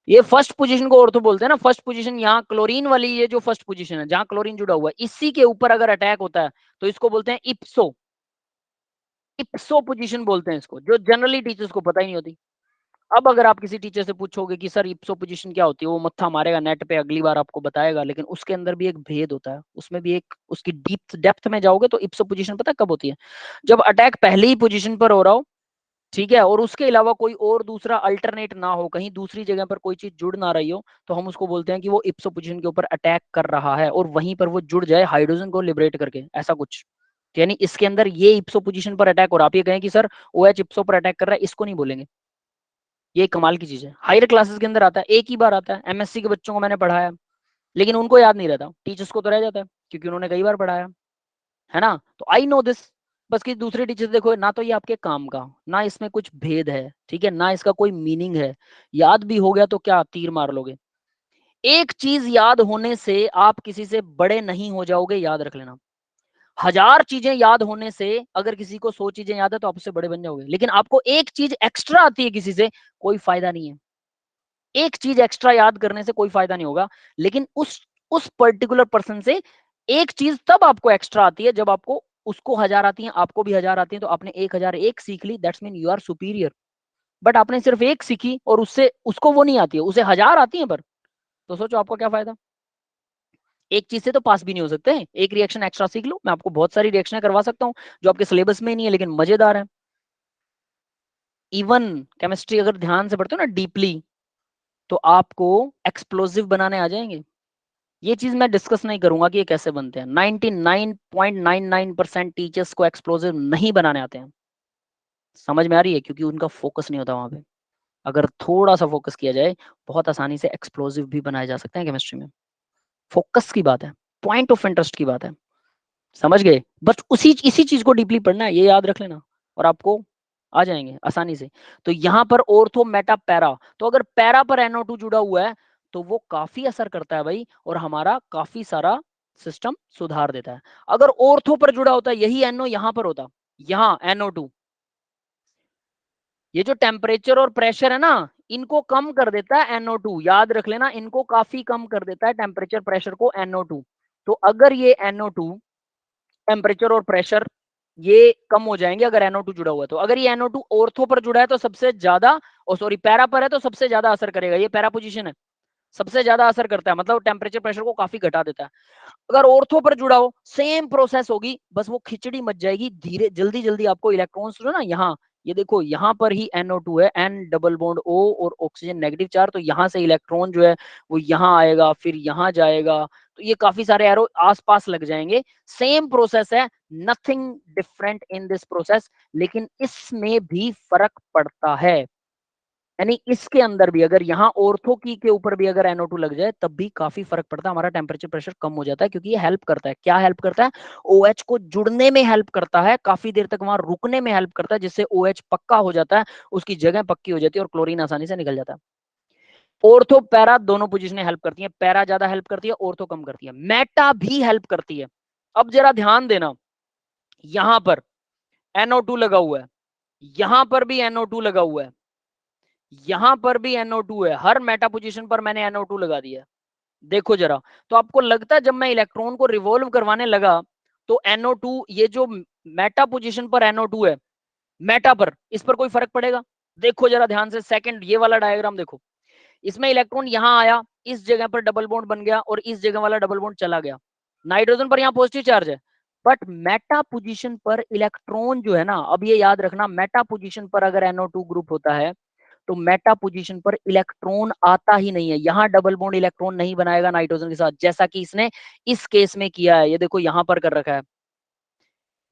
ये फर्स्ट पोजीशन को ऑर्थो बोलते हैं ना, फर्स्ट पोजीशन यहाँ क्लोरीन वाली, ये जो फर्स्ट पोजीशन है जहां क्लोरीन जुड़ा हुआ है, इसी के ऊपर अगर अटैक होता है तो इसको बोलते हैं इप्सो, इप्सो पोजीशन बोलते हैं इसको, जो जनरली टीचर्स को पता ही नहीं होती। अब अगर आप किसी टीचर से पूछोगे कि सर इप्सो पोजीशन क्या होती है, वो मत्था मारेगा नेट पे, अगली बार आपको बताएगा, लेकिन उसके अंदर भी एक भेद होता है, उसमें भी एक उसकी डीप डेप्थ में जाओगे तो इप्सो पोजीशन पता कब होती है, जब अटैक पहले ही पोजीशन पर हो रहा हो, ठीक है, और उसके अलावा कोई और दूसरा अल्टरनेट ना हो, कहीं दूसरी जगह पर कोई चीज जुड़ ना रही हो, तो हम उसको बोलते हैं कि वो इप्सो पोजीशन के ऊपर अटैक कर रहा है, और वहीं पर वो जुड़ जाए हाइड्रोजन को लिबरेट करके, ऐसा कुछ। तो यानी इसके अंदर ये इप्सो पोजीशन पर अटैक, और आप ये कहें कि सर ओ एच इप्सो पर अटैक कर रहा है, इसको नहीं बोलेंगे। ये कमाल की चीज है, हायर क्लासेस के अंदर आता है, एक ही बार आता है, एमएससी के बच्चों को मैंने पढ़ाया, लेकिन उनको याद नहीं रहता, टीचर्स को तो रह जाता है क्योंकि उन्होंने कई बार पढ़ाया है ना। तो आई नो दिस, बस कि दूसरे टीचर्स देखो ना, तो ये आपके काम का ना, इसमें कुछ भेद है, ठीक है ना, इसका कोई मीनिंग है, याद भी हो गया तो क्या तीर मार लोगे। एक चीज याद होने से आप किसी से बड़े नहीं हो जाओगे, याद रख लेना। हजार चीजें याद होने से, अगर किसी को 100 चीजें याद है तो आप उससे बड़े बन जाओगे, लेकिन आपको एक चीज एक्स्ट्रा आती है किसी से, कोई फायदा नहीं है। एक चीज एक्स्ट्रा याद करने से कोई फायदा नहीं होगा, लेकिन उस पर्टिकुलर पर्सन से एक चीज तब आपको एक्स्ट्रा आती है जब आपको उसको 1000 आती है, आपको भी 1000 आती है, तो आपने 1001 सीख ली, that's mean you are superior. But आपने सिर्फ एक सीखी और उससे उसको वो नहीं आती है, उसे 1000 आती है पर, तो सोचो आपको क्या फायदा। एक चीज से तो पास भी नहीं हो सकते, एक रिएक्शन एक्स्ट्रा सीख लो, मैं आपको बहुत सारी रिएक्शन करवा सकता हूँ जो आपके सिलेबस में नहीं है लेकिन मजेदार है। इवन केमिस्ट्री अगर ध्यान से पढ़ते हो ना डीपली, तो आपको एक्सप्लोसिव बनाने आ जाएंगे। ये चीज मैं डिस्कस नहीं करूंगा कि ये कैसे बनते हैं, 99.99% टीचर्स को एक्सप्लोसिव नहीं बनाने आते हैं। समझ में आ रही है, क्योंकि उनका फोकस नहीं होता वहां पे। अगर थोड़ा सा फोकस किया जाए, बहुत आसानी से एक्सप्लोसिव भी बनाए जा सकते हैं केमिस्ट्री में। फोकस की बात है, पॉइंट ऑफ इंटरेस्ट की बात है, समझ गए। बस उसी इसी चीज को डीपली पढ़ना है, ये याद रख लेना, और आपको आ जाएंगे आसानी से। तो यहाँ पर ऑर्थो मेटा पैरा, तो अगर पैरा पर NO2 जुड़ा हुआ है तो वो काफी असर करता है भाई, और हमारा काफी सारा सिस्टम सुधार देता है। अगर ऑर्थो पर जुड़ा होता है, यही NO यहाँ पर होता, यहाँ NO2, ये जो टेम्परेचर और प्रेशर है ना, इनको कम कर देता है NO2, याद रख लेना, इनको काफी कम कर देता है टेम्परेचर प्रेशर को NO2। तो अगर ये NO2 टेम्परेचर और प्रेशर ये कम हो जाएंगे अगर NO2 जुड़ा हुआ है, तो अगर ये NO2 ऑर्थो पर जुड़ा है तो सबसे ज्यादा, और सॉरी पैरा पर है तो सबसे ज्यादा असर करेगा, ये पैरा पोजीशन है, सबसे ज्यादा असर करता है, मतलब टेम्परेचर प्रेशर को काफी घटा देता है। अगर ऑर्थो पर जुड़ा हो सेम प्रोसेस होगी, बस वो खिचड़ी मच जाएगी, धीरे जल्दी जल्दी आपको इलेक्ट्रॉन्स जो ना, यहाँ ये देखो यहाँ पर ही NO2 है, N डबल बॉन्ड O और ऑक्सीजन नेगेटिव चार्ज, तो यहाँ से इलेक्ट्रॉन जो है वो यहाँ आएगा, फिर यहाँ जाएगा, तो ये काफी सारे एरो आसपास लग जाएंगे। सेम प्रोसेस है, nothing different in this process, लेकिन इसमें भी फर्क पड़ता है। यानी इसके अंदर भी अगर यहाँ ऑर्थो की के ऊपर भी अगर NO2 लग जाए तब भी काफी फर्क पड़ता है, हमारा टेम्परेचर प्रेशर कम हो जाता है, क्योंकि ये हेल्प करता है, क्या हेल्प करता है, OH को जुड़ने में हेल्प करता है, काफी देर तक वहां रुकने में हेल्प करता है, जिससे OH पक्का हो जाता है, उसकी जगह पक्की हो जाती है और क्लोरीन आसानी से निकल जाता है। ऑर्थो पैरा दोनों पोजीशनें हेल्प करती हैं, पैरा ज्यादा हेल्प करती है, ऑर्थो कम करती है, मेटा भी हेल्प करती है। अब जरा ध्यान देना, यहां पर NO2 लगा हुआ है, यहां पर भी NO2 लगा हुआ है, यहां पर भी NO2 है, हर मेटा पोजीशन पर मैंने NO2 लगा दिया है। देखो जरा, तो आपको लगता है जब मैं इलेक्ट्रॉन को रिवॉल्व करवाने लगा तो NO2, ये जो मेटा पोजीशन पर NO2 है, मेटा पर, इस पर कोई फर्क पड़ेगा? देखो जरा ध्यान से, सेकंड ये वाला डायग्राम देखो, इसमें इलेक्ट्रॉन यहां आया, इस जगह पर डबल बॉन्ड बन गया और इस जगह वाला डबल बॉन्ड चला गया, नाइट्रोजन पर यहाँ पॉजिटिव चार्ज है, बट मेटा पोजीशन पर इलेक्ट्रॉन जो है ना, अब ये याद रखना, मेटा पोजीशन पर अगर NO2 ग्रुप होता है तो मेटा पोजीशन पर इलेक्ट्रॉन आता ही नहीं है, यहां डबल बॉन्ड इलेक्ट्रॉन नहीं बनाएगा नाइट्रोजन के साथ, जैसा कि इसने इस केस में किया है, ये देखो यहां पर कर रखा है,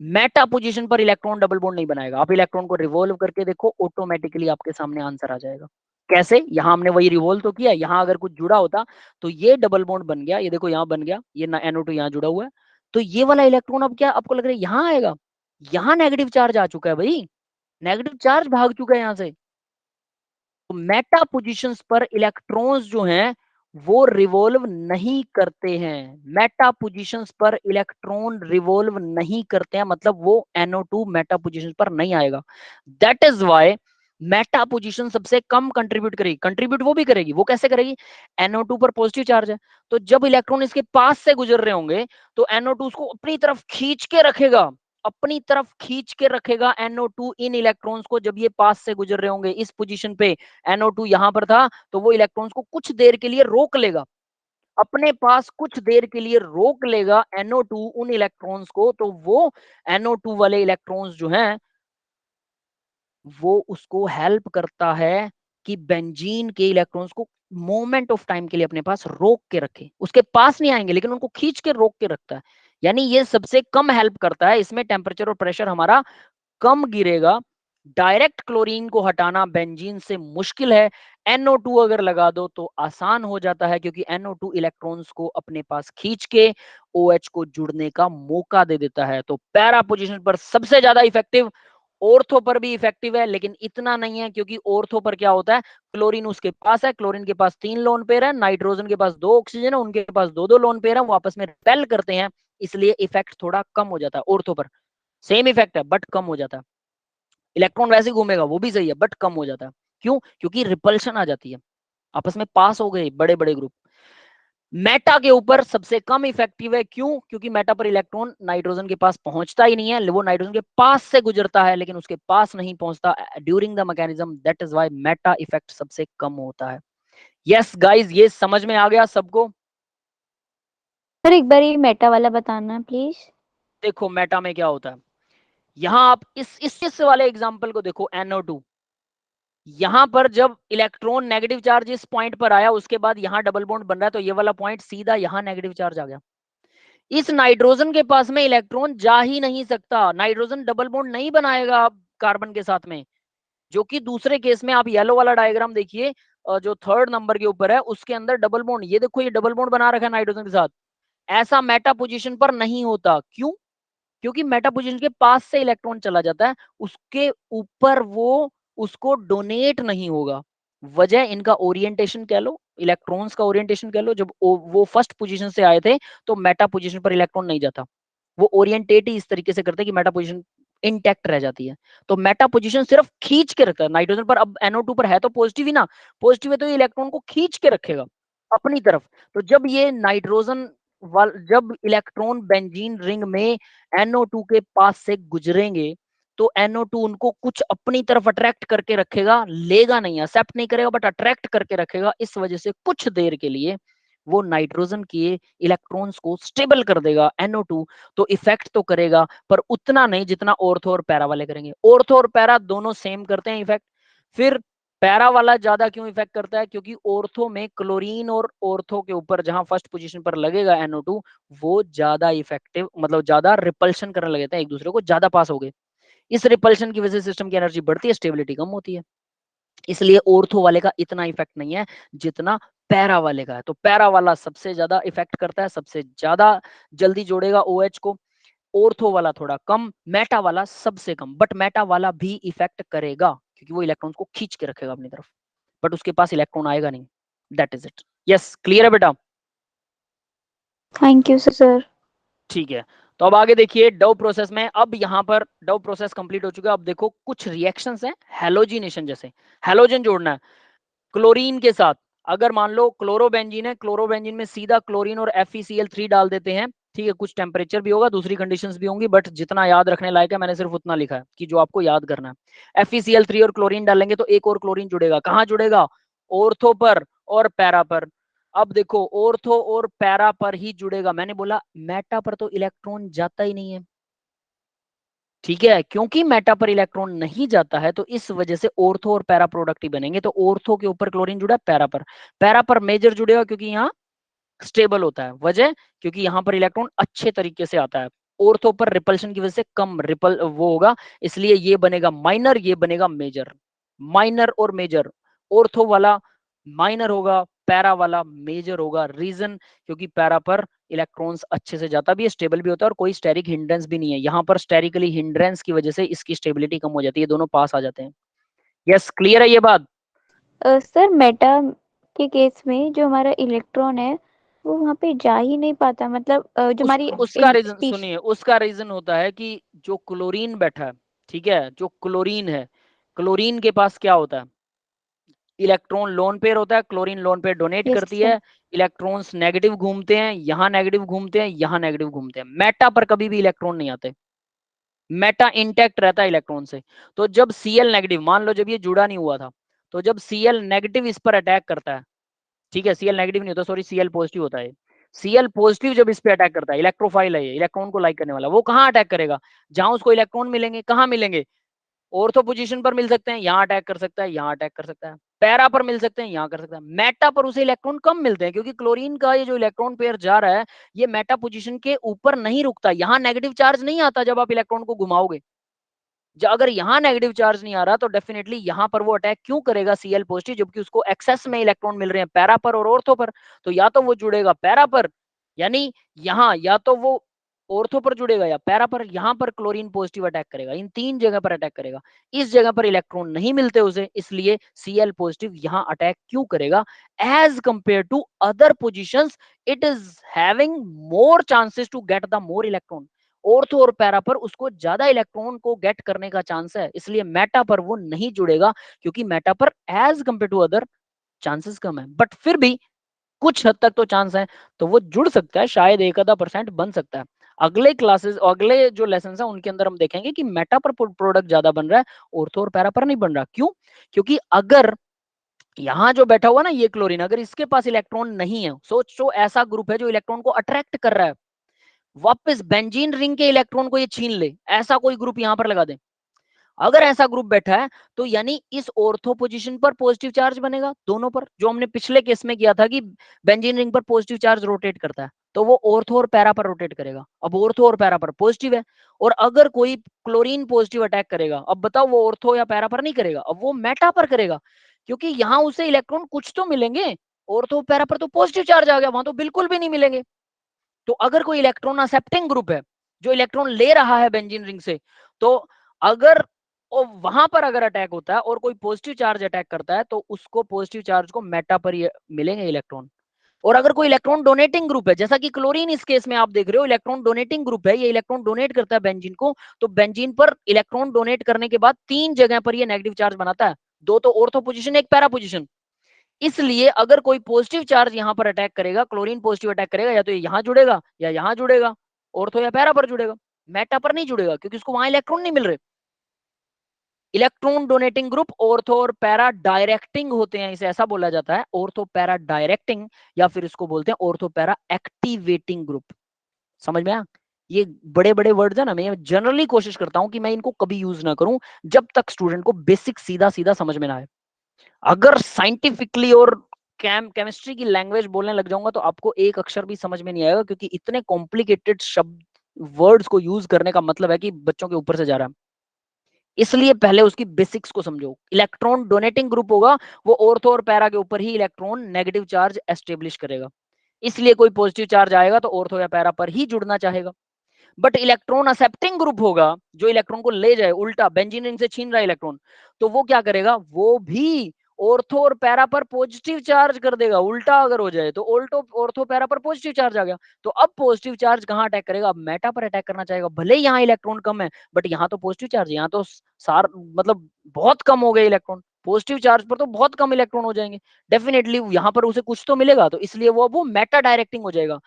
मेटा पोजीशन पर इलेक्ट्रॉन डबल बॉन्ड नहीं बनाएगा। आप इलेक्ट्रॉन को रिवॉल्व करके देखो, ऑटोमेटिकली आपके सामने आंसर आ जाएगा। कैसे? यहां हमने वही रिवॉल्व तो किया, यहां अगर कुछ जुड़ा होता तो ये डबल बॉन्ड बन गया, ये देखो यहां बन गया, ये NO2 यहां जुड़ा हुआ है, तो ये वाला इलेक्ट्रॉन अब क्या आपको लग रहा है यहां आएगा? यहां नेगेटिव चार्ज आ चुका है भाई, नेगेटिव चार्ज भाग चुका है यहां से। तो मेटा पोजीशंस पर इलेक्ट्रॉन्स जो हैं वो रिवॉल्व नहीं करते हैं, मेटा पोजीशंस पर इलेक्ट्रॉन रिवॉल्व नहीं करते हैं, मतलब वो NO2 मेटा पोजीशन पर नहीं आएगा। That is why meta position सबसे कम कंट्रीब्यूट करेगी। कंट्रीब्यूट वो भी करेगी, वो कैसे करेगी? NO2 पर पॉजिटिव चार्ज है, तो जब इलेक्ट्रॉन इसके पास से गुजर रहे होंगे तो NO2 उसको अपनी तरफ खींच के रखेगा, अपनी तरफ खींच के रखेगा NO2 इन इलेक्ट्रॉन्स को। जब ये पास से गुजर रहे होंगे इस पोजीशन पे, NO2 यहां पर था, तो वो इलेक्ट्रॉन्स को कुछ देर के लिए रोक लेगा, अपने पास कुछ देर के लिए रोक लेगा NO2 उन इलेक्ट्रॉन्स को। तो वो NO2 वाले इलेक्ट्रॉन्स जो हैं वो उसको हेल्प करता है कि बेंजीन के इलेक्ट्रॉन्स को मोमेंट ऑफ टाइम के लिए अपने पास रोक के रखे। उसके पास नहीं आएंगे लेकिन उनको खींच के रोक के रखता है, यानी ये सबसे कम हेल्प करता है। इसमें टेम्परेचर और प्रेशर हमारा कम गिरेगा। डायरेक्ट क्लोरीन को हटाना बेंजीन से मुश्किल है, NO2 अगर लगा दो तो आसान हो जाता है, क्योंकि NO2 इलेक्ट्रॉन्स को अपने पास खींच के OH को जुड़ने का मौका दे देता है। तो पैरा पोजीशन पर सबसे ज्यादा इफेक्टिव, ऑर्थो पर भी इफेक्टिव है लेकिन इतना नहीं है, क्योंकि ऑर्थो पर क्या होता है, क्लोरीन उसके पास है, क्लोरीन के पास 3 लोन पेयर है, नाइट्रोजन के पास 2 ऑक्सीजन है, उनके पास 2 लोन पेयर है, वो आपस में रिपेल करते हैं, इसलिए इफेक्ट थोड़ा कम हो जाता है ऑर्थो पर। सेम इफेक्ट है बट कम हो जाता है। इलेक्ट्रॉन वैसे घूमेगा वो भी सही है बट कम हो जाता है। क्यों? क्योंकि रिपल्शन आ जाती है, आपस में पास हो गए बड़े बड़े ग्रुप। मेटा के ऊपर सबसे कम इफेक्टिव है। क्यों? क्योंकि मेटा पर इलेक्ट्रॉन नाइट्रोजन के पास पहुंचता ही नहीं है, वो नाइट्रोजन के पास से गुजरता है लेकिन उसके पास नहीं पहुंचता during the mechanism, that is why Meta effect सबसे कम होता है। यस गाइस, ये समझ में आ गया सबको? सर एक बार ये मेटा वाला बताना प्लीज। देखो मेटा में क्या होता है, यहां आप इस वाले एग्जांपल को देखो, NO2। यहां पर जब इलेक्ट्रॉन नेगेटिव चार्ज इस पॉइंट पर आया, उसके बाद यहां डबल बॉन्ड बन रहा है, तो ये वाला पॉइंट सीधा यहां नेगेटिव चार्ज आ गया। इस नाइट्रोजन के पास में इलेक्ट्रॉन जा ही नहीं सकता, नाइट्रोजन डबल बॉन्ड नहीं बनाएगा आप कार्बन के साथ में। जो कि दूसरे केस में आप येलो वाला डायग्राम देखिए, जो 3rd नंबर के ऊपर है, उसके अंदर डबल बॉन्ड, ये देखो ये डबल बॉन्ड बना रखा है नाइट्रोजन के साथ। ऐसा मेटा पोजीशन पर नहीं होता। क्यों? क्योंकि मेटा पोजीशन के पास से इलेक्ट्रॉन चला जाता है, उसके ऊपर वो उसको डोनेट नहीं होगा। वजह इनका ओरिएंटेशन कह लो, इलेक्ट्रॉन्स का ओरिएंटेशन कह लो। जब वो फर्स्ट पोजीशन से आए थे तो मेटा पोजीशन पर इलेक्ट्रॉन नहीं जाता, वो ओरिएंटेट ही इस तरीके से करते हैं कि मेटा पोजीशन इंटैक्ट रह जाती है। तो मेटा पोजीशन सिर्फ खींच के रखता है नाइट्रोजन पर। अब NO2 पर है तो पॉजिटिव ही ना, पॉजिटिव है तो ये इलेक्ट्रॉन को खींच के रखेगा अपनी तरफ। तो जब ये नाइट्रोजन जब इलेक्ट्रॉन बेंजीन रिंग में NO2 के पास से गुजरेंगे तो NO2 उनको कुछ अपनी तरफ अट्रैक्ट करके रखेगा, लेगा नहीं, एक्सेप्ट नहीं करेगा बट अट्रैक्ट करके रखेगा। इस वजह से कुछ देर के लिए वो नाइट्रोजन के इलेक्ट्रॉन्स को स्टेबल कर देगा NO2। तो इफेक्ट तो करेगा पर उतना नहीं जितना ऑर्थो और पैरा वाले करेंगे। ऑर्थो और पैरा दोनों सेम करते हैं इफेक्ट। फिर पैरा वाला ज्यादा क्यों इफेक्ट करता है? क्योंकि ऑर्थो में क्लोरीन और ऑर्थो के ऊपर जहां फर्स्ट पोजीशन पर लगेगा NO2, वो ज्यादा इफेक्टिव, मतलब ज्यादा रिपल्शन करने लगे थे, एक दूसरे को ज्यादा पास हो गए। इस रिपल्शन की वजह से सिस्टम की एनर्जी बढ़ती है, स्टेबिलिटी कम होती है। इसलिए ऑर्थो वाले का इतना इफेक्ट नहीं है जितना पैरा वाले का है। तो पैरा वाला सबसे ज्यादा इफेक्ट करता है, सबसे ज्यादा जल्दी जोड़ेगा OH को। ऑर्थो वाला थोड़ा कम, मेटा वाला सबसे कम। बट मेटा वाला भी इफेक्ट करेगा क्योंकि वो इलेक्ट्रॉन को खींच के रखेगा अपनी तरफ, बट उसके पास इलेक्ट्रॉन आएगा नहीं। That is it. Yes, clear है बेटा? Thank you sir. ठीक है, तो अब आगे देखिए डव प्रोसेस में। अब यहाँ पर डव प्रोसेस कंप्लीट हो चुका है। अब देखो कुछ रिएक्शंस हैं हैलोजिनेशन जैसे, हैलोजन जोड़ना है क्लोरीन के साथ। अगर मान लो क्लोरोबेंजीन है, क्लोरोबेंजीन में सीधा क्लोरीन और FeCl3 डाल देते हैं। ठीक है, कुछ टेम्परेचर भी होगा, दूसरी कंडीशंस भी होंगी, बट जितना याद रखने लायक है मैंने सिर्फ उतना लिखा है कि जो आपको याद करना है। FeCl3 और क्लोरीन डालेंगे तो एक और क्लोरीन जुड़ेगा। कहाँ जुड़ेगा? ऑर्थो पर और पैरा पर। अब देखो ऑर्थो और पैरा पर ही जुड़ेगा, मैंने बोला मेटा पर तो इलेक्ट्रॉन जाता ही नहीं है। ठीक है, क्योंकि मेटा पर इलेक्ट्रॉन नहीं जाता है तो इस वजह से ऑर्थो और पैरा प्रोडक्ट ही बनेंगे। तो ऑर्थो के ऊपर क्लोरीन जुड़ा, पैरा पर मेजर जुड़ेगा क्योंकि यहाँ स्टेबल होता है। वजह, क्योंकि यहाँ पर इलेक्ट्रॉन अच्छे तरीके से आता है। ऑर्थो पर रिपल्शन की वजह से कम रिपल वो होगा, इसलिए ये बनेगा माइनर, ये बनेगा मेजर। माइनर और मेजर, ऑर्थो वाला माइनर होगा, पैरा वाला मेजर होगा। रीजन, क्योंकि पैरा पर इलेक्ट्रॉन्स अच्छे से जाता भी है, स्टेबल भी होता है और कोई स्टेरिक हिंड्रेंस भी नहीं है। यहाँ पर स्टेरिकली हिंड्रेंस की वजह से इसकी स्टेबिलिटी कम हो जाती है, दोनों पास आ जाते हैं। यस, क्लियर है ये बात? सर मेटा के केस में जो हमारा इलेक्ट्रॉन है वो वहां पे जा ही नहीं पाता, मतलब जो हमारी उसका रीजन सुनिए, उसका रीजन होता है कि जो क्लोरीन बैठा है, ठीक है, जो क्लोरीन है क्लोरीन के पास क्या होता है, इलेक्ट्रॉन लोन पेयर होता है, chlorine lone pair donate yes करती सर। है, इलेक्ट्रॉन्स नेगेटिव घूमते हैं, यहाँ नेगेटिव घूमते हैं, यहाँ नेगेटिव घूमते हैं, मेटा पर कभी भी इलेक्ट्रॉन नहीं आते, मेटा इंटैक्ट रहता है इलेक्ट्रॉन से। तो जब Cl नेगेटिव, मान लो जब ये जुड़ा नहीं हुआ था, तो जब Cl नेगेटिव इस पर अटैक करता है, ठीक है, Cl नेगेटिव नहीं होता, सॉरी Cl पॉजिटिव होता है, Cl पॉजिटिव जब इस पे अटैक करता है, इलेक्ट्रोफाइल है ये, इलेक्ट्रॉन को लाइक करने वाला, वो कहाँ अटैक करेगा, जहां उसको इलेक्ट्रॉन मिलेंगे, कहाँ मिलेंगे, ऑर्थो पोजीशन पर मिल सकते हैं, यहाँ अटैक कर सकता है, यहाँ अटैक कर सकता है, पैरा पर मिल सकते हैं, यहाँ कर सकता है, मेटा पर उसे इलेक्ट्रॉन कम मिलते हैं, क्योंकि क्लोरीन का ये जो इलेक्ट्रॉन पेयर जा रहा है, ये मेटा पोजीशन के ऊपर नहीं रुकता, यहाँ नेगेटिव चार्ज नहीं आता जब आप इलेक्ट्रॉन को घुमाओगे, अगर यहाँ नेगेटिव चार्ज नहीं आ रहा तो डेफिनेटली यहाँ पर वो अटैक क्यों करेगा Cl पॉजिटिव, जबकि उसको एक्सेस में इलेक्ट्रॉन मिल रहे हैं पैरा पर और ऑर्थो पर, तो या तो वो जुड़ेगा पैरा पर, यानी यहाँ या तो वो ऑर्थो पर जुड़ेगा या पैरा पर, यहाँ पर क्लोरीन पॉजिटिव अटैक करेगा, इन तीन जगह पर अटैक करेगा, इस जगह पर इलेक्ट्रॉन नहीं मिलते उसे, इसलिए Cl पॉजिटिव यहाँ अटैक क्यों करेगा, as compare to other positions it is having more chances to get the more electron, ortho और पैरा पर उसको ज्यादा इलेक्ट्रॉन को गेट करने का चांस है, इसलिए मेटा पर वो नहीं जुड़ेगा, क्योंकि मेटा पर as compare to other chances कम है, बट फिर भी कुछ हद तक तो चांस है, तो वो जुड़ सकता है, शायद 1-आधा% बन सकता है। अगले क्लासेस, अगले जो लेसन है उनके अंदर हम देखेंगे कि मेटा पर प्रोडक्ट ज्यादा बन रहा है, ऑर्थो और पैरा पर नहीं बन रहा, क्यों, क्योंकि अगर यहाँ जो बैठा हुआ ना ये क्लोरीन, अगर इसके पास इलेक्ट्रॉन नहीं है, सोचो ऐसा ग्रुप है जो इलेक्ट्रॉन को अट्रैक्ट कर रहा है, वापस बेंजीन रिंग के इलेक्ट्रॉन को ये छीन ले, ऐसा कोई ग्रुप यहां पर लगा दे, अगर ऐसा ग्रुप बैठा है तो यानी इस ऑर्थो पोजीशन पर पॉजिटिव चार्ज बनेगा दोनों पर, जो हमने पिछले केस में किया था कि बेंजीन रिंग पर पॉजिटिव चार्ज रोटेट करता है, तो वो ऑर्थो और पैरा पर रोटेट करेगा, अब ऑर्थो और पैरा पर पॉजिटिव है, और अगर कोई क्लोरीन पॉजिटिव अटैक करेगा, अब बताओ वो ऑर्थो या पैरा पर नहीं करेगा, अब वो मेटा पर करेगा, क्योंकि यहां उसे इलेक्ट्रॉन कुछ तो मिलेंगे, ऑर्थो पैरा पर तो पॉजिटिव चार्ज आ गया, वहां तो बिल्कुल भी नहीं मिलेंगे। तो अगर कोई इलेक्ट्रॉन एक्सेप्टिंग ग्रुप है जो इलेक्ट्रॉन ले रहा है बेंजीन रिंग से, तो अगर वहां पर अगर अटैक होता है और कोई पॉजिटिव चार्ज अटैक करता है, तो उसको पॉजिटिव चार्ज को मेटा पर मिलेंगे इलेक्ट्रॉन, और अगर कोई इलेक्ट्रॉन डोनेटिंग ग्रुप है, जैसा कि क्लोरीन इस केस में आप देख रहे हो इलेक्ट्रॉन डोनेटिंग ग्रुप है, ये इलेक्ट्रॉन डोनेट करता है बेंजीन को, तो बेंजीन पर इलेक्ट्रॉन डोनेट करने के बाद 3 जगह पर ये नेगेटिव चार्ज बनाता है, 2 तो ऑर्थो पोजीशन, 1 पैरा पोजीशन, इसलिए अगर कोई पॉजिटिव चार्ज यहां पर अटैक करेगा, क्लोरीन पॉजिटिव अटैक करेगा, या तो ये यहां जुड़ेगा या यहां जुड़ेगा, ऑर्थो या पैरा पर जुड़ेगा, मेटा पर नहीं जुड़ेगा, क्योंकि उसको वहां इलेक्ट्रॉन नहीं मिल रहे। इलेक्ट्रॉन डोनेटिंग ग्रुप ऑर्थो और पैरा डायरेक्टिंग होते हैं, इसे ऐसा बोला जाता है ऑर्थो पैरा डायरेक्टिंग, या फिर इसको बोलते हैं ऑर्थो पैरा एक्टिवेटिंग ग्रुप। समझ में आया, ये बड़े बड़े वर्ड्स है ना, मैं जनरली कोशिश करता हूं कि मैं इनको कभी यूज ना करूं जब तक स्टूडेंट को बेसिक सीधा सीधा समझ में ना आए, अगर साइंटिफिकली और केमिस्ट्री की लैंग्वेज बोलने लग जाऊंगा तो आपको एक अक्षर भी समझ में नहीं आएगा, क्योंकि इतने कॉम्प्लिकेटेड शब्द वर्ड्स को यूज करने का मतलब है कि बच्चों के ऊपर से जा रहा है, इसलिए पहले उसकी बेसिक्स को समझो। इलेक्ट्रॉन डोनेटिंग ग्रुप होगा, वो ऑर्थो और पैरा के ऊपर ही इलेक्ट्रॉन नेगेटिव चार्ज एस्टेब्लिश करेगा, इसलिए कोई पॉजिटिव चार्ज आएगा तो ऑर्थो या पैरा पर ही जुड़ना चाहेगा। बट इलेक्ट्रॉन एक्सेप्टिंग ग्रुप होगा जो इलेक्ट्रॉन को ले जाए, उल्टा बेंजीन रिंग से छीन रहा है इलेक्ट्रॉन, तो वो क्या करेगा, वो भी ऑर्थो और पैरा पर पॉजिटिव चार्ज कर देगा, उल्टा अगर हो जाए तो ऑल्टो ऑर्थो पैरा पर पॉजिटिव चार्ज आ गया, तो अब पॉजिटिव चार्ज कहां अटैक करेगा, अब मेटा पर अटैक करना चाहेगा, भले ही यहाँ इलेक्ट्रॉन कम है, बट यहाँ तो पॉजिटिव चार्ज है, यहाँ तो सार मतलब बहुत कम हो गए इलेक्ट्रॉन, पॉजिटिव चार्ज पर तो बहुत कम इलेक्ट्रॉन हो जाएंगे, डेफिनेटली यहाँ पर उसे कुछ तो मिलेगा, तो इसलिए वो मेटा डायरेक्टिंग हो जाएगा।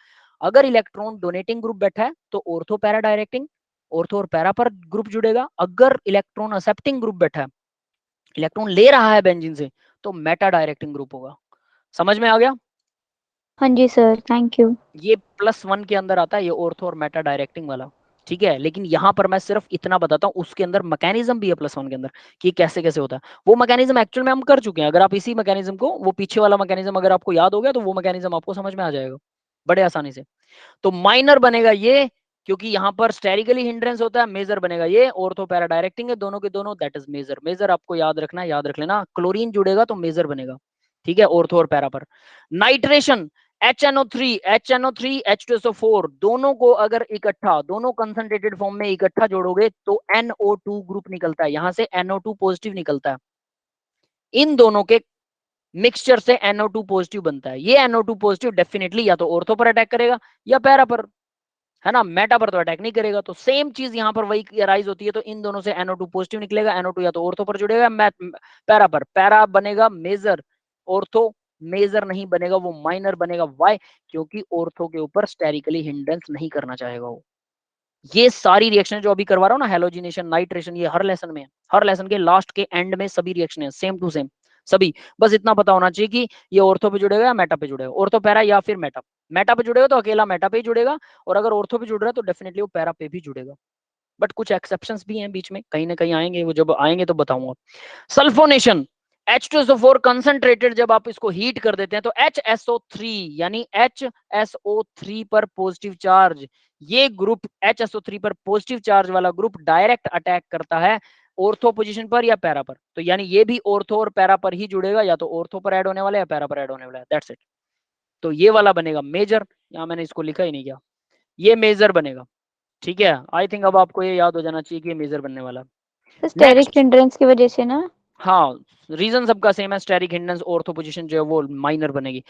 अगर इलेक्ट्रॉन डोनेटिंग ग्रुप बैठा है तो ऑर्थो पैरा डायरेक्टिंग, ऑर्थो और पैरा पर ग्रुप जुड़ेगा, अगर इलेक्ट्रॉन एक्सेप्टिंग ग्रुप बैठा है, इलेक्ट्रॉन ले रहा है बेंजीन से, तो मेटा डायरेक्टिंग ग्रुप होगा। समझ में आ गया, हाँ जी सर, थैंक यू। ये +1 के अंदर आता है ये ऑर्थो और मेटा डायरेक्टिंग वाला, ठीक है, लेकिन यहाँ पर मैं सिर्फ इतना बताता हूँ, उसके अंदर मैकेनिज्म भी है +1 के अंदर कि कैसे कैसे होता है, वो मैकेनिज्म एक्चुअल में हम कर चुके हैं, अगर आप इसी मैकेनिज्म को, वो पीछे वाला मैकेनिज्म अगर आपको याद हो गया तो वो मैकेनिज्म आपको समझ में आ जाएगा बड़े आसानी से। तो माइनर बनेगा ये, क्योंकि यहाँ पर स्टेरिकली हिंड्रेंस होता है, मेजर बनेगा ये, ऑर्थो पैरा डायरेक्टिंग है दोनों के दोनों, दैट इज मेजर। मेजर आपको याद रखना है, याद रख लेना, क्लोरीन जुड़ेगा तो मेजर बनेगा, ठीक है, ऑर्थो और पैरा पर। नाइट्रेशन, HNO3 HNO3 H2SO4 दोनों को अगर इकट्ठा, दोनों कंसंट्रेटेड फॉर्म में इकट्ठा जोड़ोगे तो NO2 ग्रुप निकलता है, यहां से NO2 पॉजिटिव निकलता है, इन दोनों के मिक्सचर से NO2 पॉजिटिव बनता है, ये NO2 पॉजिटिव डेफिनेटली या तो ऑर्थो पर अटैक करेगा या पैरा पर, है ना, मेटा पर तो अटैक नहीं करेगा। तो सेम चीज यहाँ पर वही अराइज होती है। तो इन दोनों से NO2 पॉजिटिव निकलेगा, NO2 या तो ऑर्थो पर जुड़ेगा पैरा पर, पैरा बनेगा मेजर, ऑर्थो मेजर नहीं बनेगा, वो माइनर बनेगा। वाई? क्योंकि ऑर्थो के ऊपर स्टेरिकली हिंड्रेंस नहीं करना चाहेगा वो। ये सारी रिएक्शन जो अभी करवा रहा हूँ ना, हेलोजिनेशन, नाइट्रेशन, ये हर लेसन में, हर लेसन के लास्ट के एंड में सभी रिएक्शन है सेम टू सेम सभी। बस इतना पता होना चाहिए कि ये ऑर्थो पे जुड़ेगा या मेटा पे जुड़ेगा, ऑर्थो पैरा या फिर मेटा। मेटा पे जुड़ेगा तो अकेला मेटा पे ही जुड़ेगा, और अगर ऑर्थो पे जुड़ रहा है तो डेफिनेटली वो पैरा पे भी जुड़ेगा। बट कुछ एक्सेप्शंस भी हैं बीच में, कहीं ना कहीं आएंगे, वो जब आएंगे तो बताऊंगा। सल्फोनेशन, H2SO4 कंसंट्रेटेड, जब आप इसको हीट कर देते हैं तो HSO3 यानी HSO3 पर पॉजिटिव चार्ज, ये ग्रुप HSO3 पर पॉजिटिव चार्ज वाला ग्रुप डायरेक्ट अटैक करता है ऑर्थो पोजीशन पर या पैरा पर। तो यानी ये भी ऑर्थो और पैरा पर ही जुड़ेगा, या तो ऑर्थो पर ऐड होने वाला है या पैरा पर ऐड होने वाला है, दैट्स इट। तो ये वाला बनेगा मेजर, यहाँ मैंने इसको लिखा ही नहीं क्या, ये मेजर बनेगा। ठीक है, आई थिंक अब आपको ये याद हो जाना चाहिए कि ये मेजर बनने वाला। स्टेरिक नेक्स्ट, हिंड्रेंस की वजह से ना। हाँ, रीजन सबका सेम है, स्टेरिक हिंड्रेंस, ऑर्थो पोजीशन जो है वो माइनर बनेगी।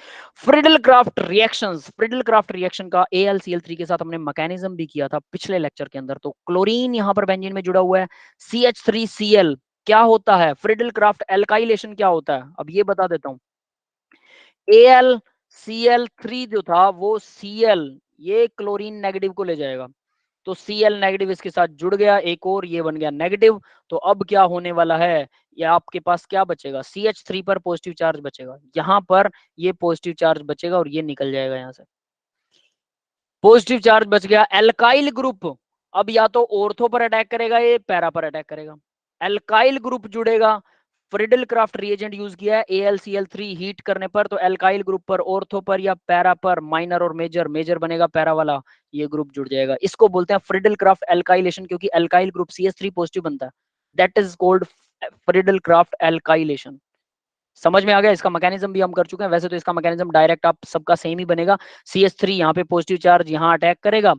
Friedel Crafts reactions, Friedel Crafts reaction का AlCl3 के साथ हमने मैकेनिज्म भी किया था पिछले लेक्चर के अंदर। तो क्लोरीन यहाँ पर बेंजीन में जुड़ा हुआ है, CH3Cl क्या होता है, फ्रिडल क्राफ्ट एल्काइलेशन क्या होता है, अब ये बता देता हूँ। AlCl3 जो था वो Cl, ये क्लोरीन नेगेटिव को ले जाएगा, तो Cl नेगेटिव इसके साथ जुड़ गया एक और, ये बन गया नेगेटिव। तो अब क्या होने वाला है, या आपके पास क्या बचेगा, CH3 पर पॉजिटिव चार्ज बचेगा, यहाँ पर ये पॉजिटिव चार्ज बचेगा और ये निकल जाएगा यहाँ से, पॉजिटिव चार्ज बच गया। एल्काइल ग्रुप अब या तो ऑर्थो पर अटैक करेगा, ये पैरा पर अटैक करेगा। एल्काइल ग्रुप जुड़ेगा, फ्रिडल क्राफ्ट रिएजेंट यूज किया है AlCl3 हीट करने पर, तो एल्काइल ग्रुप पर, ऑर्थो पर या पैरा पर, माइनर और मेजर, मेजर बनेगा पैरा वाला, ये ग्रुप जुड़ जाएगा। इसको बोलते हैं फ्रिडल क्राफ्ट एल्काइलेशन, क्योंकि एल्काइल ग्रुप CH3 पॉजिटिव बनता है, that is called Friedel Crafts alkylation. समझ में आ गया, इसका मैकेनिज्म भी हम कर चुके हैं। वैसे तो इसका मैकेनिज्म डायरेक्ट आप सबका सेम ही बनेगा, CH3 यहाँ पे पॉजिटिव चार्ज यहाँ अटैक करेगा,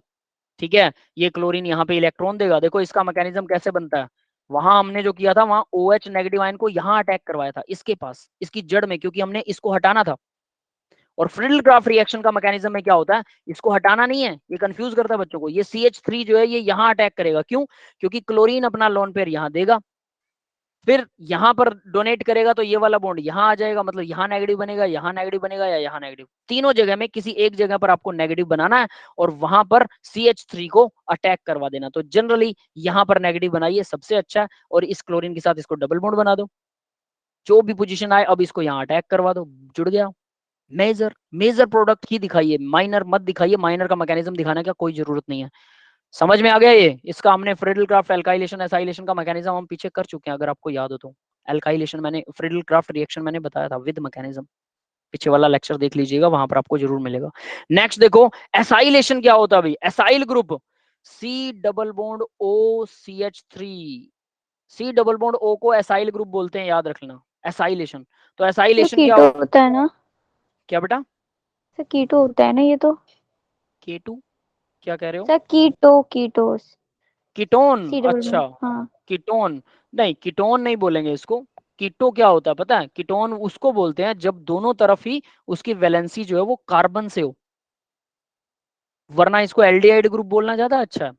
ठीक है, ये क्लोरीन यहाँ पे इलेक्ट्रॉन देगा। देखो इसका मैकेनिज्म कैसे बनता है, वहां हमने जो किया था, वहां OH नेगेटिव आयन को यहाँ अटैक करवाया था, इसके पास, इसकी जड़ में, क्योंकि हमने इसको हटाना था। और फ्रिडल क्राफ्ट रिएक्शन का मैकेनिज्म में क्या होता है, इसको हटाना नहीं है, ये कंफ्यूज करता है बच्चों को। ये CH3 जो है ये यहाँ अटैक करेगा, क्यों, क्योंकि क्लोरीन अपना लोन पेयर यहाँ देगा, फिर यहां पर डोनेट करेगा, तो ये वाला बॉन्ड यहां आ जाएगा, मतलब यहां नेगेटिव बनेगा, यहां नेगेटिव बनेगा, या यहां नेगेटिव, तीनों जगह में किसी एक जगह पर आपको नेगेटिव बनाना है और वहां पर CH3 को अटैक करवा देना। तो जनरली यहां पर नेगेटिव बनाइए, सबसे अच्छा है, और इस क्लोरीन के साथ इसको डबल बॉन्ड बना दो, जो भी पोजीशन आए अब इसको यहाँ अटैक करवा दो, जुड़ गया। मेजर, मेजर प्रोडक्ट ही दिखाइए, माइनर मत दिखाइए, माइनर का मैकेनिज्म दिखाने का कोई जरूरत नहीं है। समझ में आ गया ये, इसका हमने फ्रिडल क्राफ्ट एल्काइलेशन एसाइलेशन का मैकेनिज्म हम पीछे कर चुके हैं, अगर आपको याद हो तो। एल्काइलेशन मैंने, फ्रिडल क्राफ्ट रिएक्शन मैंने बताया था विद मैकेनिज्म, पीछे वाला लेक्चर देख लीजिएगा, वहां पर आपको जरूर मिलेगा। नेक्स्ट देखो, एसाइलेशन क्या होता है भाई, acyl group, C double bond OCH3, C double bond O को एसाइल ग्रुप बोलते हैं, याद रखना, एसाइलेशन। तो तो एसाइलेशन क्या कीटो होता है, होता है ना, क्या बेटा, सर कीटो होता है ना ये तो। K2 क्या कह रहे हो, सर कीटो, कीटोस, कीटोन, C डबल अच्छा, बॉन्ड, हाँ। कीटोन, नहीं कीटोन नहीं बोलेंगे इसको। कीटो क्या होता है पता है, कीटोन उसको बोलते हैं जब दोनों तरफ ही उसकी वैलेंसी जो है वो कार्बन से हो, वरना इसको एल्डिहाइड ग्रुप बोलना ज्यादा अच्छा है।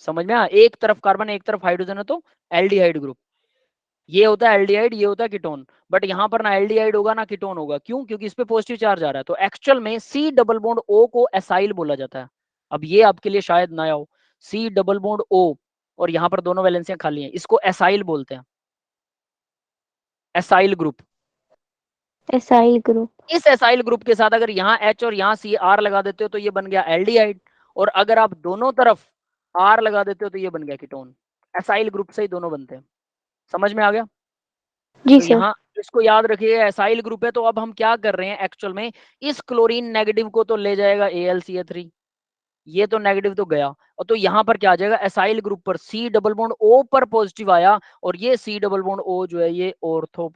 समझ में आया, एक तरफ कार्बन एक तरफ हाइड्रोजन है तो एल्डिहाइड ग्रुप, ये होता है एल्डिहाइड, ये होता है कीटोन। बट यहाँ पर ना एल्डिहाइड होगा ना कीटोन होगा, क्यों, क्योंकि इस पे पॉजिटिव चार्ज आ रहा है। तो एक्चुअल में C डबल बॉन्ड O को एसाइल बोला जाता है। अब ये आपके लिए शायद नया हो, C डबल बॉन्ड O और यहाँ पर दोनों वैलेंसियां खाली हैं, इसको एसाइल बोलते हैं, एसाइल ग्रुप। Acyl group. इस एसाइल ग्रुप के साथ अगर यहाँ H और यहाँ CR लगा देते हो तो ये बन गया एल्डिहाइड, और अगर आप दोनों तरफ R लगा देते हो तो ये बन गया कीटोन। एसाइल ग्रुप से ही दोनों बनते हैं, समझ में आ गया। जी तो सर। यहाँ इसको याद रखिए, एसाइल ग्रुप है। तो अब हम क्या कर रहे हैं एक्चुअल में, इस क्लोरीन नेगेटिव को तो ले जाएगा AlCl3, ये तो नेगेटिव तो गया, और तो यहाँ पर क्या आ जाएगा, एसाइल ग्रुप पर C डबल बॉन्ड O पर पॉजिटिव आया, और ये C डबल बॉन्ड O जो है ये ऑर्थो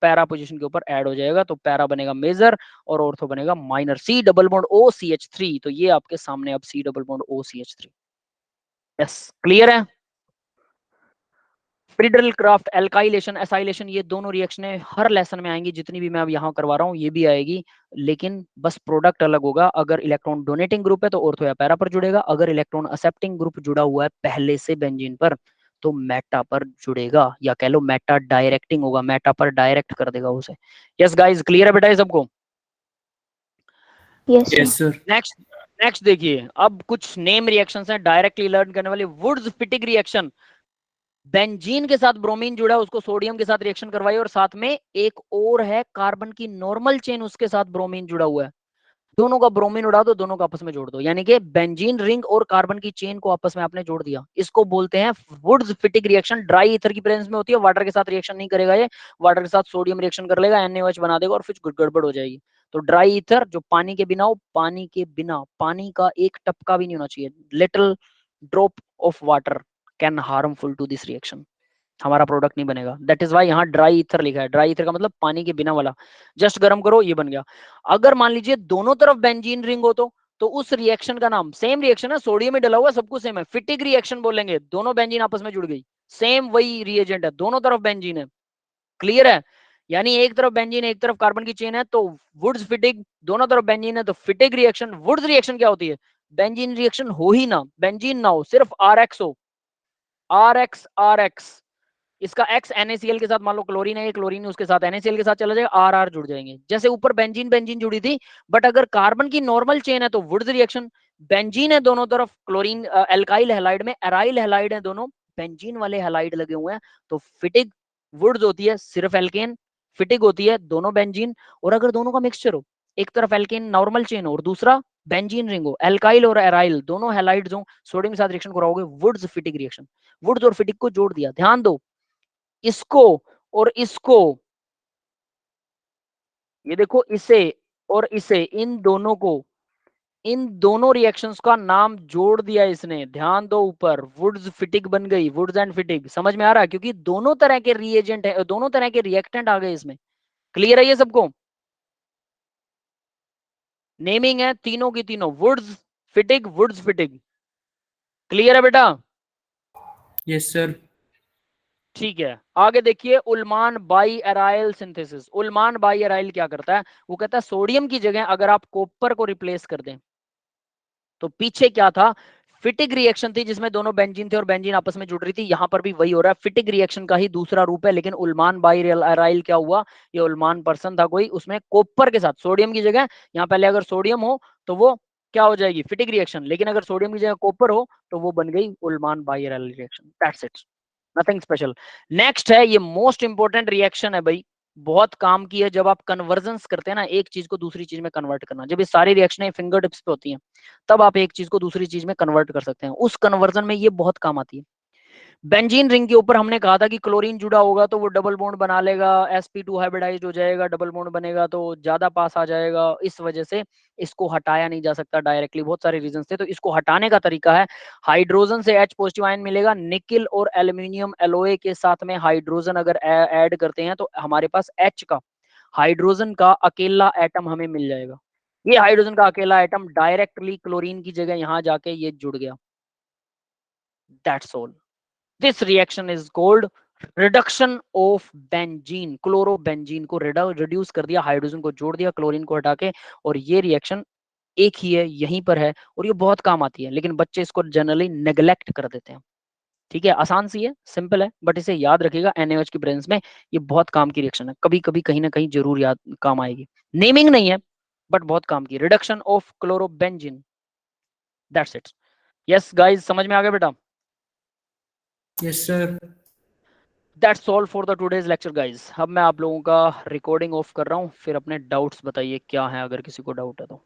पैरा पोजीशन के ऊपर ऐड हो जाएगा, तो पैरा बनेगा मेजर और ऑर्थो बनेगा minor, C double bond OCH3। तो ये आपके सामने अब C double bond OCH3। Yes, clear है। फ्रीडल क्राफ्ट, एल्काइलेशन, एसाइलेशन, ये दोनों रिएक्शनें हर लेसन में आएंगी, जितनी भी मैं अब यहाँ करवा रहा हूँ ये भी आएगी, लेकिन बस प्रोडक्ट अलग होगा। अगर इलेक्ट्रॉन डोनेटिंग ग्रुप है तो ऑर्थो या पैरा पर जुड़ेगा, अगर इलेक्ट्रॉन एक्सेप्टिंग ग्रुप जुड़ा हुआ है पहले से बेंजीन पर तो मेटा पर जुड़ेगा, या कह लो मेटा डायरेक्टिंग होगा, मेटा पर डायरेक्ट कर देगा उसे। यस गाइस, क्लियर है बेटा ये सबको? Yes sir. नेक्स्ट नेक्स्ट देखिए, अब कुछ नेम रिएक्शंस हैं डायरेक्टली लर्न करने वाले। वुड्स फिटिक रिएक्शन, बेंजीन के साथ ब्रोमीन जुड़ा है, उसको सोडियम के साथ रिएक्शन करवाई, और साथ में एक और है कार्बन की नॉर्मल चेन, उसके साथ ब्रोमीन जुड़ा हुआ है, दोनों का ब्रोमीन उड़ा दो, दोनों को आपस में जोड़ दो, यानी कि बेंजीन रिंग और कार्बन की चेन को आपस में आपने जोड़ दिया। इसको बोलते हैं Wurtz Fittig reaction. Dry ether की प्रेजेंस में होती है, वाटर के साथ रिएक्शन नहीं करेगा ये, वाटर के साथ सोडियम रिएक्शन कर लेगा, NaOH बना देगा और फिर गड़बड़ हो जाएगी। तो ड्राई ईथर जो पानी के बिना हो, पानी के बिना, पानी का एक टपका भी नहीं होना चाहिए, little drop of water can harmful to this reaction, हमारा प्रोडक्ट नहीं बनेगा। दैट इज वाई यहाँ ड्राई ईथर लिखा है। ड्राई ईथर का मतलब पानी के बिना वाला, जस्ट गर्म करो ये बन गया। अगर मान लीजिए दोनों तरफ बेंजीन रिंग हो तो उस रिएक्शन का नाम, सेम रिएक्शन है, सोडियम में डला हुआ, सब कुछ सेम है, फिटिक रिएक्शन बोलेंगे। दोनों बेंजीन आपस में जुड़ गई, सेम वही रिएजेंट है, दोनों तरफ बेंजीन है, क्लियर है? यानी एक तरफ बेंजीन एक तरफ कार्बन की चेन है तो वुड्स फिटिक, दोनों तरफ बेंजीन है तो फिटिक रिएक्शन। वुड्स रिएक्शन क्या होती है? बेंजीन रिएक्शन हो ही ना, बेंजीन ना हो, सिर्फ RX हो, RX। इसका X NaCl के साथ, मान लो क्लोरीन है, क्लोरीन उसके साथ NaCl के साथ चला जाएगा, R जुड़ जाएंगे, जैसे ऊपर बेंजीन बेंजीन जुड़ी थी। बट अगर कार्बन की नॉर्मल चेन है तो वुड्स रिएक्शन, बेंजीन है दोनों तरफ, क्लोरीन एल्काइल हैलाइड में एराइल हैलाइड है दोनों, बेंजीन वाले हैलाइड लगे हुए हैं, तो फिटिक वुड्स होती है सिर्फ एल्केन, फिटिक होती है दोनों बेंजीन। और अगर दोनों का मिक्सचर हो, एक तरफ एल्केन नॉर्मल चेन हो और दूसरा बेंजीन रिंग हो, एल्काइल और एराइल दोनों हैलाइड्स हो, सोडियम के साथ रिएक्शन कराओगे, वुड्स फिटिक रिएक्शन। वुड्स और फिटिक को जोड़ दिया, ध्यान दो, इसको और इसको, ये देखो इसे और इसे, इन दोनों को, इन दोनों रिएक्शंस का नाम जोड़ दिया इसने, ध्यान दो ऊपर, वुड्स फिटिक बन गई, वुड्स एंड फिटिक। समझ में आ रहा है? क्योंकि दोनों तरह के रिएजेंट है, दोनों तरह के रिएक्टेंट आ गए इसमें। क्लियर है ये सबको? नेमिंग है तीनों की तीनों, Wurtz Fittig, Wurtz Fittig. Clear है बेटा? Yes sir. ठीक है, आगे देखिए, Ullmann biaryl synthesis. Ullmann biaryl क्या करता है? वो कहता है सोडियम की जगह अगर आप कॉपर को रिप्लेस कर दें, तो पीछे क्या था? फिटिक रिएक्शन थी जिसमें दोनों बेंजीन थे और बेंजीन आपस में जुड़ रही थी, यहां पर भी वही हो रहा है, फिटिक रिएक्शन का ही दूसरा रूप है। लेकिन उल्मान बाई एराइल क्या हुआ? ये उल्मान पर्सन था कोई, उसमें कॉपर के साथ, सोडियम की जगह, यहाँ पहले अगर सोडियम हो तो वो क्या हो जाएगी? फिटिक रिएक्शन, लेकिन अगर सोडियम की जगह कॉपर हो तो वो बन गई Ullmann biaryl reaction. That's it, nothing special. Next है, ये मोस्ट इंपोर्टेंट रिएक्शन है भाई, बहुत काम की है जब आप कन्वर्जन्स करते हैं ना, एक चीज को दूसरी चीज में कन्वर्ट करना। जब ये सारी रिएक्शनें फिंगर टिप्स पे होती हैं तब आप एक चीज को दूसरी चीज में कन्वर्ट कर सकते हैं, उस कन्वर्जन में ये बहुत काम आती है। बेंजीन रिंग के ऊपर हमने कहा था कि क्लोरीन जुड़ा होगा तो वो डबल बॉन्ड बना लेगा, sp2 हाइब्रिडाइज्ड हो जाएगा, डबल बॉन्ड बनेगा तो ज्यादा पास आ जाएगा, इस वजह से इसको हटाया नहीं जा सकता डायरेक्टली, बहुत सारे रीजन थे। तो इसको हटाने का तरीका है, हाइड्रोजन से H पॉजिटिव आयन मिलेगा, निकिल और एल्यूमिनियम एलोए के साथ में हाइड्रोजन अगर ऐड करते हैं तो हमारे पास H का, हाइड्रोजन का अकेला एटम हमें मिल जाएगा। ये हाइड्रोजन का अकेला एटम डायरेक्टली क्लोरीन की जगह यहां जाके ये जुड़ गया, that's all. This reaction is called reduction of benzene, chlorobenzene को रिड्यूस कर दिया, हाइड्रोजन को जोड़ दिया क्लोरीन को हटा के, और ये रिएक्शन एक ही है, यहीं पर है, और ये बहुत काम आती है, लेकिन बच्चे इसको जनरली नेग्लेक्ट कर देते हैं। ठीक है, आसान सी है, सिंपल है, बट इसे याद रखिएगा, NaOH की प्रेजेंस में ये बहुत काम की रिएक्शन है, कभी कभी कहीं ना कहीं जरूर याद काम आएगी। नेमिंग नहीं है बट बहुत काम की, reduction of chlorobenzene, that's it. Yes guys, समझ में आ गया बेटा? Yes sir. That's all for the today's lecture guys. अब मैं आप लोगों का रिकॉर्डिंग ऑफ कर रहा हूँ, फिर अपने डाउट्स बताइए क्या है, अगर किसी को डाउट है तो।